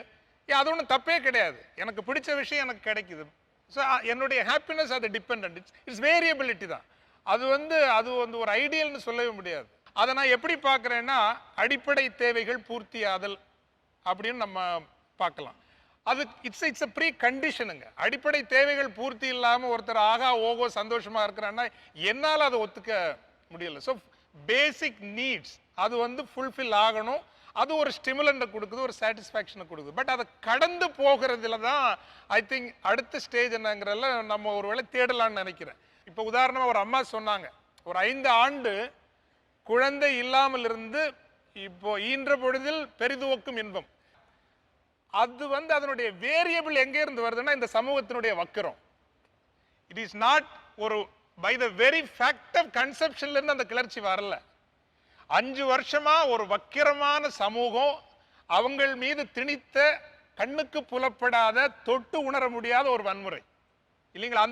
அது ஒன்றும் தப்பே கிடையாது. எனக்கு பிடிச்ச விஷயம் எனக்கு கிடைக்குது. ஸோ என்னுடைய ஹாப்பினஸ் அது டிபெண்ட், இட்ஸ் வேரியபிலிட்டி தான். அது ஒரு ஐடியல்னு சொல்லவே முடியாது. அதை நான் எப்படி பார்க்குறேன்னா, அடிப்படை தேவைகள் பூர்த்தியாதல் அப்படின்னு நம்ம பார்க்கலாம். அது இட்ஸ் அ ப்ரீ கண்டிஷனுங்க. அடிப்படை தேவைகள் பூர்த்தி இல்லாமல் ஒருத்தர் ஆகா ஓகோ சந்தோஷமாக இருக்கிறான்னா என்னால் அதை ஒத்துக்க முடியலை. ஸோ பேசிக் நீட்ஸ் அது ஃபுல்ஃபில் ஆகணும். அது ஒரு ஸ்டிமுலண்டை கொடுக்குது, ஒரு சாட்டிஸ்ஃபேக்ஷனை கொடுக்குது. பட் அதை கடந்து போகிறதுல தான் ஐ திங்க் அடுத்த ஸ்டேஜ் என்னங்கிறதுல நம்ம ஒரு வேளை தேடலான்னு நினைக்கிறேன். இப்போ உதாரணமாக ஒரு அம்மா சொன்னாங்க, ஒரு 5 ஆண்டு குழந்தை இல்லாமல் இருந்து இப்போ ஈன்ற பொழுதில் பெரிதுவக்கும் இன்பம். அது அதனுடைய வேரியபிள் எங்கே இருந்து வருதுன்னா இந்த சமூகத்தினுடைய வக்கரம். இட் இஸ் நாட் ஒரு by the very fact of கன்செப்ஷன்ல இருந்து அந்த கிளர்ச்சி வரல. 5 வருஷமா ஒரு வக்கிரமான சமூகம் அவங்கள் மீது திணித்த, கண்ணுக்கு புலப்படாத, தொட்டு உணர முடியாத ஒரு வன்முறை இல்லைங்களா?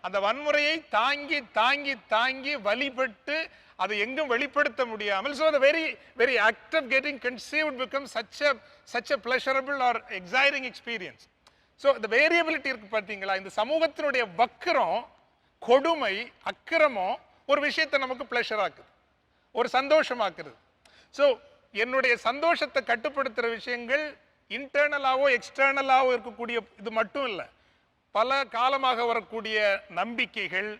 அந்த வன்முறையை தாங்கி தாங்கி தாங்கி வழிபட்டு அதை எங்கும் வெளிப்படுத்த முடியாமல், so the very act of getting conceived becomes such a pleasurable or exciting experience. So the variability இருக்கு பார்த்தீங்களா? இந்த சமூகத்தினுடைய வக்கரம், கொடுமை, அக்கிரமம் ஒரு விஷயத்தை நமக்கு பிளஷர் ஆக்குது, ஒரு சந்தோஷமாக்குறது. ஸோ என்னுடைய சந்தோஷத்தை கட்டுப்படுத்துகிற விஷயங்கள் இன்டர்னலாவோ எக்ஸ்டர்னலாவோ இருக்கக்கூடிய இது மட்டும் இல்லை, பல காலமாக வரக்கூடிய நம்பிக்கைகள்,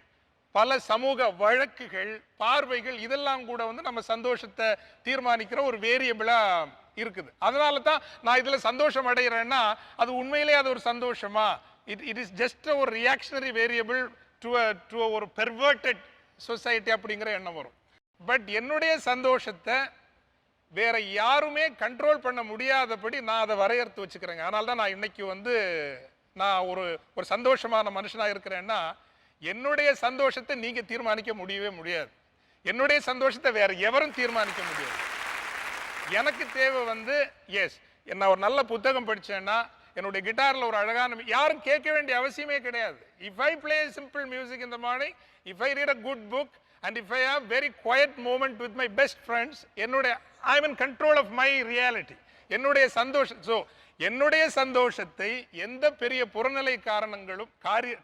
பல சமூக வழக்குகள், பார்வைகள், இதெல்லாம் கூட நம்ம சந்தோஷத்தை தீர்மானிக்கிற ஒரு வேரியபிளாக இருக்குது. அதனால தான் நான் இதில் சந்தோஷம் அடைகிறேன்னா அது உண்மையிலே அது ஒரு சந்தோஷமா? இட் இஸ் ஜஸ்ட் ஒரு ரியாக்ஷனரி வேரியபிள் டு ஒரு பெர்வர்டட் சொசைட்டி அப்படிங்கிற எண்ணம் வரும். பட் என்னுடைய சந்தோஷத்தை வேற யாருமே கண்ட்ரோல் பண்ண முடியாதபடி நான் அதை வரையறுத்து வச்சுக்கிறேங்க. அதனால தான் நான் இன்னைக்கு நான் ஒரு சந்தோஷமான மனுஷனாக இருக்கிறேன்னா, என்னுடைய சந்தோஷத்தை நீங்கள் தீர்மானிக்க முடியவே முடியாது. என்னுடைய சந்தோஷத்தை வேற எவரும் தீர்மானிக்க முடியாது. எனக்கு தேவை எஸ், நான் ஒரு நல்ல புத்தகம் படித்தேன்னா, என்னுடைய கிட்டாரில் ஒரு அழகான, யாரும் கேட்க வேண்டிய அவசியமே கிடையாது. If I play simple music in the morning, if I read a good book and if I have very quiet moment with my best friends, I am in control of my reality. என்னுடைய சந்தோஷம். So என்னுடைய சந்தோஷத்தை எந்த பெரிய புறநிலை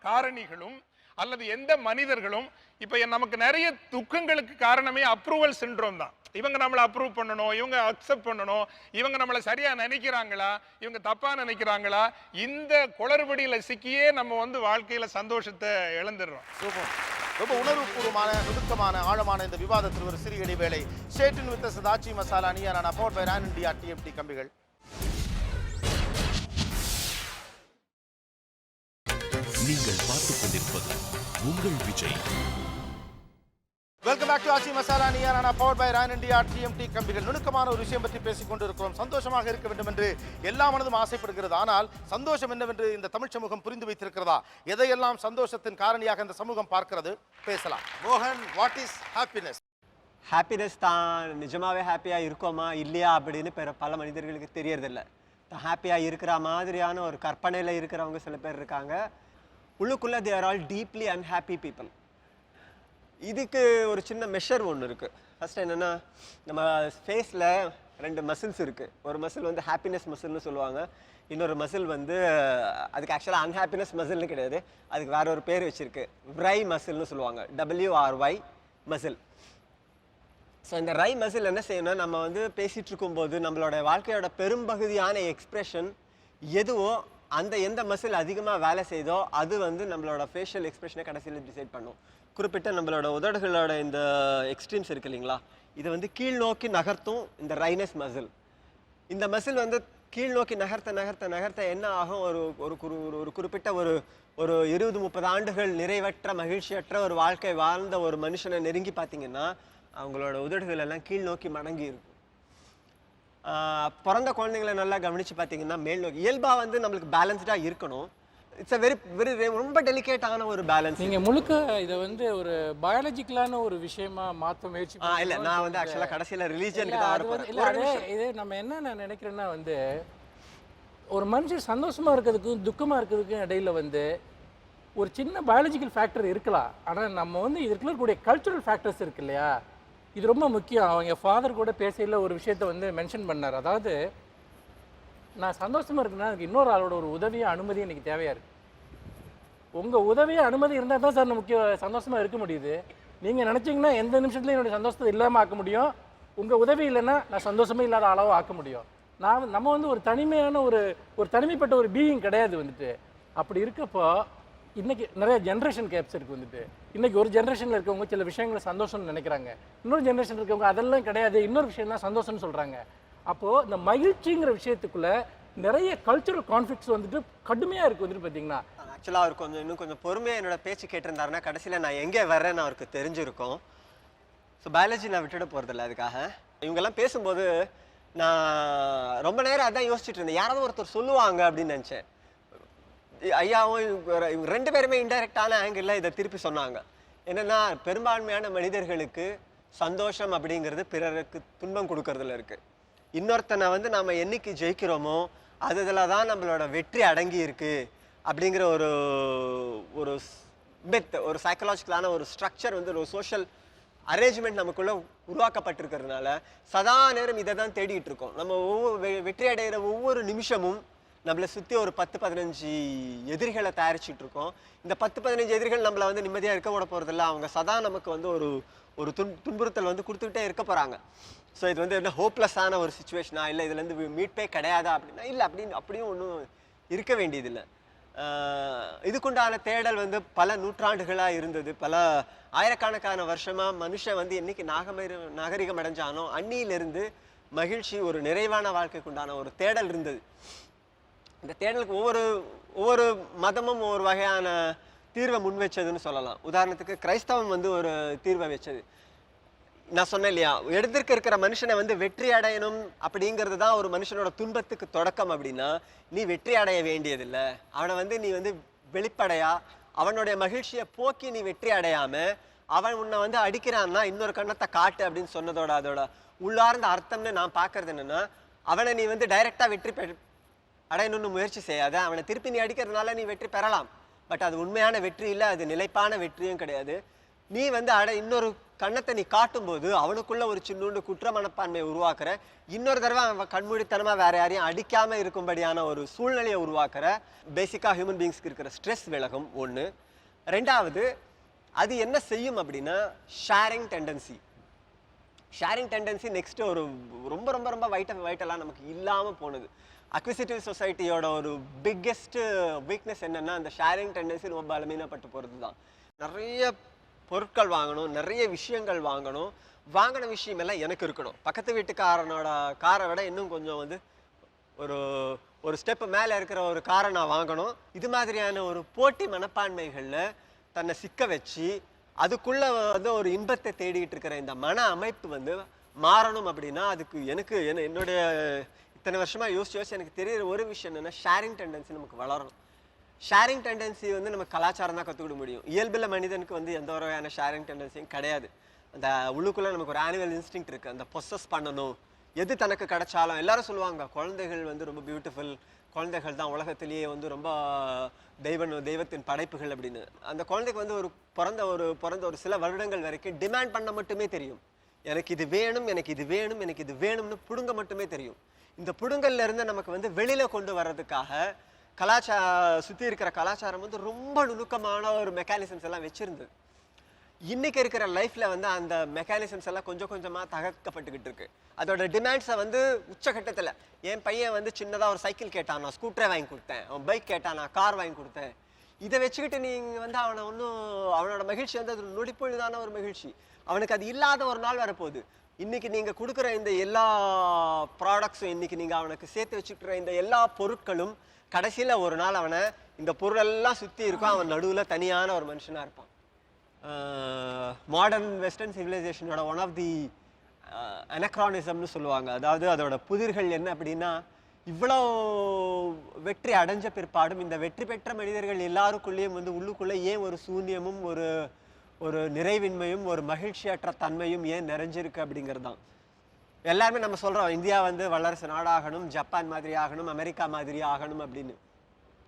காரணிகளும் அல்லது எந்த மனிதர்களும் இப்போ நமக்கு நிறைய துக்கங்களுக்கு காரணமே அப்ரூவல் சிண்ட்ரோம் தான். இவங்க நம்மளை அப்ரூவ் பண்ணணும், இவங்க அக்செப்ட் பண்ணணும், இவங்க நம்மளை சரியா நினைக்கிறாங்களா, இவங்க தப்பா நினைக்கிறாங்களா, இந்த குளறுபடியில சிக்கியே நம்ம வந்து வாழ்க்கையில சந்தோஷத்தை இழந்துடுறோம். ரொம்ப உணர்வுபூர்வமான, நுணுக்கமான, ஆழமான இந்த விவாதத்தில் ஒரு சிறிய இடைவேளை. ஸ்டேட் வித் சதாச்சி Masala Neeyana powered by Ran India TMT கம்பிகள். நீங்கள் பார்த்துக் கொண்டிருப்பது உங்கள் Vijay. Welcome back to Aachi Masala Neeyana powered by Ran India TMT கம்பிகள். நுணுக்கமான ஒரு விஷயம் பற்றி பேசிக் கொண்டிருக்கிறோம். சந்தோஷமாக இருக்க வேண்டும் என்று எல்லா மனதும் ஆசைப்படுகிறது. ஆனால் சந்தோஷம் என்னவென்று இந்த தமிழ் சமூகம் புரிந்து வைத்திருக்கிறதா? எதையெல்லாம் சந்தோஷத்தின் காரணியாக இந்த சமூகம் பார்க்கிறது? பேசலாம். மோகன், வாட் இஸ் ஹாப்பினஸ்? ஹாப்பினஸ் தான் நிஜமாவே ஹாப்பியாக இருக்கோமா இல்லையா அப்படின்னு பல மனிதர்களுக்கு தெரியறதில்ல. தான் ஹாப்பியாக இருக்கிற மாதிரியான ஒரு கற்பனையில் இருக்கிறவங்க சில பேர் இருக்காங்க. உள்ளுக்குள்ளே they are all deeply unhappy people. இதுக்கு ஒரு சின்ன மெஷர் ஒன்று இருக்குது. ஃபஸ்ட்டு என்னென்னா, நம்ம ஃபேஸில் 2 மசில்ஸ் இருக்குது. ஒரு மசில் வந்து ஹாப்பினஸ் மசில்னு சொல்லுவாங்க, இன்னொரு மசில் வந்து அதுக்கு ஆக்சுவலாக அன்ஹாப்பினஸ் மசில்னு கிடையாது, அதுக்கு வேற ஒரு பேர் வச்சுருக்கு, ரை மசில்னு சொல்லுவாங்க, WRY மசில். ஸோ இந்த ரை மசில் என்ன செய்யணும்னா, நம்ம வந்து பேசிகிட்டு இருக்கும்போது நம்மளோட வாழ்க்கையோட பெரும்பகுதியான எக்ஸ்ப்ரெஷன் எதுவோ அந்த எந்த மசில் அதிகமாக வேலை செய்தோ அது வந்து நம்மளோட ஃபேஷியல் எக்ஸ்ப்ரெஷனை கடைசியில் டிசைட் பண்ணும். குறிப்பிட்ட நம்மளோட உதடுகளோட இந்த எக்ஸ்ட்ரீம்ஸ் இருக்குது இல்லைங்களா, இதை வந்து கீழ் நோக்கி நகர்த்தும் இந்த ரைனஸ் மசில். இந்த மசில் வந்து கீழ் நோக்கி நகர்த்த நகர்த்த நகர்த்த என்ன ஆகும், ஒரு குறிப்பிட்ட ஒரு 20-30 ஆண்டுகள் நிறைவற்ற மகிழ்ச்சியற்ற ஒரு வாழ்க்கை வாழ்ந்த ஒரு மனுஷனை நெருங்கி பார்த்தீங்கன்னா அவங்களோட உதடுகள் எல்லாம் கீழ் நோக்கி மடங்கி இருக்கும். பிறந்த குழந்தைங்களை நல்லா கவனித்து பார்த்தீங்கன்னா மேல் நோக்கி. இயல்பாக வந்து நம்மளுக்கு பேலன்ஸ்டாக இருக்கணும். இட்ஸ் அ வெரி ரொம்ப டெலிகேட்டான ஒரு பேலன்ஸ். நீங்கள் முழுக்க இதை வந்து ஒரு பயாலஜிக்கலான ஒரு விஷயமா மாற்ற முயற்சி இல்லை, நான் வந்து ஆக்சுவலாக கடைசியில் ரிலீஜனுக்கு தான் இது நம்ம என்ன நான் நினைக்கிறேன்னா வந்து, ஒரு மனுஷன் சந்தோஷமாக இருக்கிறதுக்கும் துக்கமாக இருக்கிறதுக்கும் இடையில வந்து ஒரு சின்ன பயாலஜிக்கல் ஃபேக்டர் இருக்கலாம். ஆனால் நம்ம வந்து இதுக்குள்ள இருக்கக்கூடிய கல்ச்சுரல் ஃபேக்டர்ஸ் இருக்கு இல்லையா, இது ரொம்ப முக்கியம். அவங்க ஃபாதர் கூட பேசையில் ஒரு விஷயத்த வந்து மென்ஷன் பண்ணார். அதாவது, நான் சந்தோஷமாக இருக்குன்னா அதுக்கு இன்னொரு ஆளோட ஒரு உதவியும் அனுமதியும் எனக்கு தேவையாக இருக்குது. உங்கள் உதவியும் அனுமதி இருந்தால் தான் சார் முக்கிய சந்தோஷமாக இருக்க முடியுது. நீங்கள் நினச்சிங்கன்னா எந்த நிமிஷத்துலையும் என்னுடைய சந்தோஷத்தை இல்லாமல் ஆக்க முடியும். உங்கள் உதவி இல்லைன்னா நான் சந்தோஷமே இல்லாத அளவு ஆக்க முடியும். நம்ம வந்து ஒரு தனிமையான ஒரு தனிமைப்பட்ட ஒரு பீயிங் கிடையாது வந்துட்டு. அப்படி இருக்கப்போ இன்றைக்கி நிறைய ஜென்ரேஷன் கேப்ஸ் இருக்குது வந்துட்டு. இன்றைக்கி ஒரு ஜென்ரேஷனில் இருக்கவங்க சில விஷயங்களை சந்தோஷம்னு நினைக்கிறாங்க, இன்னொரு ஜென்ரேஷன் இருக்கவங்க அதெல்லாம் கிடையாது, இன்னொரு விஷயம் தான் சந்தோஷம்னு சொல்கிறாங்க. அப்போது இந்த மகிழ்ச்சிங்கிற விஷயத்துக்குள்ளே நிறைய கல்ச்சுரல் கான்ஃப்ளிக்ட்ஸ் வந்துட்டு கடுமையாக இருக்குது வந்துட்டு பார்த்தீங்கன்னா. ஆக்சுவலாக அவர் இன்னும் கொஞ்சம் பொறுமையாக என்னோட பேச்சு கேட்டிருந்தாருன்னா கடைசியில் நான் எங்கே வர்றேன்னு அவருக்கு தெரிஞ்சிருக்கும். ஸோ பயாலஜி நான் விட்டுட போகிறதில்ல. அதுக்காக இவங்கெல்லாம் பேசும்போது நான் ரொம்ப நேரம் அதான் யோசிச்சுட்டு இருந்தேன். யாராவது ஒருத்தர் சொல்லுவாங்க அப்படின்னு நினச்சேன். ஐயாவும் இவங்க 2 பேருமே இன்டைரக்டான ஆங்கிளில் இதை திருப்பி சொன்னாங்க. என்னென்னா, பெரும்பான்மையான மனிதர்களுக்கு சந்தோஷம் அப்படிங்கிறது பிறருக்கு துன்பம் கொடுக்கறதுல இருக்குது. இன்னொருத்தனை வந்து நாம் என்னைக்கு ஜெயிக்கிறோமோ அதில் தான் நம்மளோட வெற்றி அடங்கி இருக்குது அப்படிங்கிற ஒரு ஒரு சைக்கலாஜிக்கலான ஒரு ஸ்ட்ரக்சர் வந்து ஒரு சோஷியல் அரேஞ்ச்மெண்ட் நமக்குள்ளே உருவாக்கப்பட்டிருக்கிறதுனால சதா நேரம் இதை தான் தேடிட்டு இருக்கோம். நம்ம வெற்றி அடைகிற ஒவ்வொரு நிமிஷமும் நம்மளை சுற்றி ஒரு 10-15 எதிரிகளை தயாரிச்சுட்டு இருக்கோம். இந்த 10-15 எதிரிகள் நம்மளை வந்து நிம்மதியாக இருக்க விட போகிறதில்ல. அவங்க சதா நமக்கு வந்து ஒரு துன்புறுத்தல் வந்து கொடுத்துக்கிட்டே இருக்க போகிறாங்க. ஸோ இது வந்து என்ன ஹோப்லெஸ்ஸான ஒரு சுச்சுவேஷனா, இல்லை இதுலேருந்து மீட்பே கிடையாதா அப்படின்னா இல்லை, அப்படியும் ஒன்றும் இருக்க வேண்டியதில்லை. இதுக்குண்டான தேடல் வந்து பல நூற்றாண்டுகளாக இருந்தது. பல ஆயிரக்கணக்கான வருஷமாக மனுஷன் வந்து என்னைக்கு நாகரிகம் அடைஞ்சானோ அன்னியிலிருந்து மகிழ்ச்சி, ஒரு நிறைவான வாழ்க்கைக்குண்டான ஒரு தேடல் இருந்தது. இந்த தேடலுக்கு ஒவ்வொரு மதமும் ஒவ்வொரு வகையான தீர்வை முன் வச்சதுன்னு சொல்லலாம். உதாரணத்துக்கு கிறிஸ்தவம் வந்து ஒரு தீர்வை வச்சது. நான் சொன்னேன் இல்லையா, எடுத்திருக்க இருக்கிற மனுஷனை வந்து வெற்றி அடையணும் அப்படிங்கிறது தான் ஒரு மனுஷனோட துன்பத்துக்கு தொடக்கம். அப்படின்னா நீ வெற்றி அடைய வேண்டியதில்லை. அவனை வந்து நீ வந்து வெளிப்படையா அவனுடைய மகிழ்ச்சியை போக்கி நீ வெற்றி அடையாம அவன் உன்னை வந்து அடிக்கிறான்னா இன்னொரு கண்ணத்தை காட்டு அப்படின்னு சொன்னதோட அதோட உள்ளார்ந்த அர்த்தம்னு நான் பார்க்கறது என்னன்னா, அவனை நீ வந்து டைரக்டா வெற்றி அடையணும்னு முயற்சி செய்யாத. அவனை திருப்பி நீ அடிக்கிறதுனால நீ வெற்றி பெறலாம், பட் அது உண்மையான வெற்றி இல்லை, அது நிலைப்பான வெற்றியும் கிடையாது. நீ வந்து இன்னொரு கண்ணத்தை நீ காட்டும்போது அவனுக்குள்ள ஒரு சின்னூண்டு குற்ற மனப்பான்மையை உருவாக்குற, இன்னொரு தடவை அவன் கண்மூடித்தனமா வேற யாரையும் அடிக்காம இருக்கும்படியான ஒரு சூழ்நிலையை உருவாக்குற. பேசிக்கா ஹியூமன் பீயிங்ஸ்க்கு இருக்கிற ஸ்ட்ரெஸ் விலகும் ஒன்று. ரெண்டாவது அது என்ன செய்யும் அப்படின்னா sharing tendency. Sharing tendency next ஒரு ரொம்ப ரொம்ப ரொம்ப வைட்டலாக நமக்கு இல்லாமல் போனது. அக்விசிட்டிவ் சொசைட்டியோட ஒரு பிக்கெஸ்ட் வீக்னஸ் என்னென்னா அந்த ஷேரிங் டெண்டன்சி ரொம்ப பலமீனப்பட்டு போகிறது தான். நிறைய பொருட்கள் வாங்கணும், நிறைய விஷயங்கள் வாங்கணும், வாங்கின விஷயம் எல்லாம் எனக்கு இருக்கணும். பக்கத்து வீட்டுக்காரனோட காரை விட இன்னும் கொஞ்சம் வந்து ஒரு ஸ்டெப்பு மேலே இருக்கிற ஒரு காரை நான் வாங்கணும். இது மாதிரியான ஒரு போட்டி மனப்பான்மைகளில் தன்னை சிக்க வச்சு அதுக்குள்ளே வந்து ஒரு இன்பத்தை தேடிட்டு இருக்கிற இந்த மன அமைப்பு வந்து மாறணும் அப்படின்னா அதுக்கு எனக்கு என்னுடைய இத்தனை வருஷமாக யோசிச்சு எனக்கு தெரிகிற ஒரு விஷயம் என்னென்னா ஷேரிங் டெண்டன்சி நமக்கு வளரணும். ஷேரிங் டெண்டன்சி வந்து நம்ம கலாச்சாரம் தான் கற்றுக்கிட முடியும். இயல்பில் மனிதனுக்கு வந்து எந்த வகையான ஷேரிங் டெண்டன்சியும் கிடையாது. அந்த உள்ளுக்குள்ளே நமக்கு ஒரு ஆனுவல் இன்ஸ்டிங்க்ட் இருக்குது, அந்த பொசஸ் பண்ணணும், எது தனக்கு கிடைச்சாலும். எல்லாரும் சொல்லுவாங்க குழந்தைகள் வந்து ரொம்ப பியூட்டிஃபுல், குழந்தைகள் தான் உலகத்திலேயே வந்து ரொம்ப தெய்வத்தின் படைப்புகள் அப்படின்னு. அந்த குழந்தைக்கு வந்து பிறந்த ஒரு சில வருடங்கள் வரைக்கும் டிமாண்ட் பண்ண மட்டுமே தெரியும். எனக்கு இது வேணும், எனக்கு இது வேணும், எனக்கு இது வேணும்னு புடுங்க மட்டுமே தெரியும். இந்த புடுங்கல்ல இருந்து நமக்கு வந்து வெளியில கொண்டு வர்றதுக்காக சுற்றி இருக்கிற கலாச்சாரம் வந்து ரொம்ப நுணுக்கமான ஒரு மெக்கானிசம்ஸ் எல்லாம் வச்சிருந்தது. இன்னைக்கு இருக்கிற லைஃப்ல வந்து அந்த மெக்கானிசம்ஸ் எல்லாம் கொஞ்சம் கொஞ்சமா தகர்க்கப்பட்டுக்கிட்டு இருக்கு. அதோட டிமாண்ட்ஸை வந்து உச்சகட்டத்தில் என் பையன் வந்து சின்னதாக ஒரு சைக்கிள் கேட்டான், நான் ஸ்கூட்டரை வாங்கி கொடுத்தேன். அவன் பைக் கேட்டான், நான் கார் வாங்கி கொடுத்தேன். இதை வச்சுக்கிட்டு நீங்கள் வந்து அவனோட மகிழ்ச்சி வந்து அது நொடிப்பொழுதான ஒரு மகிழ்ச்சி. அவனுக்கு அது இல்லாத ஒரு நாள் வரப்போகுது. இன்னைக்கு நீங்கள் கொடுக்குற இந்த எல்லா ப்ராடக்ட்ஸும், இன்னைக்கு நீங்கள் அவனுக்கு சேர்த்து வச்சுக்கிற இந்த எல்லா பொருட்களும் கடைசியில் ஒரு நாள் அவனை இந்த பொருளெல்லாம் சுற்றி இருக்கும், அவன் நடுவில் தனியான ஒரு மனுஷனாக இருப்பான். மாடர்ன் வெஸ்டர்ன் சிவிலைசேஷனோட ஒன் ஆஃப் தி அனக்ரானிசம்னு சொல்லுவாங்க. அதாவது அதோட புதிர்கள் என்ன அப்படின்னா, இவ்வளோ வெற்றி அடைஞ்ச பிற்பாடும் இந்த வெற்றி பெற்ற மனிதர்கள் எல்லாருக்குள்ளேயும் வந்து உள்ளுக்குள்ளே ஏன் ஒரு சூன்யமும் ஒரு நிறைவின்மையும் ஒரு மகிழ்ச்சியற்ற தன்மையும் ஏன் நிறைஞ்சிருக்கு அப்படிங்கிறது தான். எல்லாருமே நம்ம சொல்கிறோம் இந்தியா வந்து வல்லரசு நாடாகணும், ஜப்பான் மாதிரி ஆகணும், அமெரிக்கா மாதிரி ஆகணும் அப்படின்னு.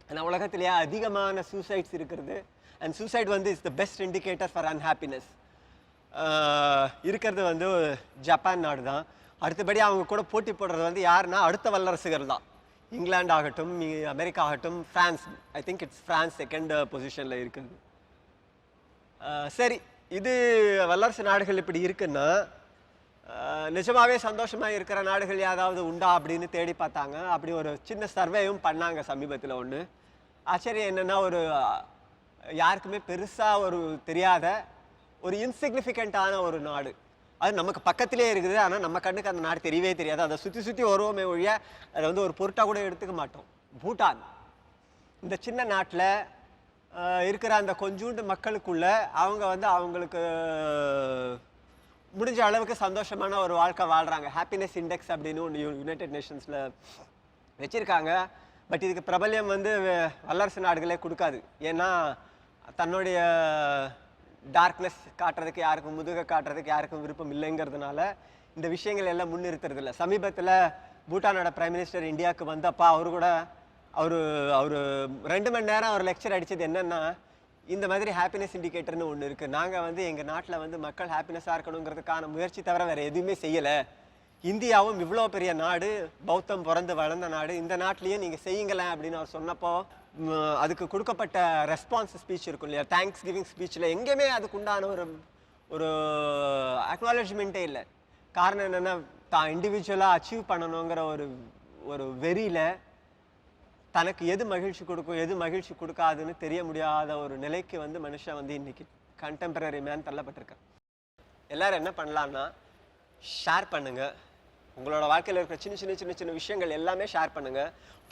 ஆனால் உலகத்திலேயே அதிகமான சூசைட்ஸ் இருக்கிறது. அண்ட் சூசைட் வந்து is the best indicator for unhappiness. இருக்கிறது வந்து ஜப்பான் நாடு தான். அடுத்தபடி அவங்க கூட போட்டி போடுறது வந்து யாருன்னா அடுத்த வல்லரசுகள் தான். இங்கிலாந்து ஆகட்டும், அமெரிக்கா ஆகட்டும், France. I think it's France second பொசிஷனில் இருக்குது. சரி, இது வல்லரசு நாடுகள் இப்படி இருக்குன்னா நிஜமாவே சந்தோஷமாக இருக்கிற நாடுகள் ஏதாவது உண்டா அப்படின்னு தேடி பார்த்தாங்க. அப்படி ஒரு சின்ன சர்வேயும் பண்ணாங்க சமீபத்தில். ஒன்று ஆச்சரியம் என்னென்னா, யாருக்குமே பெருசாக தெரியாத ஒரு இன்சிக்னிஃபிகண்ட்டான ஒரு நாடு, அது நமக்கு பக்கத்திலே இருக்குது. ஆனால் நம்ம கண்ணுக்கு அந்த நாடு தெரியவே தெரியாது. அதை சுற்றி வருவோமே ஒழிய அதை வந்து ஒரு பொருட்டாக கூட எடுத்துக்க மாட்டோம். பூட்டான். இந்த சின்ன நாட்டில் இருக்கிற அந்த கொஞ்சூண்டு மக்களுக்குள்ள அவங்க வந்து அவங்களுக்கு முடிஞ்ச அளவுக்கு சந்தோஷமான ஒரு வாழ்க்கை வாழ்கிறாங்க. ஹாப்பினஸ் இண்டெக்ஸ் அப்படின்னு ஒன்று யுனைடெட் நேஷன்ஸில் வச்சுருக்காங்க. பட் இதுக்கு பிரபல்யம் வந்து வல்லரசு நாடுகளே கொடுக்காது. ஏன்னா தன்னுடைய டார்க்னஸ் காட்டுறதுக்கு யாருக்கும், முதுக காட்டுறதுக்கு யாருக்கும் விருப்பம் இல்லைங்கிறதுனால இந்த விஷயங்கள் எல்லாம் முன்னிறுத்துறது இல்லை. சமீபத்தில் பூட்டானோட பிரைம் மினிஸ்டர் இந்தியாவுக்கு வந்தப்போ அவர் 2 மணி நேரம் ஒரு லெக்சர் அடித்தது என்னென்னா, இந்த மாதிரி ஹாப்பினஸ் இண்டிகேட்டர்னு ஒன்று இருக்குது. நாங்கள் வந்து எங்கள் நாட்டில் வந்து மக்கள் ஹாப்பினஸாக இருக்கணுங்கிறதுக்கான முயற்சி தவிர வேறு எதுவுமே செய்யலை. இந்தியாவும் இவ்வளோ பெரிய நாடு, பௌத்தம் பிறந்து வளர்ந்த நாடு, இந்த நாட்டிலையும் நீங்கள் செய்யுங்களேன் அப்படின்னு அவர் சொன்னப்போ அதுக்கு கொடுக்கப்பட்ட ரெஸ்பான்ஸ் ஸ்பீச் இருக்கும் இல்லையா, தேங்க்ஸ் கிவிங் ஸ்பீச்சில் எங்கேயுமே அதுக்குண்டான ஒரு அக்னாலஜ்மெண்ட்டே இல்லை. காரணம் என்னென்னா, தான் இண்டிவிஜுவலாக அச்சீவ் பண்ணணுங்கிற ஒரு வெறியில் தனக்கு எது மகிழ்ச்சி கொடுக்கும் எது மகிழ்ச்சி கொடுக்காதுன்னு தெரிய முடியாத ஒரு நிலைக்கு வந்து மனுஷன் வந்து இன்னைக்கு கண்டெம்பரரி மேன் தள்ளப்பட்டிருக்கான். எல்லாரும் என்ன பண்ணலான்னா, ஷேர் பண்ணுங்க. உங்களோட வாழ்க்கையில் இருக்கிற சின்ன சின்ன சின்ன சின்ன விஷயங்கள் எல்லாமே ஷேர் பண்ணுங்க.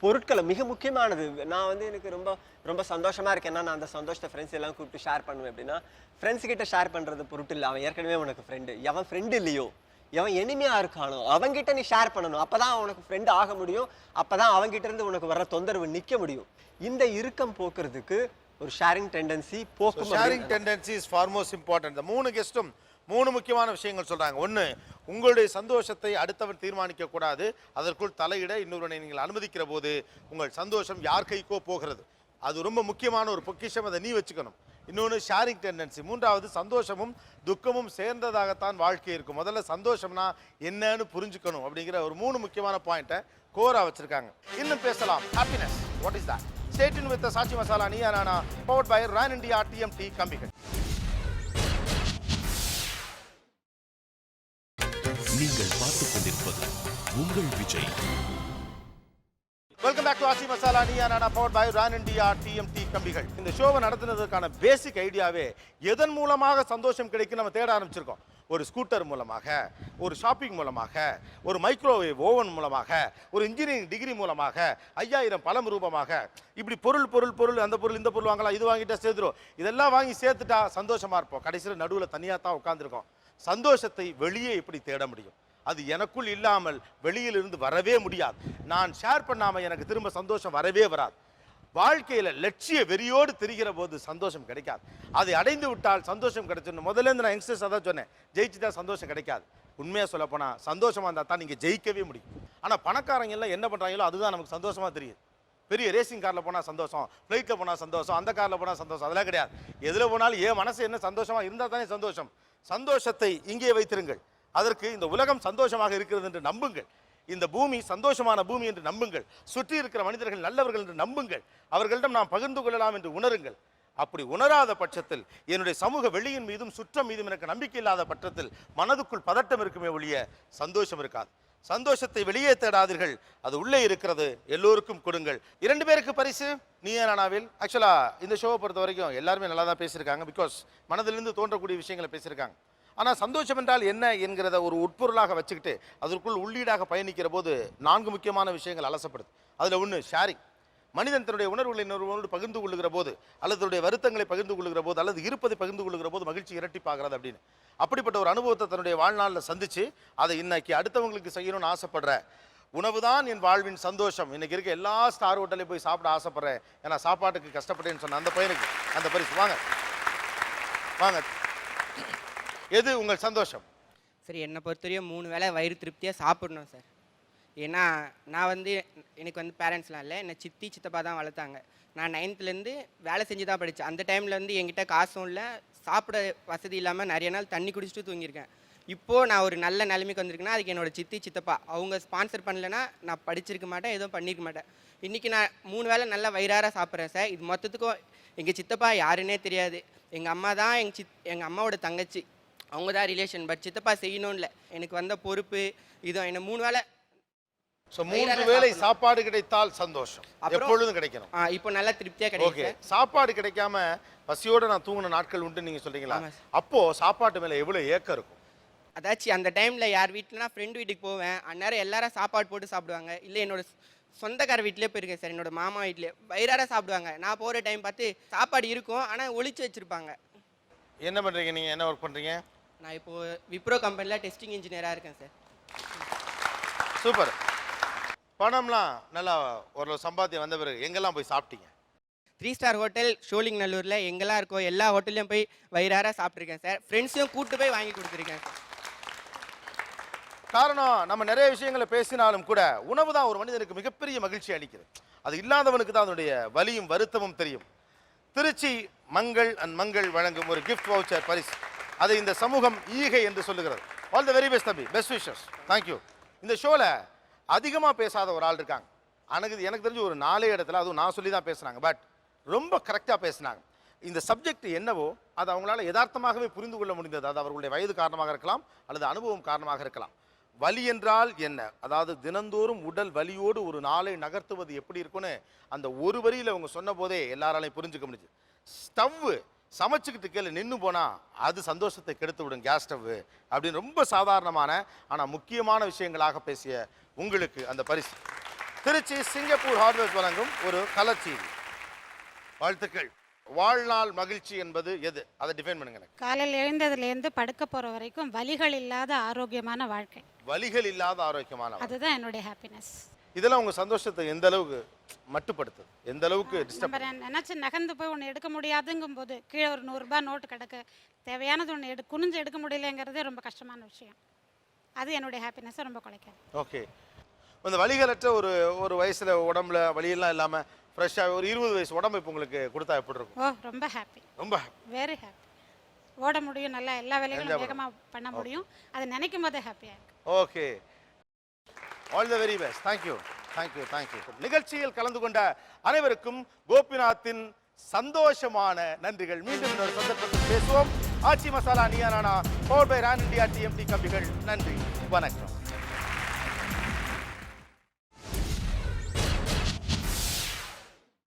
பொருட்களை மிக முக்கியமானது. நான் வந்து எனக்கு ரொம்ப ரொம்ப சந்தோஷமா இருக்கேன்னா நான் அந்த சந்தோஷத்தை ஃப்ரெண்ட்ஸ் எல்லாம் கூப்பிட்டு ஷேர் பண்ணுவேன். அப்படின்னா ஃப்ரெண்ட்ஸ் கிட்ட ஷேர் பண்றது பொருட்டு இல்லை. அவன் ஏற்கனவே உனக்கு ஃப்ரெண்டு. எவன் ஃப்ரெண்டு இல்லையோ, எவன் எனிமையா இருக்கானோ அவன்கிட்ட நீ ஷேர் பண்ணணும். அப்பதான் உனக்கு ஃப்ரெண்ட் ஆக முடியும். அப்பதான் அவன்கிட்ட இருந்து உனக்கு வர தொந்தரவு நிற்க முடியும். இந்த இறுக்கம் போக்குறதுக்கு ஒரு ஷேரிங் டெண்டன்சி போக்கும். Sharing tendency is for most important. இந்த 3 கெஸ்ட்டும் 3 முக்கியமான விஷயங்கள் சொல்றாங்க. ஒன்று, உங்களுடைய சந்தோஷத்தை அடுத்தவர் தீர்மானிக்க கூடாது, அதற்குள் தலையிட இன்னொருவனை நீங்கள் அனுமதிக்கிற போது உங்கள் சந்தோஷம் யார் கைக்கோ போகிறது. அது ரொம்ப முக்கியமான ஒரு பொக்கிஷம், அதை நீ வச்சுக்கணும். இன்னொன்று ஷேரிங் டெண்டன்சி. 3வது, சந்தோஷமும் துக்கமும் சேர்ந்ததாகத்தான் வாழ்க்கை இருக்கும். முதல்ல சந்தோஷம்னா என்னன்னு புரிஞ்சுக்கணும் அப்படிங்கிற ஒரு 3 முக்கியமான பாயிண்ட்டை கோரா வச்சிருக்காங்க. இன்னும் பேசலாம். Happiness, what is that? Stay tuned with the Sachi Masala Niya Nana, powered by Ran India TMT கம்பிகள். நீங்கள் பார்த்துக் கொண்டிருப்பது உங்கள் Vijay. Welcome back to Aachi Masala Neeya Naana powered by Ron India TMT கம்பிகள். இந்த ஷோவை நடத்துனதுக்கான பேசிக் ஐடியாவே எதன் மூலமாக சந்தோஷம் கிடைக்கும் நம்ம தேட ஆரம்பிச்சிருக்கோம். ஒரு ஸ்கூட்டர் மூலமாக, ஒரு ஷாப்பிங் மூலமாக, ஒரு மைக்ரோவேவ் ஓவன் மூலமாக, ஒரு இன்ஜினியரிங் டிகிரி மூலமாக, 5000 பலம் ரூபமாக, இப்படி பொருள் அந்த பொருள் இந்த பொருள் வாங்கலாம், இது வாங்கிட்டா சேர்த்துரும், இதெல்லாம் வாங்கி சேர்த்துட்டா சந்தோஷமா இருப்போம். கடைசியில் நடுவில் தனியாக தான் உட்காந்துருக்கோம். சந்தோஷத்தை வெளியே எப்படி தேட முடியும்? அது எனக்குள் இல்லாமல் வெளியிலிருந்து வரவே முடியாது. நான் ஷேர் பண்ணாமல் எனக்கு திரும்ப சந்தோஷம் வரவே வராது. வாழ்க்கையில் லட்சிய வெறியோடு தெரிகிற போது சந்தோஷம் கிடைக்காது. அதை அடைந்து விட்டால் சந்தோஷம் கிடைச்சிடணும். முதல்ல நான் யங்ஸ்டர்ஸ் தான் சொன்னேன், ஜெயிச்சுட்டா சந்தோஷம் கிடைக்காது. உண்மையாக சொல்லப்போனால் சந்தோஷமாக இருந்தால் தான் நீங்கள் ஜெயிக்கவே முடியும். ஆனால் பணக்காரங்க எல்லாம் என்ன பண்ணுறாங்களோ அதுதான் நமக்கு சந்தோஷமாக தெரியுது. பெரிய ரேசிங் காரில் போனால் சந்தோஷம், ஃப்ளைட்டில் போனால் சந்தோஷம், அந்த காரில் போனால் சந்தோஷம், அதெல்லாம் கிடையாது. எதில் போனாலும் என் மனசு என்ன சந்தோஷமாக இருந்தால் தானே சந்தோஷம். சந்தோஷத்தை இங்கே வைத்திருங்கள். அதற்கு இந்த உலகம் சந்தோஷமாக இருக்கிறது என்று நம்புங்கள். இந்த பூமி சந்தோஷமான பூமி என்று நம்புங்கள். சுற்றி இருக்கிற மனிதர்கள் நல்லவர்கள் என்று நம்புங்கள். அவர்களிடம் நாம் பகிர்ந்து கொள்ளலாம் என்று உணருங்கள். அப்படி உணராத பட்சத்தில் என்னுடைய சமூக வெளியின் மீதும் சுற்றம் மீதும் எனக்கு நம்பிக்கை இல்லாத பட்சத்தில் மனதுக்குள் பதட்டம் இருக்குமே ஒழிய சந்தோஷம் இருக்காது. சந்தோஷத்தை வெளியே தேடாதீர்கள், அது உள்ளே இருக்கிறது. எல்லோருக்கும் கொடுங்கள். 2 பேருக்கு பரிசு நீயா நானாவில். ஆக்சுவலாக இந்த ஷோவை பொறுத்த வரைக்கும் எல்லாருமே நல்லா தான் பேசியிருக்காங்க. பிகாஸ் மனதிலிருந்து தோன்றக்கூடிய விஷயங்களை பேசியிருக்காங்க. ஆனால் சந்தோஷம் என்றால் என்ன என்கிறத ஒரு உட்பொருளாக வச்சுக்கிட்டு அதற்குள் உள்ளீடாக பயணிக்கிற போது 4 முக்கியமான விஷயங்கள் அலசப்படுது. அதில் ஒன்று ஷேரிங். மனிதன் தன்னுடைய உணர்வுகளை இன்னொருவரோடு பகிர்ந்து கொள்ளுகிற போது, அல்லது தன்னுடைய வருத்தங்களை பகிர்ந்து கொள்ளுகிற போது, அல்லது இருப்பதை பகிர்ந்து கொள்ளுகிற போது மகிழ்ச்சி இரட்டிப்பாகிறது அப்படின்னு. அப்படிப்பட்ட ஒரு அனுபவத்தை தன்னுடைய வாழ்நாளில் சந்திச்சு அதை இன்னைக்கு அடுத்தவங்களுக்கு செய்யணும்னு ஆசைப்படுற உணவு தான் என் வாழ்வின் சந்தோஷம். இன்னைக்கு இருக்க எல்லா ஸ்டார் ஹோட்டலையும் போய் சாப்பிட ஆசைப்படுறேன், ஏன்னா சாப்பாட்டுக்கு கஷ்டப்பட்டேன்னு சொன்ன அந்த பையனுக்கு அந்த பரிசு. வாங்க வாங்க, எது உங்கள் சந்தோஷம்? சரி, என்னை பொறுத்தவரையும் 3 வேளை வயிறு திருப்தியாக சாப்பிடணும் சார். ஏன்னா நான் எனக்கு பேரண்ட்ஸ்லாம் இல்லை, என்னை சித்தி சித்தப்பா தான் வளர்த்தாங்க. நான் 9th வேலை செஞ்சு தான் படித்தேன். அந்த டைமில் என்கிட்ட காசும் இல்லை, சாப்பிட வசதி இல்லாமல் நிறைய நாள் தண்ணி குடிச்சிட்டு தூங்கியிருக்கேன். இப்போது நான் ஒரு நல்ல நிலைமைக்கு வந்திருக்கேன்னா அதுக்கு என்னோட சித்தி சித்தப்பா அவங்க ஸ்பான்சர் பண்ணலைன்னா நான் படிச்சிருக்க மாட்டேன், எதுவும் பண்ணியிருக்க மாட்டேன். இன்றைக்கி நான் 3 வேளை நல்லா வயிறார சாப்பிட்றேன் சார். இது மொத்தத்துக்கும் எங்கள் சித்தப்பா யாருன்னே தெரியாது. எங்கள் அம்மா தான் எங்கள் அம்மாவோட தங்கச்சி, அவங்க தான் ரிலேஷன். பட் சித்தப்பா செய்யணும்னு இல்லை, எனக்கு வந்த பொறுப்பு இதுவும். என்ன 3 வேளை 3 வேளை சாப்பாடு கிடைத்தால் சந்தோஷம் எப்பொழுதும் கிடைக்கணும். இப்போ நல்லா திருப்தியாக கிடைக்கும். சாப்பாடு கிடைக்காம பசியோடு நான் தூங்கின நாட்கள் உண்டு நீங்கள் சொல்றீங்களா? அப்போ சாப்பாட்டு மேலே எவ்வளோ ஏக்கம் இருக்கும். அதாச்சும் அந்த டைமில் யார் வீட்டிலனா ஃப்ரெண்டு வீட்டுக்கு போவேன், அந்நேரம் எல்லாரும் சாப்பாடு போட்டு சாப்பிடுவாங்க. இல்லை என்னோட சொந்தக்கார வீட்டிலே போயிருக்கேன் சார், என்னோட மாமா வீட்டிலே வயிறார சாப்பிடுவாங்க. நான் போகிற டைம் பார்த்து சாப்பாடு இருக்கும், ஆனால் ஒளிச்சு வச்சுருப்பாங்க. என்ன பண்ணுறீங்க நீங்கள்? என்ன ஒர்க் பண்ணுறீங்க? நான் இப்போது விப்ரோ கம்பெனியில் டெஸ்டிங் இன்ஜினியராக இருக்கேன் சார். சூப்பர். பணம்லாம் நல்லா ஓரளவு சம்பாத்தியம் வந்த பிறகு எங்கெல்லாம் போய் சாப்பிட்டீங்க? 3 ஸ்டார் ஹோட்டல் ஷோலிங் நல்லூரில் எங்கெல்லாம் இருக்கோ எல்லா ஹோட்டல்லையும் போய் வயிறார சாப்பிட்ருக்கேன் சார். ஃப்ரெண்ட்ஸையும் கூப்பிட்டு போய் வாங்கி கொடுத்துருக்கேன் சார். காரணம், நம்ம நிறைய விஷயங்களை பேசினாலும் கூட உணவு தான் ஒரு மனிதனுக்கு மிகப்பெரிய மகிழ்ச்சி அளிக்கிறது. அது இல்லாதவனுக்கு தான் அதனுடைய வலியும் வருத்தமும் தெரியும். திருச்சி மங்கள் வழங்கும் ஒரு கிஃப்ட் வவுச்சர் பரிசு. அதை இந்த சமூகம் ஈகை என்று சொல்லுகிறது. ஆல் த வெரி பெஸ்ட் தம்பி, பெஸ்ட் விஷஸ், தேங்க்யூ. இந்த ஷோவில் அதிகமாக பேசாத ஒரு ஆள் இருக்காங்க. எனக்கு தெரிஞ்சு ஒரு 4 இடத்துல, அதுவும் நான் சொல்லி தான் பேசுனாங்க, பட் ரொம்ப கரெக்டாக பேசினாங்க. இந்த சப்ஜெக்ட் என்னவோ அது அவங்களால யதார்த்தமாகவே புரிந்து கொள்ள முடிந்தது. அது அவர்களுடைய வயது காரணமாக இருக்கலாம், அல்லது அனுபவம் காரணமாக இருக்கலாம். வலி என்றால் என்ன, அதாவது தினந்தோறும் உடல் வலியோடு ஒரு நாளை நகர்த்துவது எப்படி இருக்குன்னு அந்த ஒரு வரியில் அவங்க சொன்ன போதே எல்லாராலையும் புரிஞ்சுக்க முடிஞ்சு. ஸ்டவ்வு சமைச்சுக்கிட்டு கீழே நின்று போனால் அது சந்தோஷத்தை கெடுத்து விடும், கேஸ் ஸ்டவ்வு அப்படின்னு ரொம்ப சாதாரணமான ஆனால் முக்கியமான விஷயங்களாக பேசிய உங்களுக்கு அந்த பரிசு. திருச்சி சிங்கப்பூர் ஹார்ட்வேர்ஸ் வழங்கும் ஒரு கலர் செய்தி. வாழ்த்துக்கள். வாழ்நாள் மகிழ்ச்சி என்பது எது, அதை டிஃபைன் பண்ணுங்க. காலையில் எழுந்ததுலேருந்து படுக்க போகிற வரைக்கும் வலிகள் இல்லாத ஆரோக்கியமான வாழ்க்கை. வலிகள் இல்லாத ஆரோக்கியமான, அதுதான் என்னுடைய ஹாப்பினஸ். இதெல்லாம் உங்கள் சந்தோஷத்தை எந்த அளவுக்கு மட்டுப்படுத்துது, எந்த அளவுக்கு டிஸ்டர்ப்? நினச்சி நகர்ந்து போய் ஒன்று எடுக்க முடியாதுங்கும் போது கீழே ஒரு 100 ரூபாய் நோட்டு கிடக்கு, தேவையானது ஒன்று குனிஞ்சு எடுக்க முடியலைங்கிறதே ரொம்ப கஷ்டமான விஷயம். அது என்னுடைய ஹாப்பினஸை ரொம்ப குறைக்காது. ஓகே. இந்த வலிகளற்ற ஒரு வயசில் உடம்புல வலியெல்லாம் இல்லாமல் ஃப்ரெஷ்ஷாக ஒரு 20 வயசு உடம்பு இப்போ உங்களுக்கு கொடுத்தா எப்படி இருக்கும்? ஓ, ரொம்ப ஹாப்பி, ரொம்ப ஹாப்பி, வெரி ஹாப்பி. ஓட முடியும், நல்லா எல்லா வேலைகளும் வேகமாக பண்ண முடியும். அதை நினைக்கும் போதே ஹாப்பியாக இருக்கு. Okay, all the very best, thank you. Thank you thank you. நிகழ்ச்சியில் கலந்து கொண்ட அனைவருக்கும் கோபிநாத்தின் சந்தோஷமான நன்றிகள். மீண்டும் இன்னொரு சந்தர்ப்பத்தில் பேசுவோம். ஆச்சி Masala Neeya Naana powered by Ran India TMT கம்பிகள். நன்றி, வணக்கம்.